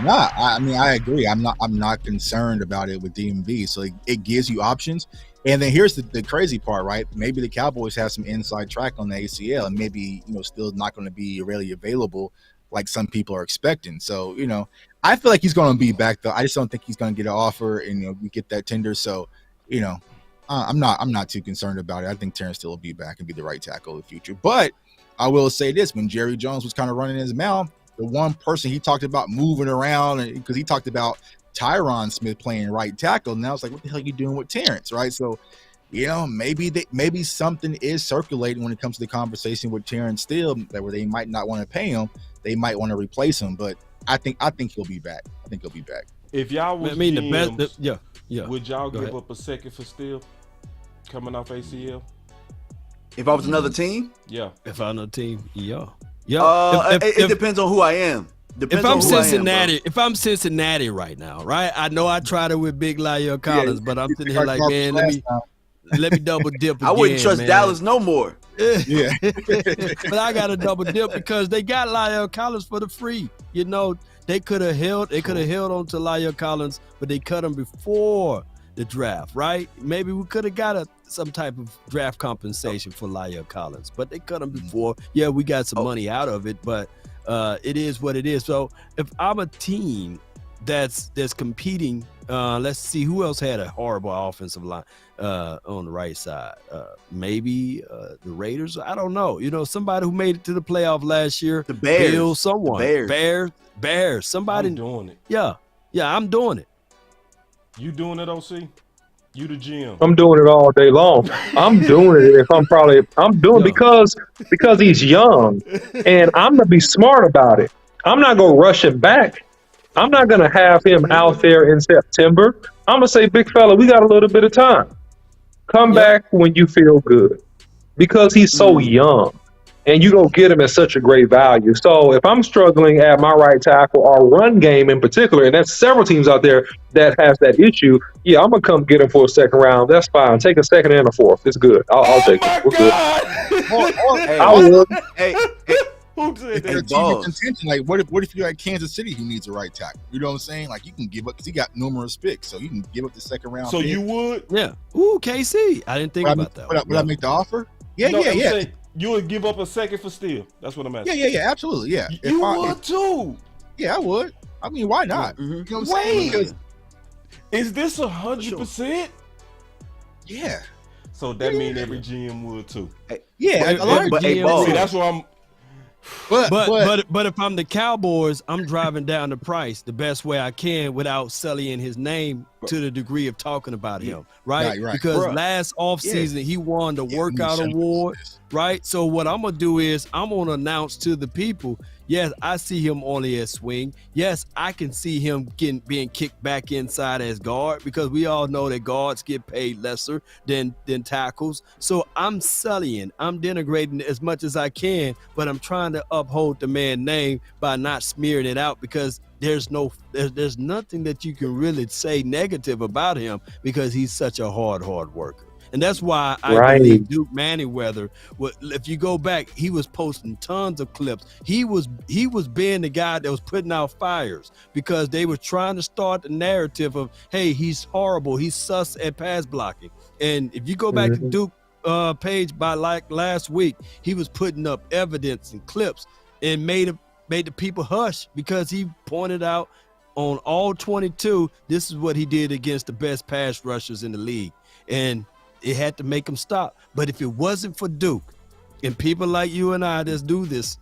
Nah, I mean, I agree. I'm not concerned about it with DMV. So it gives you options. And then here's the crazy part, right? Maybe the Cowboys have some inside track on the ACL, and maybe still not going to be really available like some people are expecting. So I feel like he's going to be back though. I just don't think he's going to get an offer, and we get that tender. So I'm not too concerned about it. I think Terence Steele will be back and be the right tackle in the future. But I will say this: when Jerry Jones was kind of running his mouth, the one person he talked about moving around, because he talked about Tyron Smith playing right tackle, and I was like, what the hell are you doing with Terence, right? So, maybe something is circulating when it comes to the conversation with Terence Steele, that where they might not want to pay him, they might want to replace him, but I think he'll be back. If y'all was the best, yeah. Would y'all give up a second for Steele coming off ACL? If I was another team? Yeah. If I'm another team, yeah. It depends on who I am. If I'm Cincinnati, right now, right? I know I tried it with Big Lyle Collins, but I'm sitting here like, man, let me double dip again. I wouldn't trust man. Dallas no more. Yeah. But I got to double dip because they got Lyle Collins for the free. They could have held on to Lyle Collins, but they cut him before the draft, right? Maybe we could have got some type of draft compensation for Lyle Collins, but they cut him before. Yeah, we got some money out of it, but it is what it is. So if I'm a team that's competing, let's see who else had a horrible offensive line on the right side. Maybe the Raiders. I don't know. Somebody who made it to the playoff last year. The Bears. Bill, someone. The Bears. Somebody. I'm doing it. Yeah, I'm doing it. You doing it, OC? You the GM. I'm doing it all day long. I'm doing it because he's young, and I'm gonna be smart about it. I'm not gonna rush him back. I'm not gonna have him out there in September. I'm gonna say, big fella, we got a little bit of time. Come back when you feel good, because he's so young, and you don't get him at such a great value. So if I'm struggling at my right tackle or run game in particular, and there's several teams out there that has that issue, yeah, I'm gonna come get him for a second round. That's fine. Take a second and a fourth. It's good. I'll take it. We're good. I would. Hey, who did that? Team of contention. Like, what if you're at Kansas City who needs a right tackle? You know what I'm saying? Like, you can give up because he got numerous picks, so you can give up the second round. So pick. You would? Yeah. Ooh, KC. I didn't think about that. Would I make the offer? Yeah, No, I'm yeah. saying you would give up a second for Steele. That's what I'm asking. Yeah, absolutely. Yeah. You would too. Yeah, I would. I mean, why not? Mm-hmm. You know what I'm saying? Because, is this 100%? Yeah. So that means every GM would too. Yeah, but See, that's what I'm. But if I'm the Cowboys, I'm driving down the price the best way I can without sullying his name to the degree of talking about him, right? Because last offseason he won the workout award, right? So what I'm gonna do is I'm gonna announce to the people, yes, I see him only as swing. Yes, I can see him being kicked back inside as guard, because we all know that guards get paid lesser than tackles. So I'm sullying, I'm denigrating as much as I can, but I'm trying to uphold the man's name by not smearing it out, because there's nothing that you can really say negative about him, because he's such a hard worker. And that's why I believe Duke Manyweather, if you go back, he was posting tons of clips. He was being the guy that was putting out fires, because they were trying to start the narrative of, hey, he's horrible, he's sus at pass blocking. And if you go back to Duke page by like last week, he was putting up evidence and clips and made the people hush, because he pointed out on all 22, this is what he did against the best pass rushers in the league. And it had to make him stop. But if it wasn't for Duke and people like you and I that do this,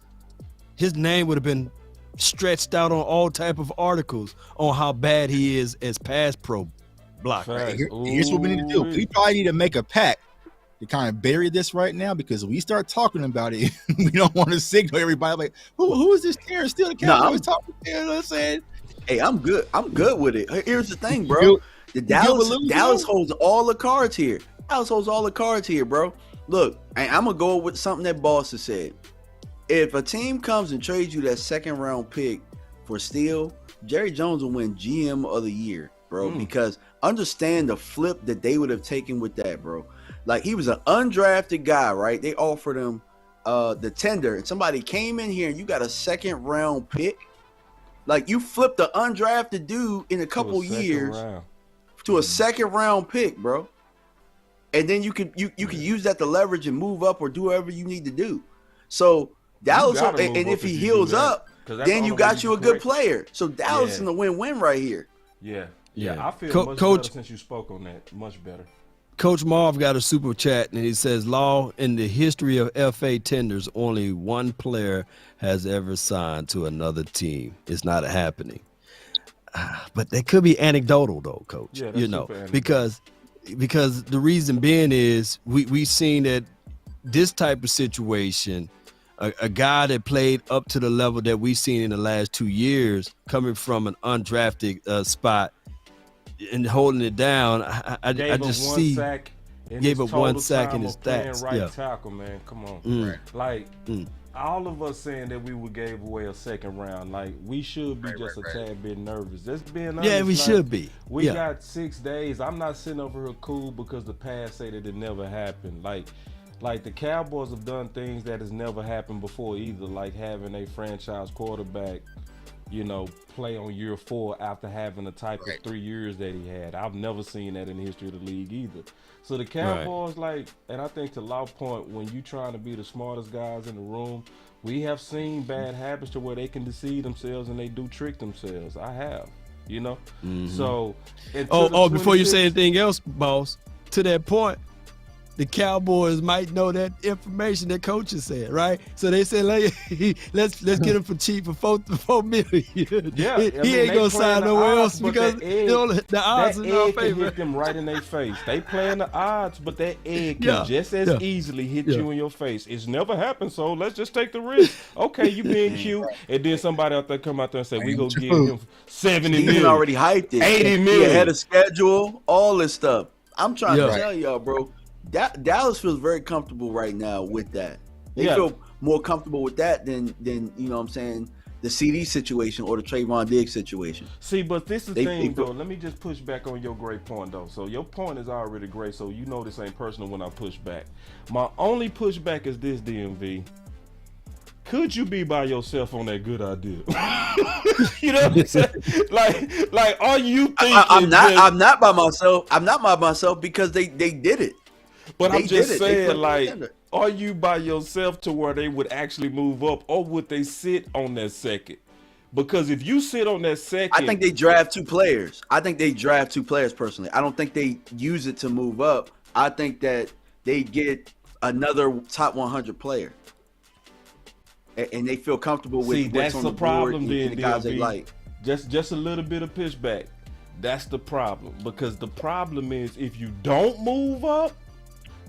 his name would have been stretched out on all type of articles on how bad he is as pass pro blocker. Here's what we need to do. We probably need to make a pact to kind of bury this right now, because we start talking about it, we don't want to signal everybody like, who is this Terence Steele? The Cowboys talking to? You know what I'm saying? Hey, I'm good with it. Here's the thing, bro. The Dallas holds all the cards here. Dallas holds all the cards here, bro. look, I'm gonna go with something that Boss has said. If a team comes and trades you that second round pick for Steele, Jerry Jones will win GM of the year, bro. Because understand the flip that they would have taken with that, bro. Like, he was an undrafted guy, right? They offered him the tender, and somebody came in here and you got a second round pick. Like, you flipped the undrafted dude in a couple years to a second round pick, bro. And then you could use that to leverage and move up or do whatever you need to do. So Dallas, and if he heals up, then you got you a good player. So Dallas is in the win-win right here. Yeah. I feel much better since you spoke on that. Much better. Coach Marv got a super chat, and he says, Law, in the history of FA tenders, only one player has ever signed to another team. It's not happening. But that could be anecdotal, though, Coach. Yeah, you know, because the reason being is we've seen that this type of situation, a guy that played up to the level that we've seen in the last 2 years, coming from an undrafted spot and holding it down, I just see gave up one sack in his stats. Right tackle, man. Come on, all of us saying that we would gave away a second round, like, we should be just a tad bit nervous. Just being honest. Yeah, we should be. We got 6 days. I'm not sitting over here cool because the past say that it never happened. Like the Cowboys have done things that has never happened before either, like having a franchise quarterback, you know, play on year 4 after having the type of 3 years that he had. I've never seen that in the history of the league either. So the Cowboys, and I think to Law's point, when you trying to be the smartest guys in the room, we have seen bad habits to where they can deceive themselves and they do trick themselves. I have, you know. So, before you say anything else, Boss, to that point, the Cowboys might know that information that coaches said, right? So they said, let's get him for cheap for $4 million. Yeah, he ain't gonna sign nowhere else because the odds are in our favor. Hit them right in their face. They playing the odds, but that egg can just as easily hit you in your face. It's never happened, so let's just take the risk. Okay, you being cute, and then somebody out there come out there and say we gonna give him $70 million. He already hyped it. $80 million. He ahead of schedule, all this stuff. I'm trying to tell y'all, bro. Dallas feels very comfortable right now with that. They feel more comfortable with that than you know what I'm saying, the CD situation or the Trayvon Diggs situation. See, but this is the thing, though. Let me just push back on your great point, though. So your point is already great, so you know this ain't personal when I push back. My only pushback is this, DMV. Could you be by yourself on that good idea? You know what I'm saying? Like, are you thinking? I'm not by myself. I'm not by myself because they did it. But I'm just saying, like, are you by yourself to where they would actually move up, or would they sit on that second? Because if you sit on that second, I think they draft 2 players. Personally. I don't think they use it to move up. I think that they get another top 100 player, and they feel comfortable with what's on the board and the guys they like. Just a little bit of pushback. That's the problem. Because the problem is, if you don't move up,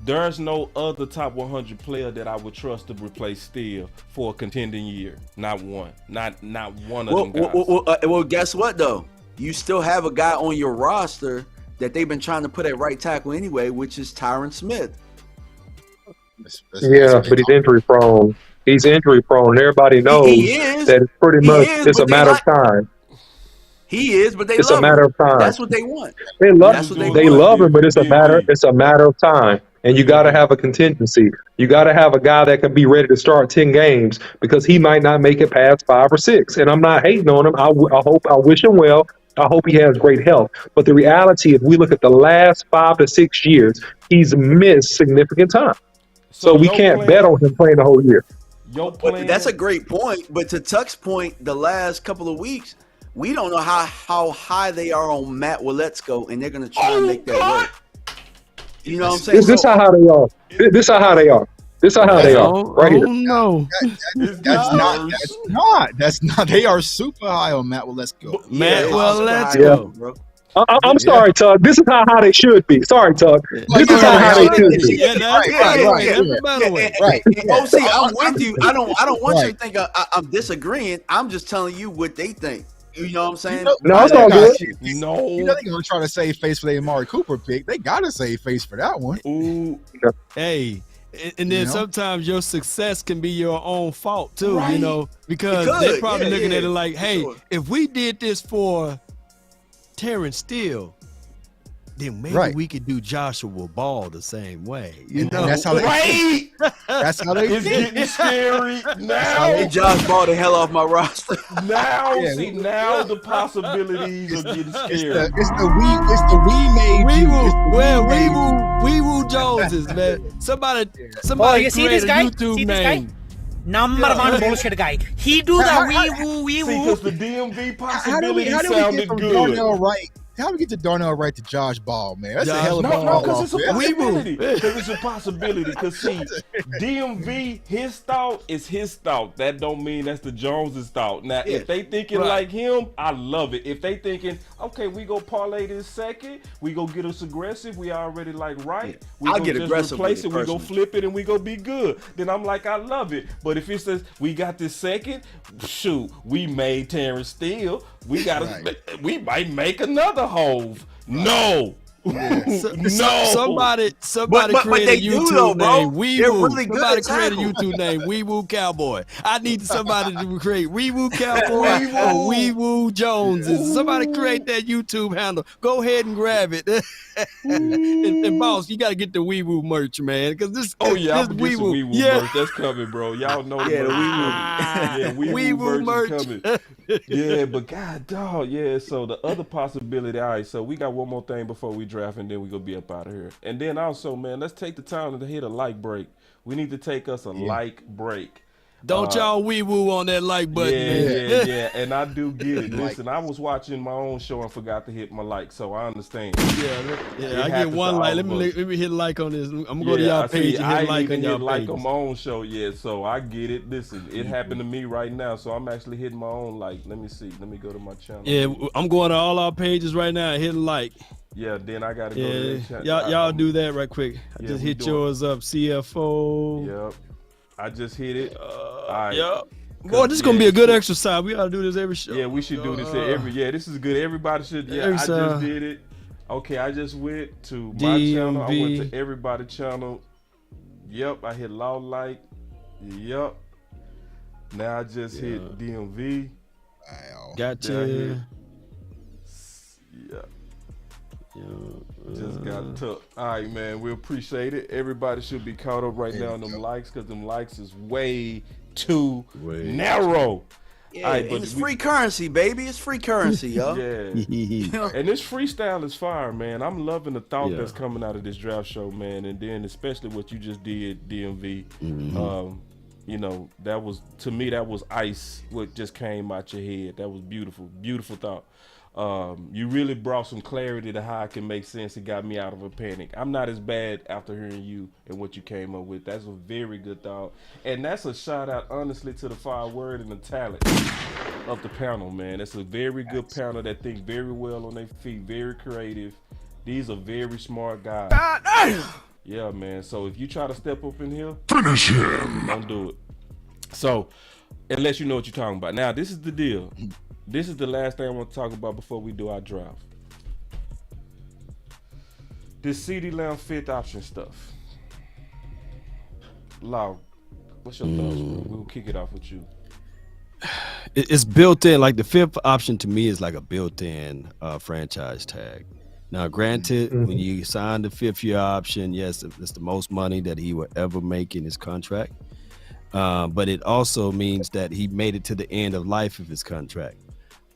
there's no other top 100 player that I would trust to replace Steele for a contending year. Not one. Not one of them guys. Well, guess what, though? You still have a guy on your roster that they've been trying to put at right tackle anyway, which is Tyron Smith. Yeah, but he's injury prone. He's injury prone. Everybody knows that it's pretty much it's a matter of time. He is, but it's a matter of time. That's what they want. They love him, but it's a matter of time. And you got to have a contingency. You got to have a guy that can be ready to start 10 games because he might not make it past 5 or 6. And I'm not hating on him. I wish him well. I hope he has great health. But the reality, if we look at the last 5 to 6 years, he's missed significant time. So we can't bet on him playing the whole year. That's a great point. But to Tuck's point, the last couple of weeks, we don't know how high they are on Matt Willetsko, and they're going to try and make that work. You know what I'm saying? This is how they are. This is how they are. Right here. No, that's not. They are super high on Matt Willetsko. Let's go, bro. I'm sorry, Tug. This is how high they should be. Sorry, Tug. This is how high they should be. Right. OC, I'm with you. I don't want you to think I'm disagreeing. I'm just telling you what they think. You know what I'm saying? No, it's all good. No, you know they're gonna try to save face for the Amari Cooper pick. They gotta save face for that one. Ooh. Hey, And then sometimes your success can be your own fault too, Right. you know, because they're probably looking at it like, hey, if we did this for Terence Steele, then maybe we could do Joshua Ball the same way. You know, that's how they that's how they It's getting scary now. Hey, Josh Ball the hell off my roster. Now, now the possibilities are getting scary. It's the we made you. Wee Woo Joneses, man. Somebody you see this create a guy? YouTube See this name. guy? Number one bullshit guy. He do the wee woo. Because the DMV How do we possibility get sounded from good. Darnell Wright? How do we get to Darnell Wright to Josh Ball, man? That's a hell of a No, because ball. it's a possibility. Because it's a possibility. Because see, DMV, his thought is his thought. That don't mean that's the Joneses' thought. Now, if they thinking like him, I love it. If they thinking, okay, we go parlay this second, we go get us aggressive. We already like right. We I'll go get just aggressive replace with it. it We go personally. flip it and we go be good. Then I'm like, I love it. But if it says we got this second, shoot, we made Terence Steele. We gotta, we might make another Hove. No. Somebody But create they a do YouTube though, bro. name. Wee They're Woo. really good Somebody at create a tackle. YouTube name. Wee Woo Cowboy. I need somebody to create Wee Woo Cowboy or Wee Woo Joneses. Somebody create that YouTube handle. Go ahead and grab it. and boss, you got to get the Wee Woo merch, man. Because this. Oh yeah, this I'm gonna get some Wee Woo merch. That's coming, bro. Y'all know Yeah, the Yeah, Wee Woo merch. is coming. Yeah, but God dog, yeah. So the other possibility, all right, so we got one more thing before we draft and then we gonna be up out of here. And then also, man, let's take the time to hit a like break. We need to take us a like break. Don't y'all wee woo on that like button, man. Yeah. And I do get it. Listen, I was watching my own show and forgot to hit my like, so I understand. Yeah, I get one like. Let me hit like on this. I'm gonna go to y'all page and hit like on y'all like page. on my own show yet, so I get it. Listen, it happened to me right now, so I'm actually hitting my own like. Let me see. Let me go to my channel. Yeah, I'm going to all our pages right now and hit like. Yeah, then I gotta go to that channel. Y'all do that right quick. I just hit yours up, CFO. Yep. I just hit it. All right. Yep. Boy, this is gonna be a good exercise. We ought to do this every show. Yeah, we should do this every. Yeah, this is good. Everybody should. Yeah, I just did it. Okay, I just went to my channel. I went to everybody channel. Yep, I hit loud like. Yep. Now I just hit DMV. Wow. Gotcha. Yeah. Just got took. All right, man. We appreciate it. Everybody should be caught up right now on them likes, because them likes is way too narrow. Yeah, All right, and but it's free currency, baby. It's free currency, yo. Yeah. And this freestyle is fire, man. I'm loving the thought that's coming out of this draft show, man. And then especially what you just did, DMV. You know, that was, to me, that was ice. What just came out your head. That was beautiful, beautiful thought. You really brought some clarity to how I can make sense. It got me out of a panic. I'm not as bad after hearing you and what you came up with. That's a very good thought. And that's a shout out, honestly, to the fire word and the talent of the panel, man. It's a very good panel that think very well on their feet, very creative. These are very smart guys. Yeah, man. So if you try to step up in here, finish him. Don't do it. So, unless you know what you're talking about. Now, this is the deal. This is the last thing I want to talk about before we do our draft. This CeeDee Lamb fifth option stuff. Lau, what's your thoughts, bro? We'll kick it off with you. It's built in. Like the fifth option to me is like a built-in franchise tag. Now, granted, when you sign the fifth-year option, yes, it's the most money that he will ever make in his contract. But it also means that he made it to the end of life of his contract.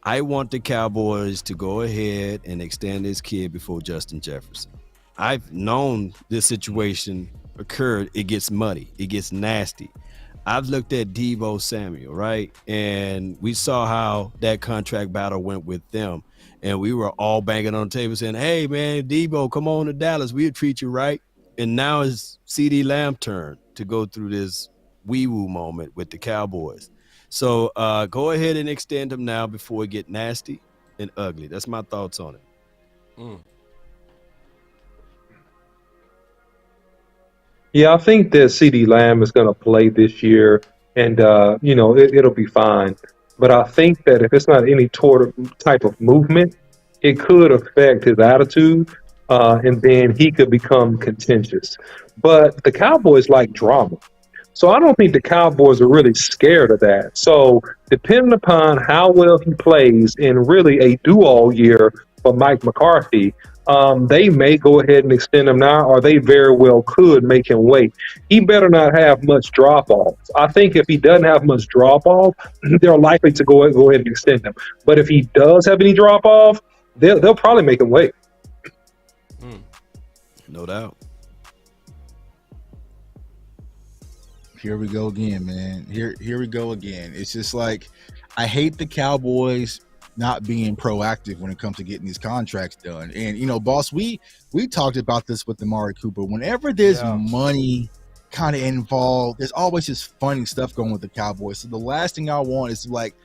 I want the Cowboys to go ahead and extend this kid before Justin Jefferson. I've known this situation occurred. It gets muddy. It gets nasty. I've looked at Deebo Samuel, right? And we saw how that contract battle went with them. And we were all banging on the table saying, hey, man, Deebo, come on to Dallas. We'll treat you right. And now it's CeeDee Lamb turn to go through this wee-woo moment with the Cowboys. So go ahead and extend them now before it get nasty and ugly. That's my thoughts on it. Yeah, I think that CeeDee Lamb is going to play this year, and you know, it'll be fine. But I think that if it's not any type of movement, it could affect his attitude, and then he could become contentious. But the Cowboys like drama. So I don't think the Cowboys are really scared of that. So depending upon how well he plays in really a do-all year for Mike McCarthy, they may go ahead and extend him now, or they very well could make him wait. He better not have much drop-off. I think if he doesn't have much drop-off, they're likely to go ahead and extend him. But if he does have any drop-off, they'll probably make him wait. No doubt. Here we go again, man. Here we go again. It's just like, I hate the Cowboys not being proactive when it comes to getting these contracts done. And you know, boss, we talked about this with Amari Cooper. Whenever there's money kind of involved, there's always this funny stuff going with the Cowboys. So the last thing I want is like,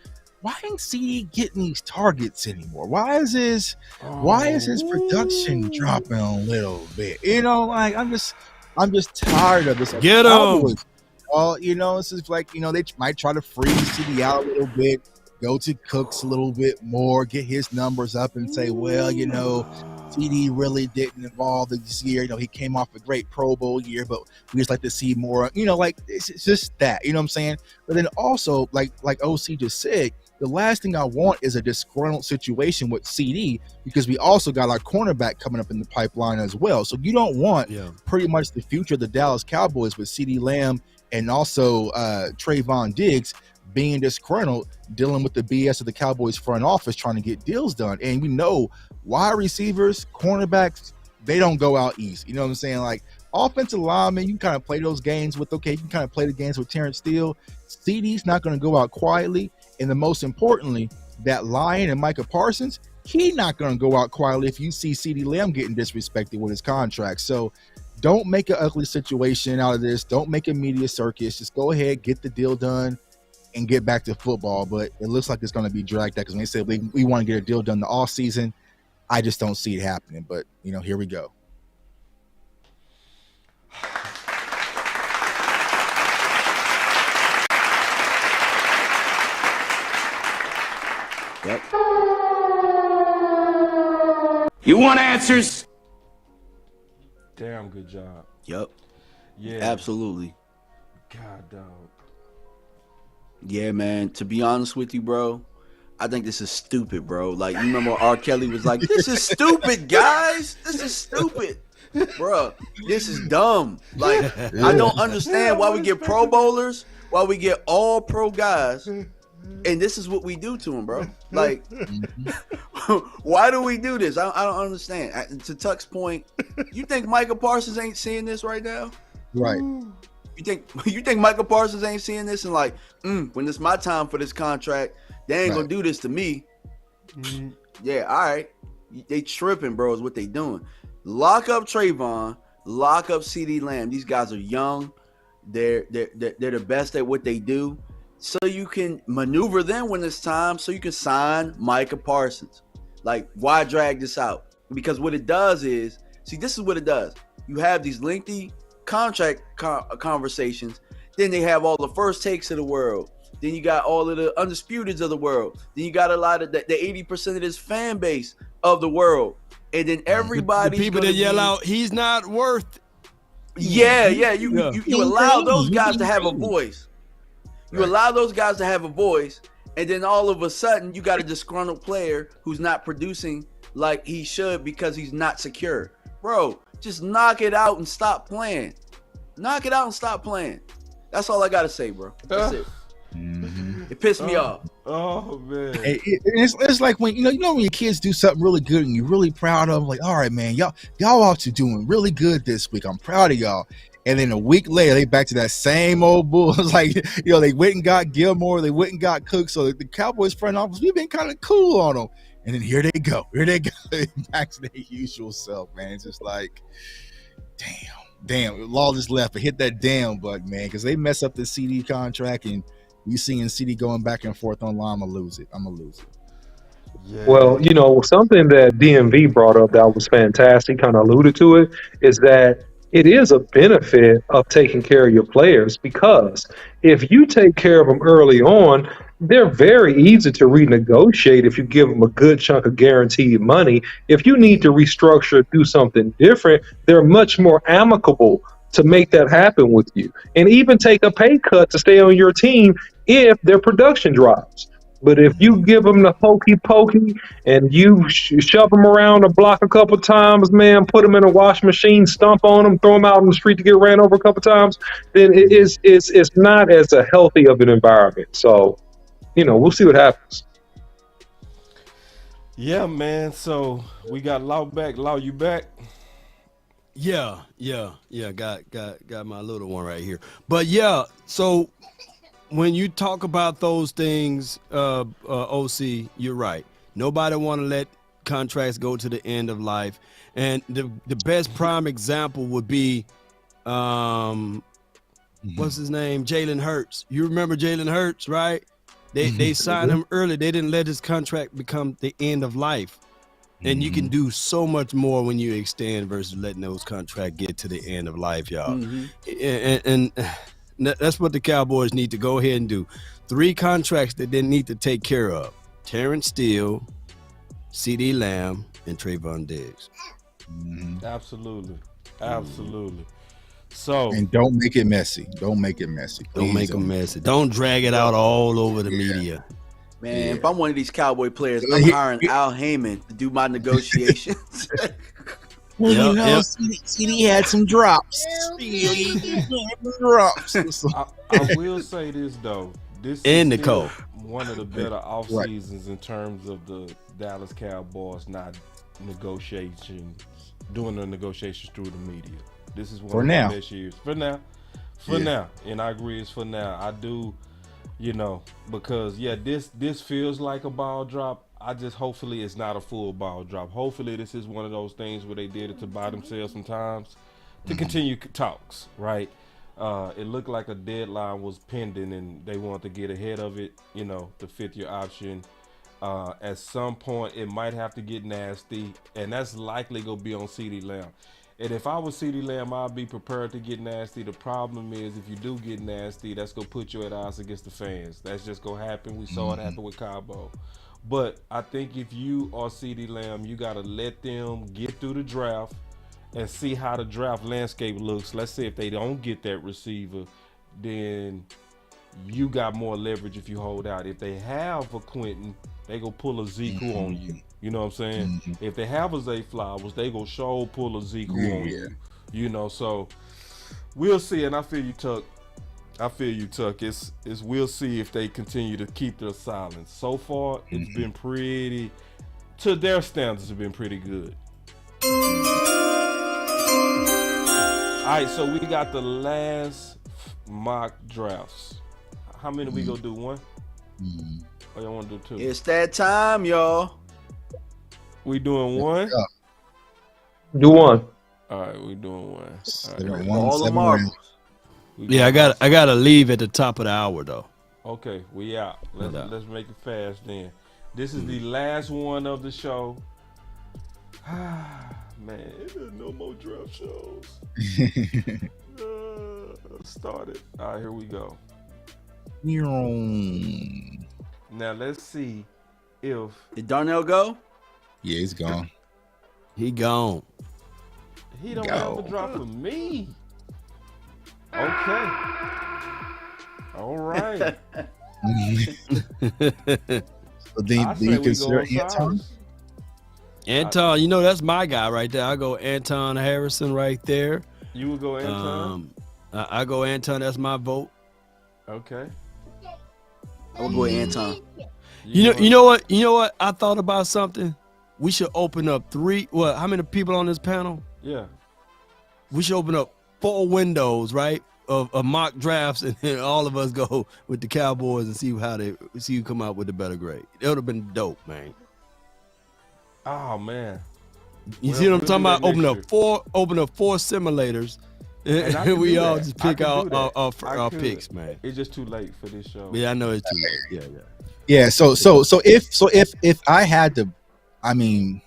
why ain't CeeDee getting these targets anymore? Why is his production dropping a little bit? You know, like I'm just tired of this. Get him. You know, it's just like, you know, they might try to freeze CeeDee out a little bit, go to Cooks a little bit more, get his numbers up and say, well, you know, CeeDee really didn't involve this year. You know, he came off a great Pro Bowl year, but we just like to see more, you know, like it's just that, you know what I'm saying? But then also, like OC just said, the last thing I want is a disgruntled situation with CeeDee, because we also got our cornerback coming up in the pipeline as well. So you don't want pretty much the future of the Dallas Cowboys with CeeDee Lamb and also Trayvon Diggs being disgruntled, dealing with the BS of the Cowboys front office trying to get deals done. And we know wide receivers, cornerbacks, they don't go out easy. You know what I'm saying? Like offensive linemen, you can kind of play those games with, okay, you can kind of play the games with Terence Steele. CeeDee's not going to go out quietly. And the most importantly, that Lion and Micah Parsons, he's not going to go out quietly if you see CeeDee Lamb getting disrespected with his contract. So don't make an ugly situation out of this. Don't make a media circus. Just go ahead, get the deal done, and get back to football. But it looks like it's going to be dragged out because when they said we want to get a deal done the off season, I just don't see it happening. But, you know, here we go. Yep. You want answers? Damn good job. Yep. Yeah. Absolutely. God, dog. Yeah, man. To be honest with you, bro, I think this is stupid, bro. Like, you remember R. Kelly was like, this is stupid, guys. This is stupid. Bro, this is dumb. Like, I don't understand why we get Pro Bowlers, why we get all pro guys, and this is what we do to them, bro. Like, why do we do this? I don't understand. To Tuck's point, you think Micah Parsons ain't seeing this right now? Right. You think Micah Parsons ain't seeing this and like, when it's my time for this contract, they ain't gonna do this to me. Yeah, all right. They tripping, bro, is what they doing. Lock up Trayvon, lock up CeeDee Lamb. These guys are young. They're the best at what they do. So you can maneuver them when it's time, so you can sign Micah Parsons. Like, why drag this out? Because what it does is, see, this is what it does. You have these lengthy contract conversations, then they have all the first takes of the world, then you got all of the undisputeds of the world, then you got a lot of the 80% of this fan base of the world, and then everybody, the people that yell out, he's not worth. Yeah, you allow those guys to have a voice. You allow those guys to have a voice, and then all of a sudden you got a disgruntled player who's not producing like he should because he's not secure. Bro, just knock it out and stop playing. Knock it out and stop playing. That's all I gotta say, bro. That's it. It pissed me off. Oh man, it's like when you know when your kids do something really good and you're really proud of them. Like, all right, man, y'all out to doing really good this week. I'm proud of y'all. And then a week later, they back to that same old bull. It's like, you know, they went and got Gilmore, they went and got Cook. So the Cowboys front office, we've been kind of cool on them. And then here they go back to their usual self, man. It's just like, damn, Law just left, but hit that damn button, man, because they mess up the CeeDee contract, and you seeing CeeDee going back and forth online, I'm gonna lose it. Yeah. Well, you know, something that DMV brought up that was fantastic, kind of alluded to it, is that it is a benefit of taking care of your players, because if you take care of them early on, they're very easy to renegotiate if you give them a good chunk of guaranteed money. If you need to restructure, do something different, they're much more amicable to make that happen with you, and even take a pay cut to stay on your team if their production drops. But if you give them the hokey pokey and you shove them around the block a couple times, man, put them in a wash machine, stomp on them, throw them out on the street to get ran over a couple times, then it's not as a healthy of an environment. So, we'll see what happens. Yeah, man. So we got Law back. Law, you back? Yeah. Got my little one right here. But yeah, so when you talk about those things, OC, you're right. Nobody want to let contracts go to the end of life. And the best prime example would be, what's his name? Jalen Hurts. You remember Jalen Hurts, right? They signed him early. They didn't let his contract become the end of life. And you can do so much more when you extend versus letting those contracts get to the end of life, y'all. And that's what the Cowboys need to go ahead and do. 3 contracts that they need to take care of: Terence Steele, CeeDee Lamb, and Trayvon Diggs. Absolutely. So, and don't make it messy. Don't make it messy. Don't make them messy. Don't drag it out all over the media. Man, if I'm one of these Cowboy players, I'm hiring Al Heyman to do my negotiations. CeeDee had some drops. I will say this though. This and is Nicole, one of the better off seasons in terms of the Dallas Cowboys not doing the negotiations through the media. This is one of the best years for now. Now, and I agree, it's for now. I do, because this feels like a ball drop. I just hopefully it's not a full ball drop. Hopefully this is one of those things where they did it to buy themselves some time to continue talks, right? It looked like a deadline was pending and they wanted to get ahead of it, the 5th-year option. At some point it might have to get nasty, and that's likely gonna be on CeeDee Lamb. And if I was CeeDee Lamb, I'd be prepared to get nasty. The problem is, if you do get nasty, that's gonna put you at odds against the fans. That's just gonna happen. We saw it happen with Cabo. But I think if you are CeeDee Lamb, you gotta let them get through the draft and see how the draft landscape looks. Let's say if they don't get that receiver, then you got more leverage if you hold out. If they have a Quentin, they go pull a Zeke on you. You know what I'm saying? If they have a Zay Flowers, they go pull a Zeke on you. So we'll see. And I feel you, Tuck. It's we'll see if they continue to keep their silence. So far, it's been pretty, to their standards, it's been pretty good. All right, so we got the last mock drafts. How many we gonna do? One? Or y'all want to do 2? It's that time, y'all. We doing 1? Do 1. All right, we doing 1. All right. All the marbles. Yeah, I gotta leave at the top of the hour though. Okay, we out. Let's make it fast then. This is the last one of the show. Man, there's no more draft shows. Started. All right, here we go. Now let's see if did Darnell go? Yeah, he's gone. He gone. He don't have a drop for me. Okay. All right. So then you consider Anton? Anton, that's my guy right there. I go Anton Harrison right there. You would go Anton? I go Anton. That's my vote. Okay. I will go Anton. You know what? I thought about something. We should open up how many people on this panel? Yeah. We should open up 4 windows, right? Of mock drafts, and then all of us go with the Cowboys and see who come out with the better grade. It would have been dope, man. Oh man. You see what I'm talking about? Open up 4 simulators. And we all just pick our picks, man. It's just too late for this show. Yeah, I know it's too late. Yeah. So if I had to, I would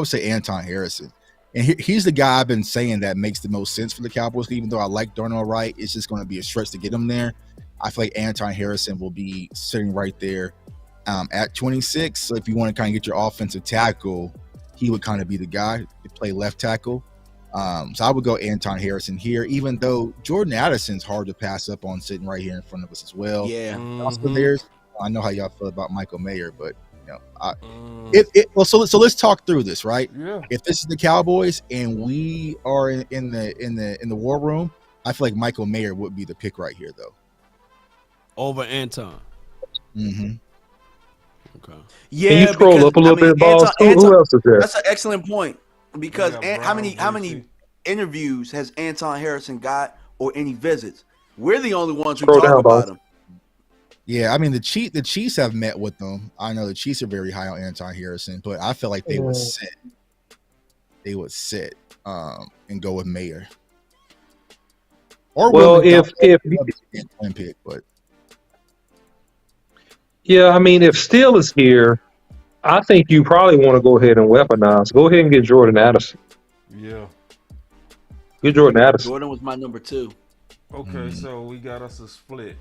say Anton Harrison, and he's the guy I've been saying that makes the most sense for the Cowboys. Even though I like Darnell Wright, it's just going to be a stretch to get him there. I feel like Anton Harrison will be sitting right there at 26. So if you want to kind of get your offensive tackle, he would kind of be the guy to play left tackle. So I would go Anton Harrison here, even though Jordan Addison's hard to pass up on sitting right here in front of us as well. Yeah. Also, I know how y'all feel about Michael Mayer, but so let's talk through this, right? Yeah. If this is the Cowboys and we are in the war room, I feel like Michael Mayer would be the pick right here, though. Over Anton. Mm-hmm. Okay. Yeah. Can you scroll up a little bit, Boss? Who else is there? That's an excellent point because how many interviews has Anton Harrison got or any visits? We're the only ones who talk about him. Yeah, I mean the Chiefs have met with them. I know the Chiefs are very high on Anton Harrison, but I feel like they would sit. They would sit and go with Mayer. Or if pick, but yeah, I mean if Steele is here, I think you probably want to go ahead and weaponize. Go ahead and get Jordan Addison. Yeah. Get Jordan Addison. Jordan was my number 2. Okay, so we got us a split.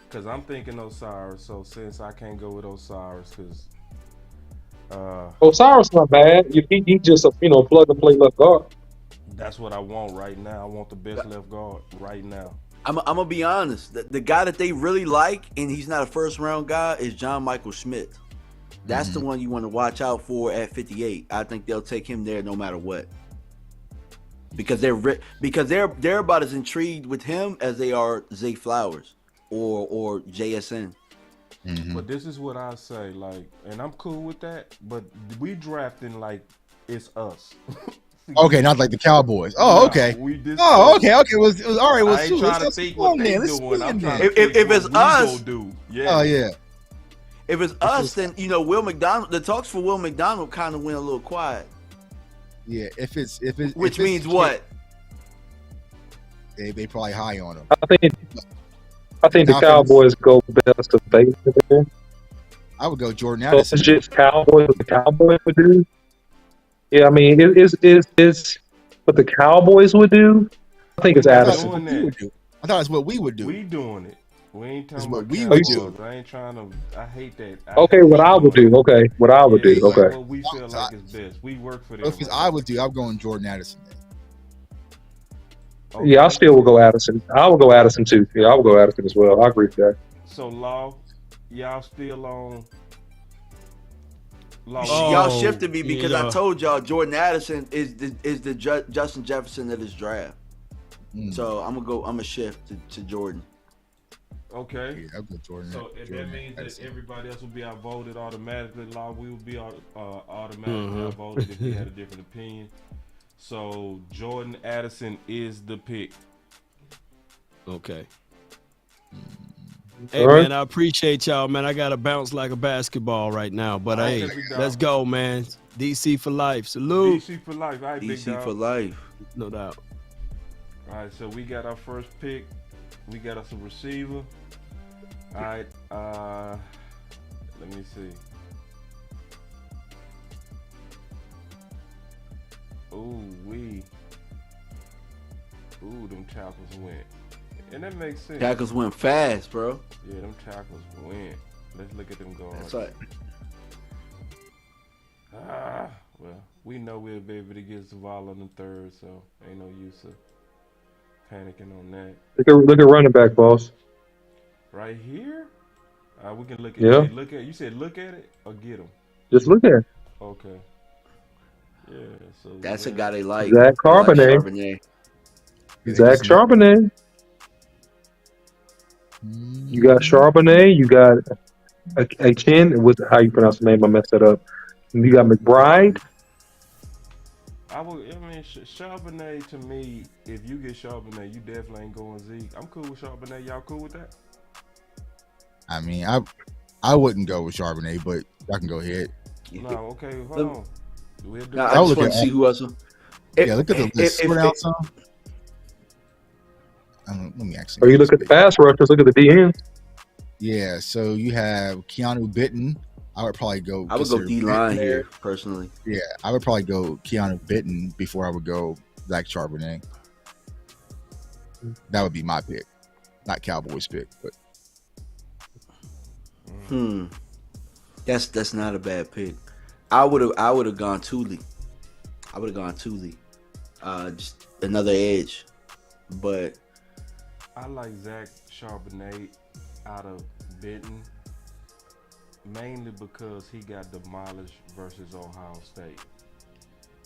Because I'm thinking Osiris, so since I can't go with Osiris, because Osiris not bad. He just plug and play left guard. That's what I want right now. I want the best left guard right now. I'm gonna be honest. The guy that they really like, and he's not a first round guy, is John Michael Schmidt. That's the one you want to watch out for at 58. I think they'll take him there no matter what. Because they're about as intrigued with him as they are Zay Flowers or JSN. But this is what I say, like, and I'm cool with that. But we drafting like it's us. Okay, not like the Cowboys. Oh, okay. Okay. It was all right. I ain't trying to think what they doing. I'm trying to think if it's us, yeah. Oh yeah. If it's us, then Will McDonald. The talks for Will McDonald kind of went a little quiet. Yeah, which means what? They probably high on him. I think the Cowboys go best of base. I would go Jordan So Addison. it's just Cowboys. What the Cowboys would do. Yeah, I mean, it's what the Cowboys would do. I think it's Addison. I thought it's what we would do. We doing it. We ain't talking what about we Cowboys. would do. I ain't trying to. I hate that. Okay, what I would do. Okay, what I would do. Okay. What we feel like is best. We work for them. If it's I would do, I'm going Jordan Addison. Okay. Yeah, I still will go Addison. I will go Addison too. Yeah, I will go Addison as well. I agree with that. So Law, y'all still on? Y'all shifted me because I told y'all Jordan Addison is the Justin Jefferson of this draft. So I'm gonna shift to Jordan. Okay. Yeah, I'll go Jordan. So if that means that everybody else will be outvoted automatically, Law, we will be automatically outvoted if we had a different opinion. So Jordan Addison is the pick. Okay. Hey, man, I appreciate y'all, man. I got to bounce like a basketball right now. But, hey, let's go, man. DC for life. Salute. DC for life. All right, DC for life. No doubt. All right, so we got our first pick. We got us a receiver. All right. Let me see. Them tackles went. And that makes sense. Tackles went fast, bro. Yeah, them tackles went. Let's look at them going. That's right. Well, we know we'll be able to get Zavala on the third, so ain't no use of panicking on that. Look at running back, boss. Right here? We can look at it. Look at. You said look at it or get him? Just look at it. Okay. Yeah. So that's a guy they like. Zach Charbonnet. Zach Charbonnet. You got Charbonnet. You got a chin. With how you pronounce the name? I messed that up. You got McBride. Charbonnet to me. If you get Charbonnet, you definitely ain't going Zeke. I'm cool with Charbonnet. Y'all cool with that? I mean, I wouldn't go with Charbonnet, but y'all can go ahead. No, okay, hold on. I just want to see who else. Yeah, look at the list. Let me actually. Or you look at the pass rushers. Look at the DN. Yeah, so you have Keanu Bitten. I would probably go. I would go D-line here, personally. Yeah, I would probably go Keanu Bitten before I would go Zach Charbonnet. That would be my pick, not Cowboys pick, but. That's not a bad pick. I would have gone Thule. just another edge. But I like Zach Charbonnet out of Benton, mainly because he got demolished versus Ohio State.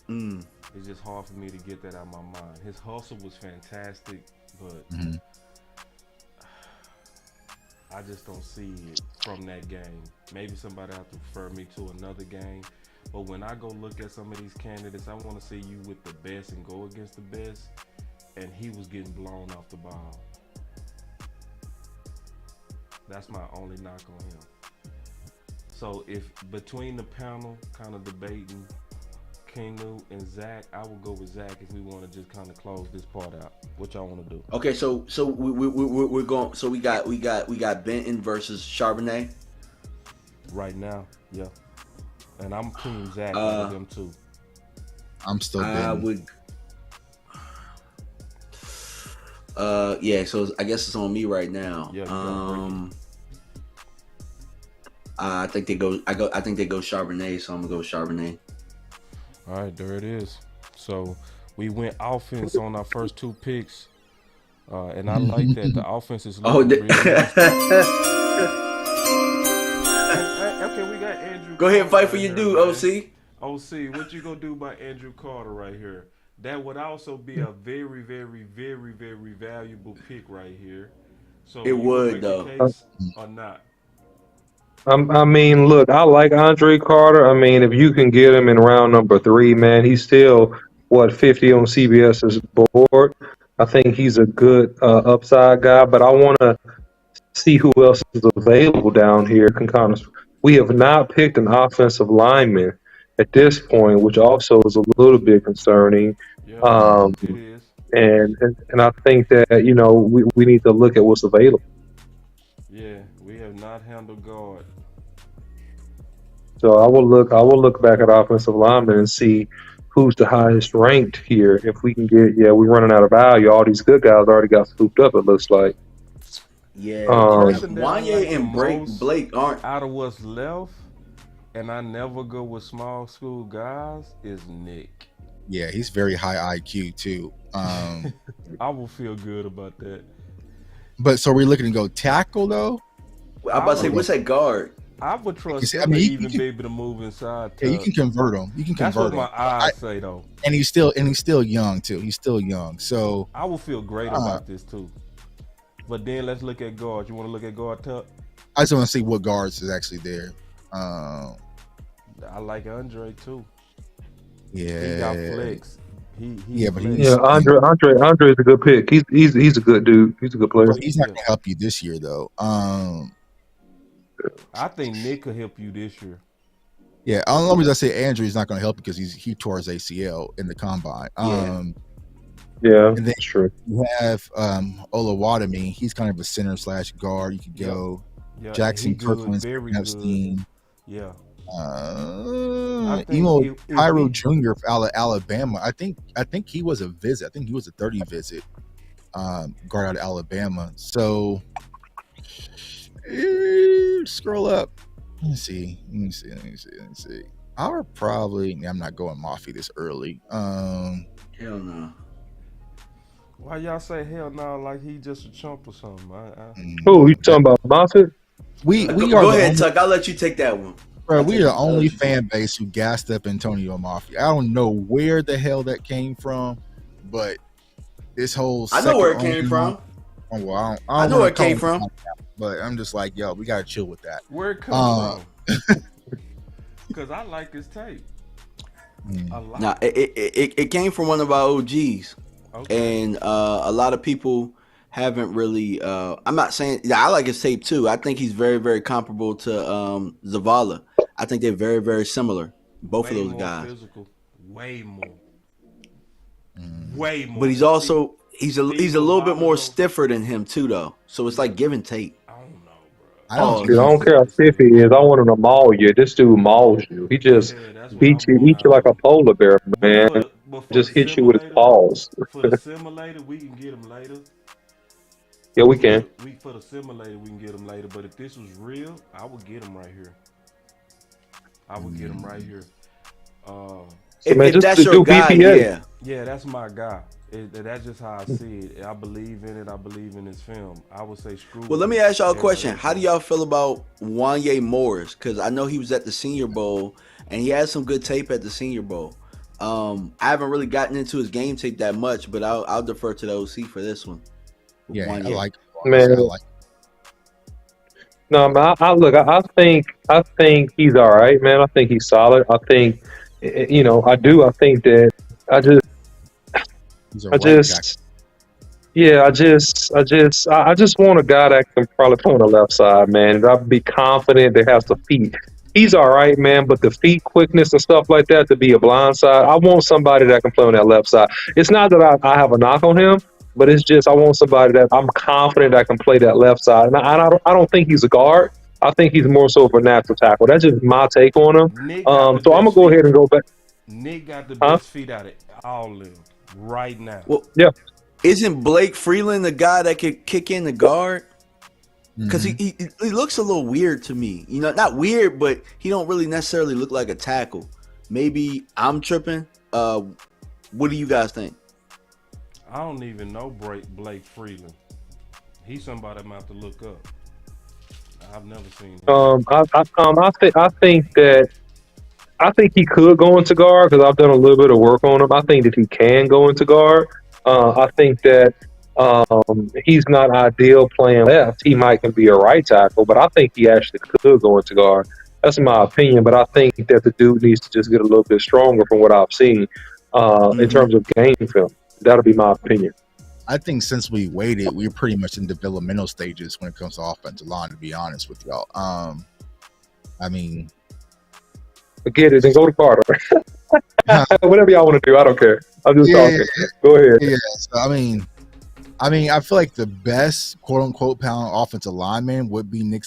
It's just hard for me to get that out of my mind. His hustle was fantastic, but I just don't see it from that game. Maybe somebody have to refer me to another game. But when I go look at some of these candidates, I want to see you with the best and go against the best. And he was getting blown off the ball. That's my only knock on him. So if between the panel kind of debating Kingu and Zach, I will go with Zach if we want to just kind of close this part out. What y'all want to do? Okay, so we're going. So we got Benton versus Charbonnet right now. Yeah, and I'm team Zach out of them too. I'm still Benton. I would. Yeah. So I guess it's on me right now. Yeah. I think they go. I think they go Charbonnet. So I'm gonna go with Charbonnet. All right, there it is. So we went offense on our first two picks, and I like that the offense is looking really nice. Okay, we got Andrew. Go ahead and fight for your dude, OC. OC, what you gonna do by Andrew Carter right here? That would also be a very, very, very, very valuable pick right here. So it would though, or not? I mean, look, I like Andre Carter. I mean, if you can get him in round number 3, man, he's still 50 on CBS's board. I think he's a good upside guy, but I want to see who else is available down here. We have not picked an offensive lineman at this point, which also is a little bit concerning. Yeah, it is. And I think that we need to look at what's available. Yeah, we have not handled guard. So I will look back at offensive linemen and see who's the highest ranked here. If we can get, we're running out of value. All these good guys already got scooped up, it looks like. Yeah, Wanya and Blake aren't out of what's left, and I never go with small school guys, is Nick. Yeah, he's very high IQ too. I will feel good about that. But so we're looking to go tackle though? I'm about to say, what's that guard? I would trust him to even be able to move inside. Yeah, you can convert him. You can convert him. That's what my eyes say though. And he's still young too. He's still young. So I will feel great about this too. But then let's look at guards. You want to look at guard, Tuck? I just want to see what guards is actually there. I like Andre too. Yeah, he got flex. Andre is a good pick. He's a good dude. He's a good player. He's not gonna help you this year though. I think Nick could help you this year. Yeah, the only reason I say Andrew is not going to help because he tore his ACL in the combine. And then that's true. You have Oluwademi. He's kind of a center / guard. You could go Jackson Kirkland, Epstein. Yeah. Pyro Jr. of Alabama. I think he was a visit. I think he was a 30 visit guard out of Alabama. So scroll up. Let me see. I would probably. I'm not going Mafia this early. Hell no. Why y'all say hell no? Like he just a chump or something? Who you talking about, Mafia? We go ahead, Tuck. I'll let you take that one. Bro, we are the only fan base who gassed up Antonio Mafia. I don't know where the hell that came from, but this whole I know where it came from. Oh, well, I know where it came from. But I'm just like, yo, we gotta chill with that. Where it comes from? Because I like his tape. Nah, it came from one of our OGs, and a lot of people haven't really. I'm not saying I like his tape too. I think he's very, very comparable to Zavala. I think they're very, very similar. Both of those guys. Physical. Way more. Way more. But he's also he's a little bit more stiffer than him too, though. So it's like give and take. I don't care how stiff he is. I want him to maul you. This dude mauls you. He just eat you like a polar bear, man. But just hit you with his paws. For the simulator, we can get him later. Yeah, we can. For the simulator, we can get him later. But if this was real, I would get him right here. So, man, if just that's do your guy, BPA. yeah. Yeah, that's my guy. That's just how I see it. I believe in it. I believe in his film. I would say screw. Well, let me ask y'all a question. How do y'all? y'all feel about Wanye Morris? Because I know he was at the Senior Bowl, and he had some good tape at the Senior Bowl. I haven't really gotten into his game tape that much, but I'll defer to the OC for this one. Yeah, Wanye. I like. Man. I like. No, man, I think he's all right, man. I think he's solid. I think, I do. I think that I just want a guy that can probably play on the left side, man. And I'd be confident that has the feet. He's all right, man, but the feet quickness and stuff like that to be a blind side, I want somebody that can play on that left side. It's not that I have a knock on him, but it's just I want somebody that I'm confident that can play that left side. And I don't think he's a guard. I think he's more so of a natural tackle. That's just my take on him. So I'm gonna go ahead and go back. Nick got the best feet out of all of them right now. Well, yeah. Isn't Blake Freeland the guy that could kick in the guard? Because he looks a little weird to me. Not weird, but he don't really necessarily look like a tackle. Maybe I'm tripping. What do you guys think? I don't even know Blake Freeland. He's somebody I'm gonna have to look up. I've never seen him. I think he could go into guard because I've done a little bit of work on him. I think that he can go into guard. I think that he's not ideal playing left. He might can be a right tackle, but I think he actually could go into guard. That's my opinion, but I think that the dude needs to just get a little bit stronger from what I've seen in terms of game film. That'll be my opinion. I think since we waited, we're pretty much in developmental stages when it comes to offensive line, to be honest with y'all. I mean, forget it and go to Carter. Whatever y'all want to do, I don't care. I'm just talking. Go ahead. Yeah, so, I mean, I feel like the best quote unquote pound offensive lineman would be Nick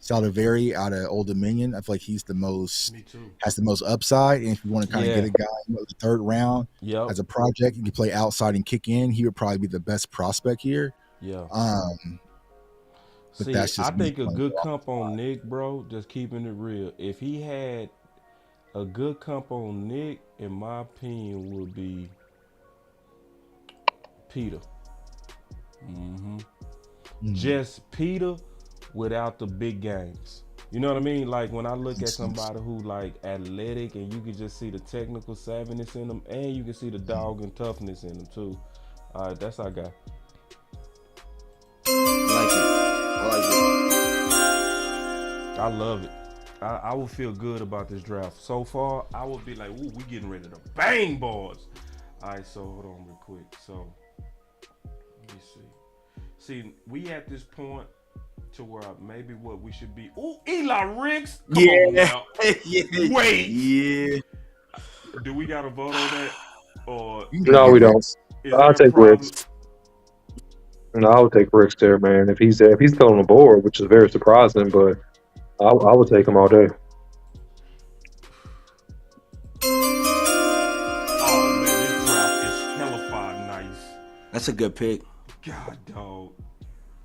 Saldivari out of Old Dominion. I feel like he's has the most upside. And if you want to kind of get a guy in the third round as a project, you can play outside and kick in, he would probably be the best prospect here. Yeah. But See, that's just I think a good comp on Nick, bro, just keeping it real. If he had a good comp on Nick, in my opinion, would be Peter. Just Peter without the big games. You know what I mean? Like when I look at somebody who like athletic and you can just see the technical savviness in them and you can see the dog and toughness in them too. All right, that's our guy. I love it. I will feel good about this draft. So far, I will be like, ooh, we getting ready to bang boys. All right, so hold on real quick. So, let me see. See, we at this point to where maybe what we should be. Ooh, Eli Riggs. Come on now. Wait. Yeah. Do we got to vote on that? Or no, we don't. I'll take Riggs. No, I would take Riggs there, man. If he's still on the board, which is very surprising, but I would take him all day. Oh man, this draft is hellified nice. That's a good pick. God, dog.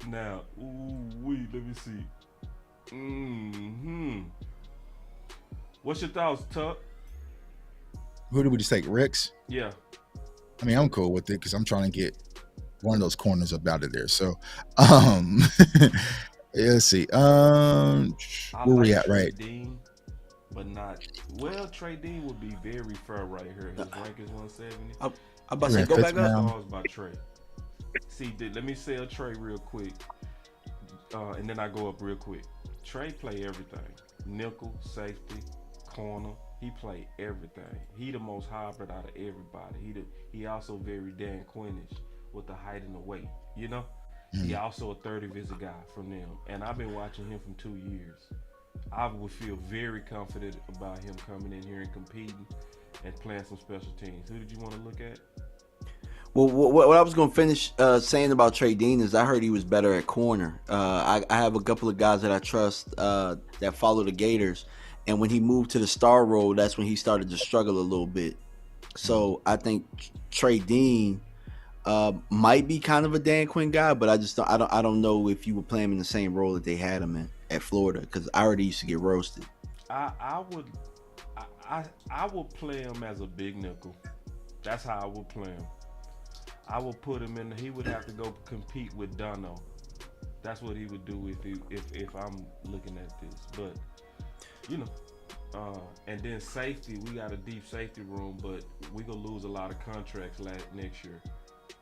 Now, let me see. What's your thoughts, Tuck? Who did we just take? Riggs? Yeah. I mean, I'm cool with it because I'm trying to get one of those corners up out of there. So, let's see. Where we at, right? Dean, but not well. Trey Dean would be very fair right here. His rank is 170. I'm about to say go back up. Pause by Trey. See, let me sell Trey real quick, and then I go up real quick. Trey play everything: nickel, safety, corner. He play everything. He the most hybrid out of everybody. He also very Dan Quinnish with the height and the weight. You know. He also a 30 visit guy from them, and I've been watching him from 2 years. I would feel very confident about him coming in here and competing and playing some special teams. Who did you want to look at? Well, what I was going to finish saying about Trey Dean is I heard he was better at corner. I have a couple of guys that I trust that follow the Gators, and when he moved to the star role, that's when he started to struggle a little bit. So I think Trey Dean might be kind of a Dan Quinn guy, but I don't know if you would play him in the same role that they had him in at Florida, because I already used to get roasted. I I will play him as a big nickel. That's how I would play him. I will put him in. He would have to go compete with Dono. That's what he would do if I'm looking at this. But you know, and then safety, we got a deep safety room, but we gonna lose a lot of contracts next year.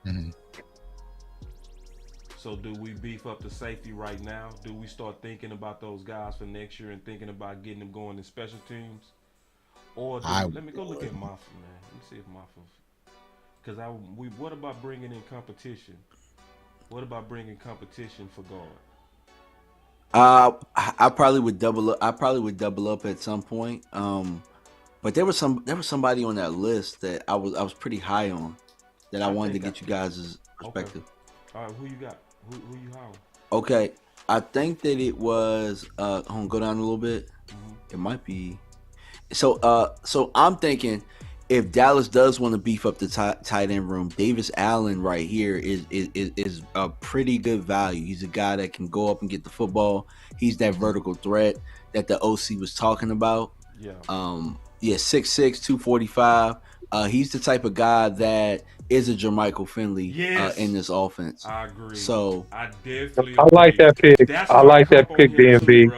Mm-hmm. So do we beef up the safety right now? Do we start thinking about those guys for next year and thinking about getting them going in special teams? Or let me go look at Mafia, man. Let me see if Mafia. Because what about bringing in competition? What about bringing competition for guard? I probably would double up at some point. But there was somebody on that list that I was pretty high on that I wanted to get you guys' perspective. Okay. All right, who you got? Who you hiring? Okay, I think that it was. Hold on, go down a little bit. Mm-hmm. It might be. So I'm thinking, if Dallas does want to beef up the tight end room, Davis Allen right here is a pretty good value. He's a guy that can go up and get the football. He's that vertical threat that the OC was talking about. Yeah. 6'6", 245. He's the type of guy that is a Jermichael Finley in this offense. I agree. So I definitely. I like that pick. I like that pick, DMB.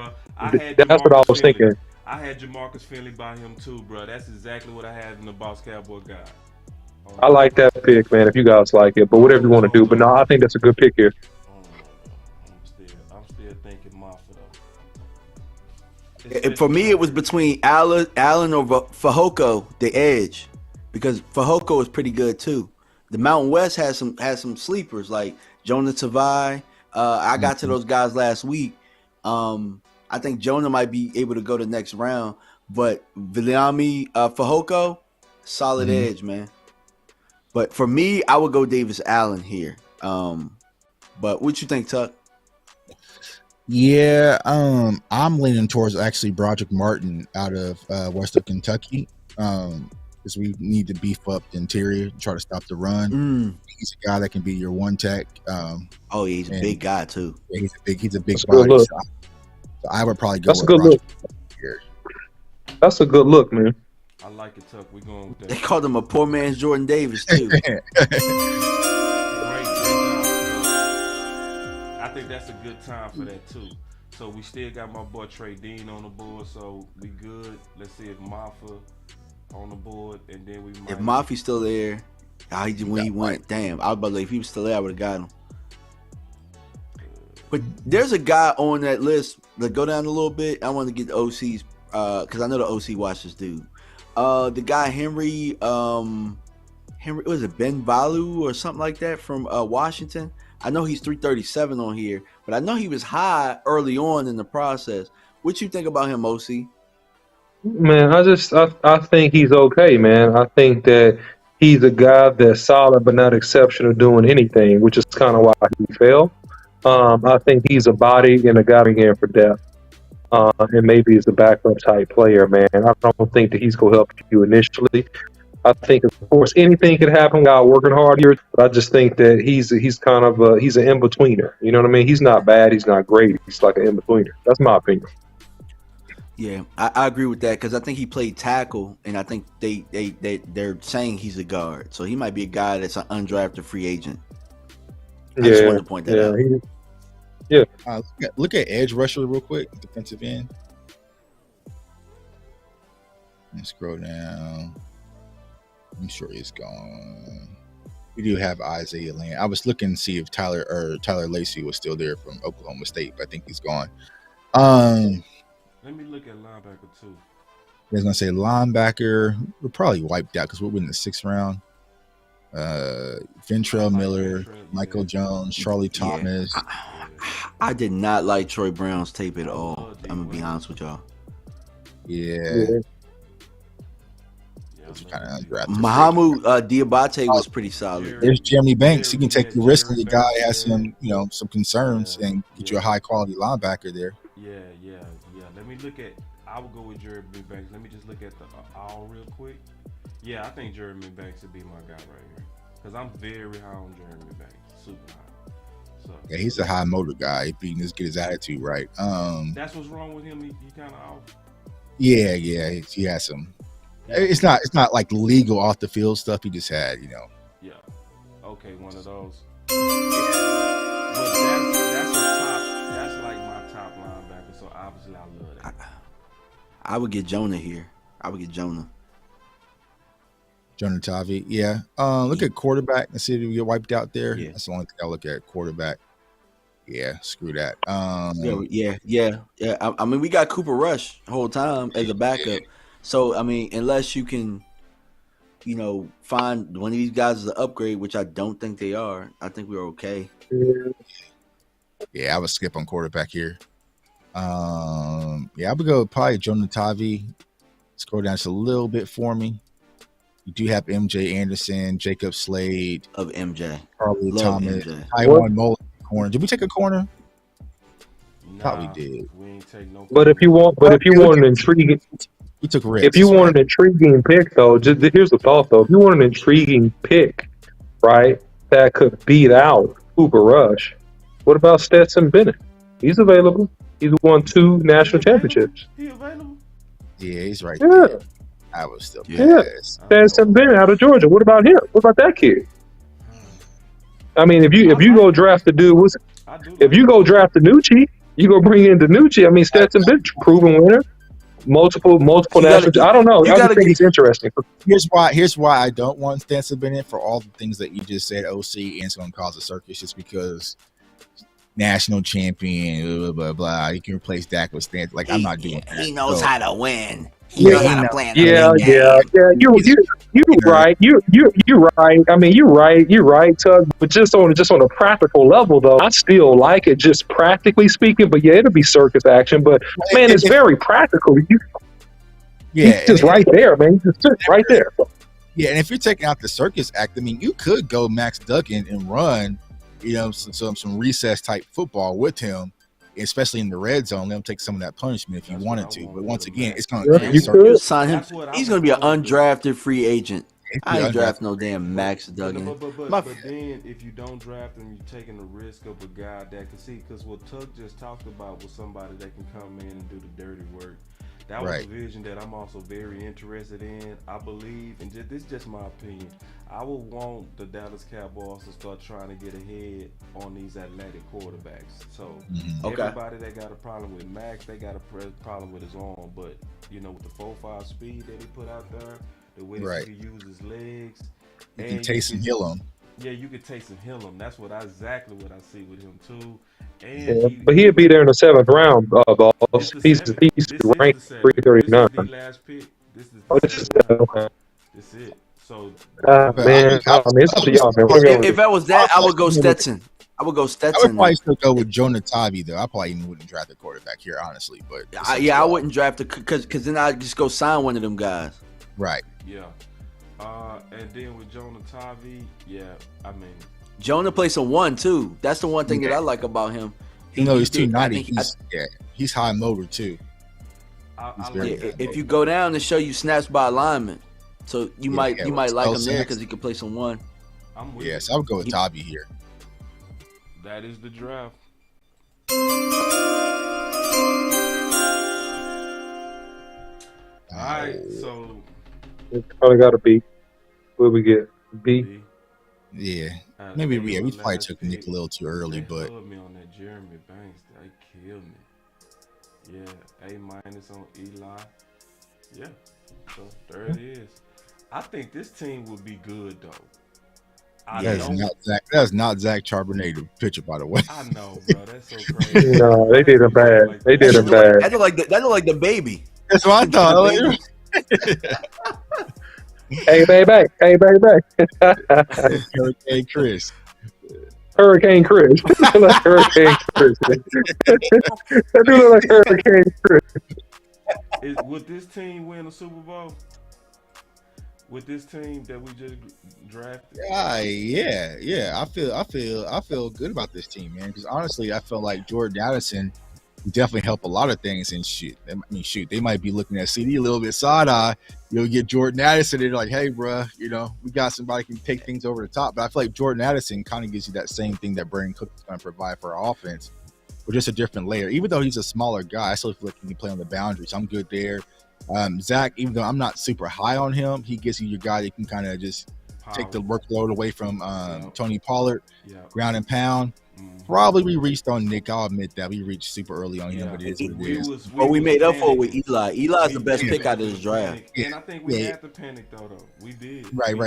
That's what I was thinking. I had Jamarcus Finley by him too, bro. That's exactly what I had in the Boss Cowboy guy. I like that pick, man. If you guys like it, but whatever you want to do. But no, I think that's a good pick here. I'm still thinking Mafia though. For me, it was between Allen or Fehoko, the edge, because Fehoko is pretty good too. The Mountain West has some sleepers like Jonah Tavai. I got to those guys last week. I think Jonah might be able to go the next round, but Viliami Fehoko, solid edge, man. But for me, I would go Davis Allen here. But what you think, Tuck? Yeah, I'm leaning towards actually Broderick Martin out of Western Kentucky. Because we need to beef up the interior and try to stop the run. He's a guy that can be your one tech. He's a big guy too. Yeah, he's a big body. So I would probably go. That's a good look. That's a good look, man. I like it, Tuck. We going with that. They called him a poor man's Jordan Davis too. Great job. I think that's a good time for that too. So we still got my boy Trey Dean on the board, so we good. Let's see if Mafia on the board, and then we might. If Mafia's still there, when he went, damn, I was about to say, if he was still there, I would have got him. But there's a guy on that list. Like, go down a little bit. I want to get the OCs because I know the OC watches dude. The guy Henry, was it Ben Balu or something like that from Washington? I know he's 337 on here, but I know he was high early on in the process. What you think about him, OC? Man, I think he's okay, man. I think that he's a guy that's solid but not exceptional doing anything, which is kind of why he fell. I think he's a body and a guy in for depth. And maybe he's a backup type player, man. I don't think that he's going to help you initially. I think, of course, anything could happen without working hard here. But I just think that he's kind of he's an in-betweener. You know what I mean? He's not bad. He's not great. He's like an in-betweener. That's my opinion. Yeah, I agree with that because I think he played tackle, and I think they're saying he's a guard. So he might be a guy that's an undrafted free agent. I just wanted to point that out. Look at edge rusher real quick, defensive end. Let's scroll down. I'm sure he's gone. We do have Isaiah Land. I was looking to see if Tyler Lacey was still there from Oklahoma State, but I think he's gone. Let me look at linebacker too. I was gonna say linebacker. We're probably wiped out because we're in the 6th round. Ventrell Miller, Michael Jones, Charlie Thomas. I did not like Troy Brown's tape at all. I'm gonna be honest with y'all. Yeah. Kind of undrafted. Mahamu Diabate was pretty solid. There's Jeremy Banks. He can take the risk that the guy has some concerns and get you a high quality linebacker there. Yeah. Let me look at. I will go with Jeremy Banks. Let me just look at the all real quick. Yeah, I think Jeremy Banks would be my guy right here because I'm very high on Jeremy Banks, super high. So yeah, he's a high motor guy. If he can just get his attitude right. That's what's wrong with him. He kind of off. Yeah, he has some It's not like legal off the field stuff. He just had, Yeah. Okay, one of those. But that's a top. That's like my top linebacker. So obviously I love that. I would get Jonah here. I would get Jonah. Jonah Tavi. Yeah. Look at quarterback and see if we get wiped out there. Yeah. That's the only thing I look at. Quarterback. Yeah, screw that. Yeah. I mean, we got Cooper Rush the whole time as a backup. So, I mean, unless you can, find one of these guys as an upgrade, which I don't think they are, I think we're okay. Yeah, I would skip on quarterback here. I would go probably Jonah Tavi. Scroll down just a little bit for me. You do have MJ Anderson, Jacob Slade, of MJ, Carly Love Thomas, MJ. Taiwan Mullen corner. Did we take a corner? Thought we did. We ain't take no. But if you want an intriguing, we took Reds. If you want an intriguing pick, though, here's the thought, though. If you want an intriguing pick, right, that could beat out Cooper Rush, what about Stetson Bennett? He's available. He's won 2 national championships. He available? Yeah, he's right Yeah. there. I was still Stetson Bennett out of Georgia. What about him? What about that kid? I mean, if you go draft the dude, if you go draft Danucci, you go bring in Danucci. I mean, Stetson Bennett, proven winner, multiple national. I don't know. I just think it's interesting. Here's why I don't want Stetson Bennett for all the things that you just said, OC, and it's going to cause a circus, just because national champion, blah blah blah. You can replace Dak with Stetson. Like, I'm not doing that. He knows how to win. You're right. You're right. I mean, you're right, Tug. But just on a practical level, though, I still like it, just practically speaking. But yeah, it'll be circus action. But man, it's very practical. He's just right there, man. He's just right there. Yeah, and if you're taking out the circus act, I mean, you could go Max Duggan and run, some recess type football with him, especially in the red zone. Let him take some of that punishment if you wanted to. But once again, it's going to sign him. He's going to be an undrafted free agent. I ain't draft no damn Max Duggan. But then if you don't draft him, you're taking the risk of a guy that can see. Because what Tug just talked about was somebody that can come in and do the dirty work. That was a vision that I'm also very interested in. I believe, and this is just my opinion, I would want the Dallas Cowboys to start trying to get ahead on these athletic quarterbacks. So everybody that got a problem with Max, they got a problem with his arm. But, with the 4.5 speed that he put out there, the way he can use his legs. You can taste and heal him. Yeah, you can taste and heal him. That's exactly what I see with him, too. But he'll be there in the 7th round, boss. He's ranked 339. This is okay. This is it. So, man, it's up to y'all, man. If I was that, I would go Stetson. I would probably still go with Jonah Tavi, though. I probably even wouldn't draft a quarterback here, honestly. But I wouldn't draft it because then I'd just go sign one of them guys. Right. Yeah. And then with Jonah Tavi, I mean, Jonah plays some 1 too. That's the one thing that I like about him. He's 290. He's high motor too. If you go down and show you snaps by alignment, so you might like him there because he can play some 1. Yes, I would go with Tavi here. That is the draft. All right, so it's probably got a B. What we get? B. Yeah, maybe we probably took Nick a little too early, but me on that Jeremy Banks, they killed me. Yeah, A- on Eli. Yeah, so there it is. I think this team would be good though. That's not Zach Charbonnet, the pitcher, by the way. I know, bro. That's so crazy. No, they did him bad. That look like the baby. That's what I thought. Hey, baby. Hurricane Chris. Hurricane Chris. Like Hurricane Chris. That dude look like Hurricane Chris. Would this team win a Super Bowl? With this team that we just drafted? Yeah. I feel good about this team, man. Because honestly, I feel like Jordan Addison definitely help a lot of things. And they might be looking at CD a little bit side eye. You'll get Jordan Addison, they're like, hey, bro, we got somebody who can take things over the top. But I feel like Jordan Addison kind of gives you that same thing that Brandon Cook is going to provide for our offense, but just a different layer. Even though he's a smaller guy, I still feel like he can play on the boundaries. I'm good there. Zach, even though I'm not super high on him, he gives you your guy that can kind of just take the workload away from Tony Pollard, ground and pound. Probably we reached on Nick. I'll admit that we reached super early on him, but it is what it is. But we made up for it with Eli. Eli's the best pick out of this draft. And I think we had to panic though. We did. Right.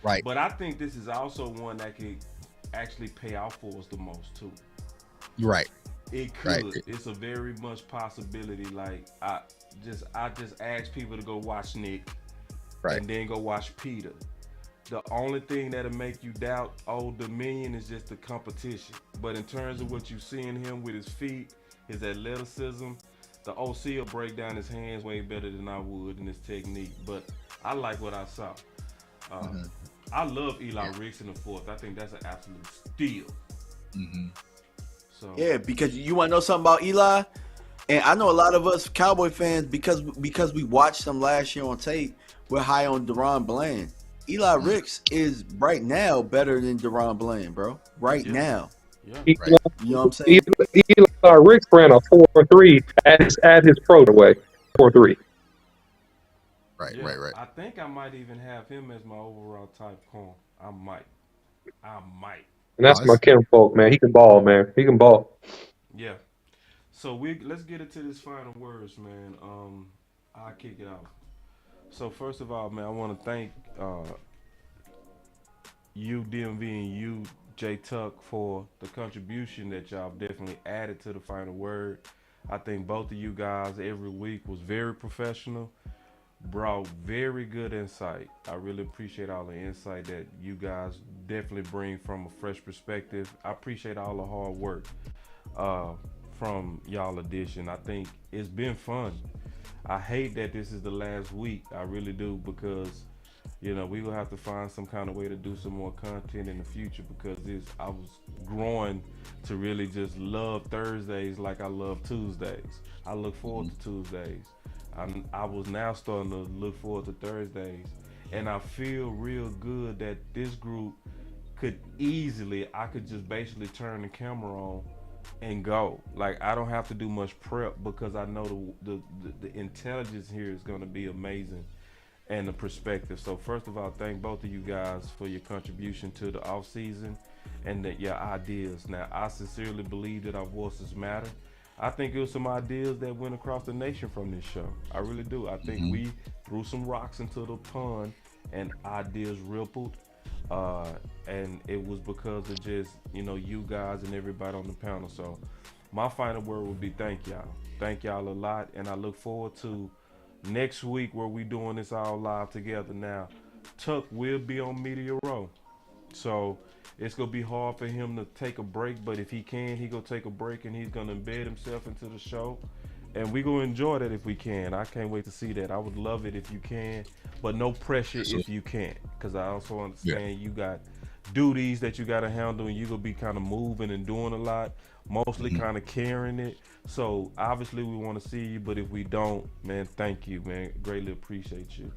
Right. But I think this is also one that could actually pay out for us the most too. Right. It could. Right. It's a very much possibility. Like I just ask people to go watch Nick, and then go watch Peter. The only thing that'll make you doubt Old Dominion is just the competition. But in terms of what you see in him with his feet, his athleticism, the OC will break down his hands way better than I would in his technique. But I like what I saw. I love Eli Ricks in the fourth. I think that's an absolute steal. So yeah, because you want to know something about Eli? And I know a lot of us Cowboy fans, because we watched them last year on tape, we're high on Deron Bland. Eli Ricks is right now better than Deron Bland, bro. Right now. Yeah. You know what I'm saying? Eli Ricks ran a 4.3 at his pro way. 4.3. Right. I think I might even have him as my overall type corn. I might. And that's my Kim folk, man. He can ball, man. He can ball. Yeah. So let's get into this final words, man. I'll kick it off. So first of all, man, I want to thank you, DMV, and you, J Tuck, for the contribution that y'all definitely added to the final word. I think both of you guys every week was very professional, brought very good insight. I really appreciate all the insight that you guys definitely bring from a fresh perspective. I appreciate all the hard work from y'all edition. I think it's been fun. I hate that this is the last week. I really do, because we will have to find some kind of way to do some more content in the future, because I was growing to really just love Thursdays like I love Tuesdays. I look forward to Tuesdays. I was now starting to look forward to Thursdays, and I feel real good that this group I could just basically turn the camera on and go. Like, I don't have to do much prep, because I know the intelligence here is going to be amazing, and the perspective. So first of all, thank both of you guys for your contribution to the off season and your ideas. Now, I sincerely believe that our voices matter. I think it was some ideas that went across the nation from this show. I really do. I think we threw some rocks into the pond and ideas rippled. And it was because of just, you guys and everybody on the panel. So my final word would be thank y'all. Thank y'all a lot. And I look forward to next week where we doing this all live together. Now, Tuck will be on Media Row. So it's going to be hard for him to take a break. But if he can, he going to take a break and he's going to embed himself into the show. And we're going to enjoy that if we can. I can't wait to see that. I would love it if you can, but no pressure if you can't. Because I also understand you got duties that you got to handle, and you're going to be kind of moving and doing a lot, mostly kind of carrying it. So obviously we want to see you, but if we don't, man, thank you, man. Greatly appreciate you.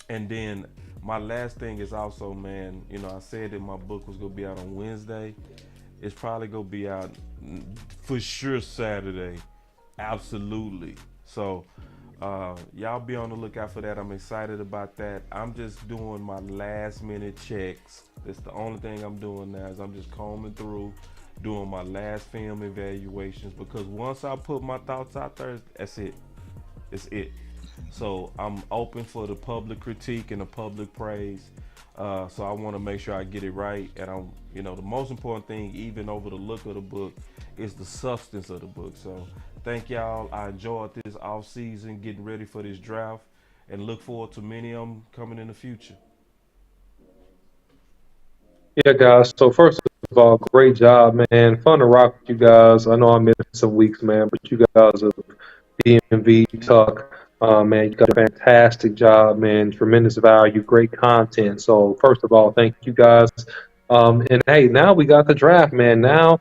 And then my last thing is also, man, I said that my book was going to be out on Wednesday. It's probably going to be out for sure Saturday. Absolutely. So y'all be on the lookout for that. I'm excited about that. I'm just doing my last minute checks. That's the only thing I'm doing now, is I'm just combing through, doing my last film evaluations, because once I put my thoughts out there, that's it. It's it. So I'm open for the public critique and the public praise. So I want to make sure I get it right. And the most important thing, even over the look of the book, is the substance of the book. So thank y'all. I enjoyed this off season, getting ready for this draft, and look forward to many of them coming in the future. Yeah, guys. So first of all, great job, man. Fun to rock with you guys. I know I missed some weeks, man, but you guys are DMV Tuck. Man, you got a fantastic job, man. Tremendous value, great content. So first of all, thank you guys. And hey, now we got the draft, man. Now,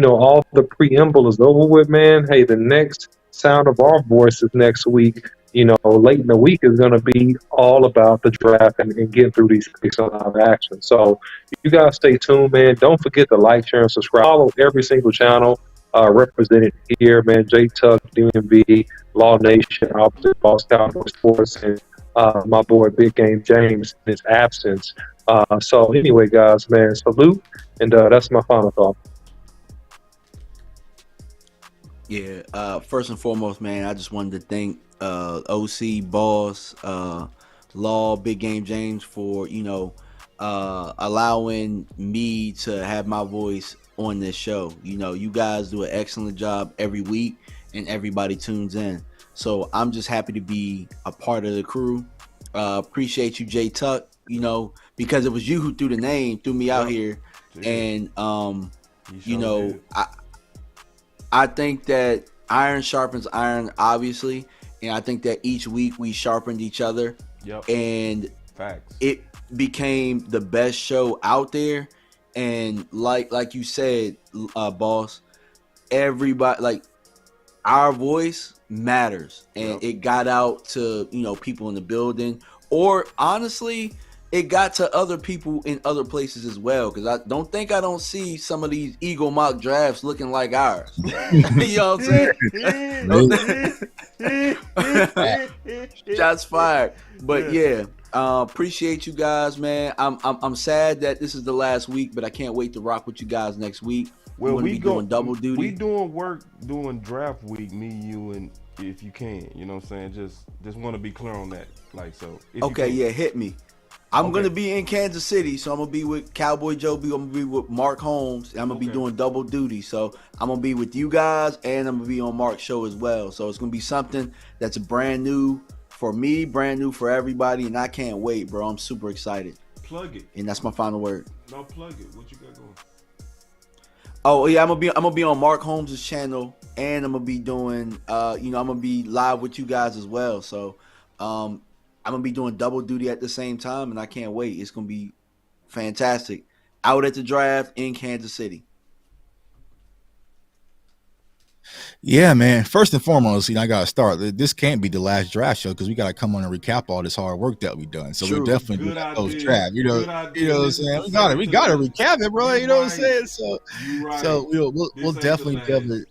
all the preamble is over with, man. Hey, the next sound of our voices next week, late in the week is going to be all about the draft and getting through these picks on live action. So you guys stay tuned, man. Don't forget to like, share, and subscribe. Follow every single channel. represented here, man. J Tuck, DMV, Law Nation, opposite Boss Cowboy Sports, and my boy Big Game James in his absence. So anyway, guys, man, salute, and that's my final thought. Yeah, first and foremost, man, I just wanted to thank OC, Boss, Law, Big Game James for, allowing me to have my voice on this show. You guys do an excellent job every week and everybody tunes in. So I'm just happy to be a part of the crew. Appreciate you, J Tuck, because it was you who threw me out here. And, I think that iron sharpens iron, obviously. And I think that each week we sharpened each other. Yep. And facts. It became the best show out there. And like you said, Boss, everybody, our voice matters. And it got out to, people in the building. Or honestly, it got to other people in other places as well. Because I don't see some of these Eagle mock drafts looking like ours. You know what I'm saying? Shots fired. But yeah, appreciate you guys, man. I'm sad that this is the last week, but I can't wait to rock with you guys next week. Well, we doing double duty. We doing work doing draft week, me, you, and if you can, you know what I'm saying? Just want to be clear on that. Okay, yeah, hit me. I'm going to be in Kansas City, so I'm going to be with Cowboy Joe B. I'm going to be with Mark Holmes. I'm going to be doing double duty. So I'm going to be with you guys, and I'm going to be on Mark's show as well. So it's going to be something that's brand new for me, brand new for everybody, and I can't wait, bro. I'm super excited. Plug it. And that's my final word. No, plug it. What you got going? Oh, yeah, I'm gonna be on Mark Holmes' channel, and I'm going to be doing, I'm going to be live with you guys as well. So, I'm going to be doing double duty at the same time, and I can't wait. It's going to be fantastic. Out at the draft in Kansas City. Yeah, man. First and foremost, I got to start. This can't be the last draft show because we got to come on and recap all this hard work that we've done. So we're definitely doing that post draft. You know what I'm saying? We got to recap it, bro. You know what I'm saying? So we'll definitely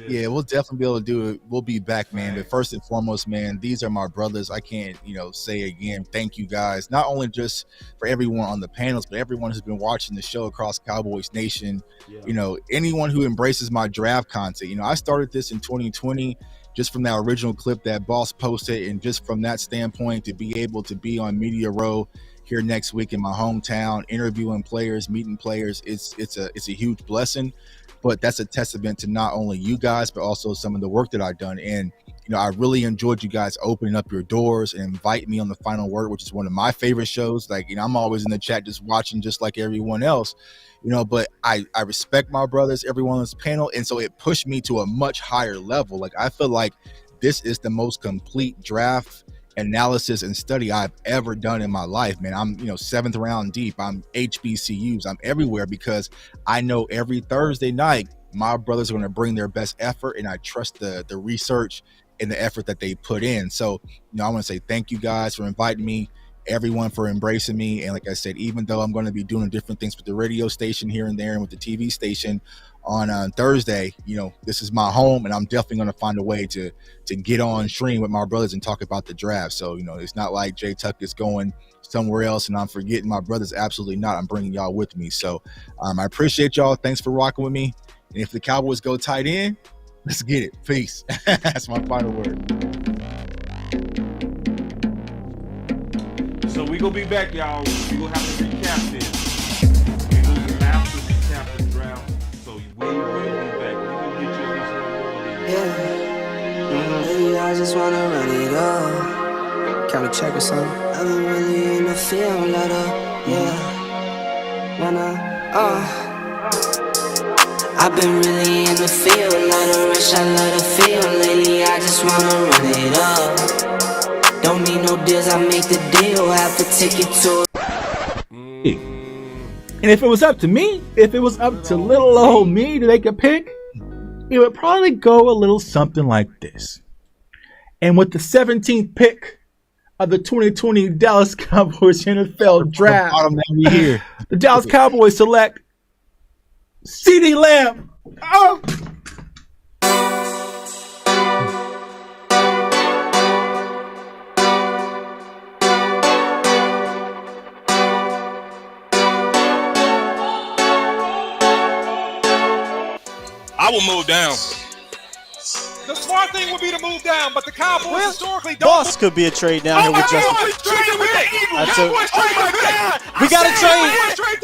Yeah, we'll definitely be able to do it. We'll be back, man. But first and foremost, man, these are my brothers. I can't, say again, thank you guys. Not only just for everyone on the panels, but everyone who's been watching the show across Cowboys Nation. Yeah. Anyone who embraces my draft content. I started this in 2020 just from that original clip that Boss posted, and just from that standpoint to be able to be on Media Row here next week in my hometown, interviewing players, meeting players. It's a huge blessing. But that's a testament to not only you guys, but also some of the work that I've done. And, I really enjoyed you guys opening up your doors and inviting me on the Final Word, which is one of my favorite shows. I'm always in the chat just watching just like everyone else, but I respect my brothers, everyone on this panel. And so it pushed me to a much higher level. I feel like this is the most complete draft analysis and study I've ever done in my life, man. I'm 7th round deep. I'm HBCUs. I'm everywhere because I know every Thursday night my brothers are going to bring their best effort, and I trust the research and the effort that they put in. So I want to say thank you guys for inviting me, everyone for embracing me. And like I said, even though I'm going to be doing different things with the radio station here and there and with the TV station on Thursday, this is my home, and I'm definitely going to find a way to get on stream with my brothers and talk about the draft. So, it's not like J Tuck is going somewhere else and I'm forgetting my brothers. Absolutely not. I'm bringing y'all with me. So I appreciate y'all. Thanks for rocking with me. And if the Cowboys go tight end, let's get it. Peace. That's my final word. So we gonna be back, y'all. We gonna have to recap this. We gonna have to recap the draft. So we will be back. We gonna get you this one. Maybe I just wanna run it up. Count a check or something. I've been really in the field, let up. I've been really in the field, let her rush, I let her feel. Lately I just wanna run it up. Don't need no deals, I make the deal. Have to take it to. And if it was up to me, if it was up to little old me to make a pick, it would probably go a little something like this. And with the 17th pick of the 2020 Dallas Cowboys NFL draft, the Dallas Cowboys select CeeDee Lamb. move down. The smart thing would be to move down, but the Cowboys historically don't. Boss could be a trade down here with Justin. We got to trade.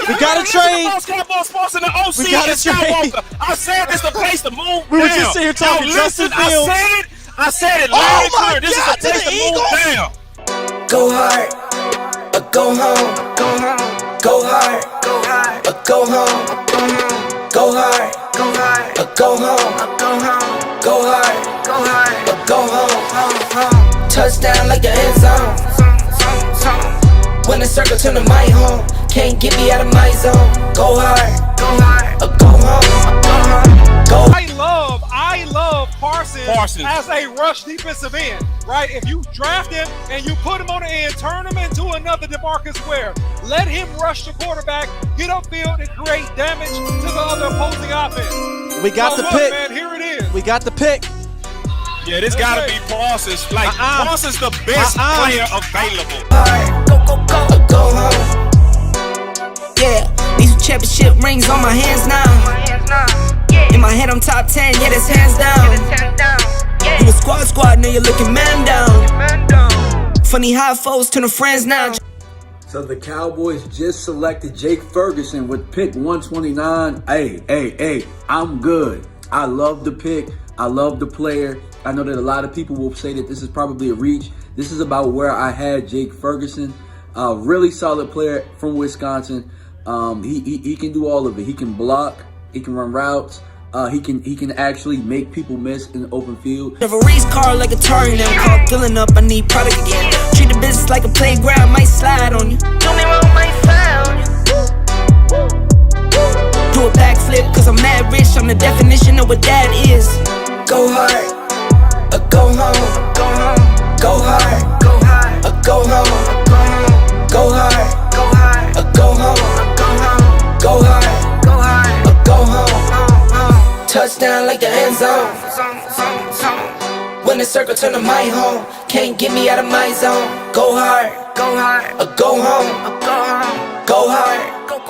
We got to trade. Boss Cowboy Sports in the OC. We got to trade. I said this is the place to move We down. were just sitting here talking Justin Fields. I said it loud and clear. This is the place to move down. Go hard, or go home. Go home. Go hard, or go home. Go hard, or go home. Go hard, or go home. Touchdown like the end zone. When the circle turn to my home, can't get me out of my zone. Go hard, or go home. Go. I love Parsons as a rush defensive end, right? If you draft him and you put him on the end, turn him into another DeMarcus Ware. Let him rush the quarterback, get upfield, and create damage to the other opposing offense. We got the pick. Man, here it is. We got the pick. Yeah, this gotta be Parsons. Like, Parsons the best player available. Go home. Yeah, these championship rings on my hands now. In my head, I'm top 10, yeah, that's hands down. You a squad, now you're looking man down. Funny how foes turn to friends now. So the Cowboys just selected Jake Ferguson with pick 129. Hey, I'm good. I love the pick. I love the player. I know that a lot of people will say that this is probably a reach. This is about where I had Jake Ferguson. Really solid player from Wisconsin. He can do all of it. He can block. He can run routes. He can actually make people miss in the open field. Never race car like a Atari now. Car filling up, I need product again. Treat the business like a playground, might slide on you. Do me wrong, might slide on you. Do a backflip, cause I'm mad rich. I'm the definition of what that is. Go hard, or go home. Go hard, or go home. Go hard, or go home. Go hard, or go home. Touchdown like the end zone. When the circle turn to my home, can't get me out of my zone. Go hard, or go home. Go hard.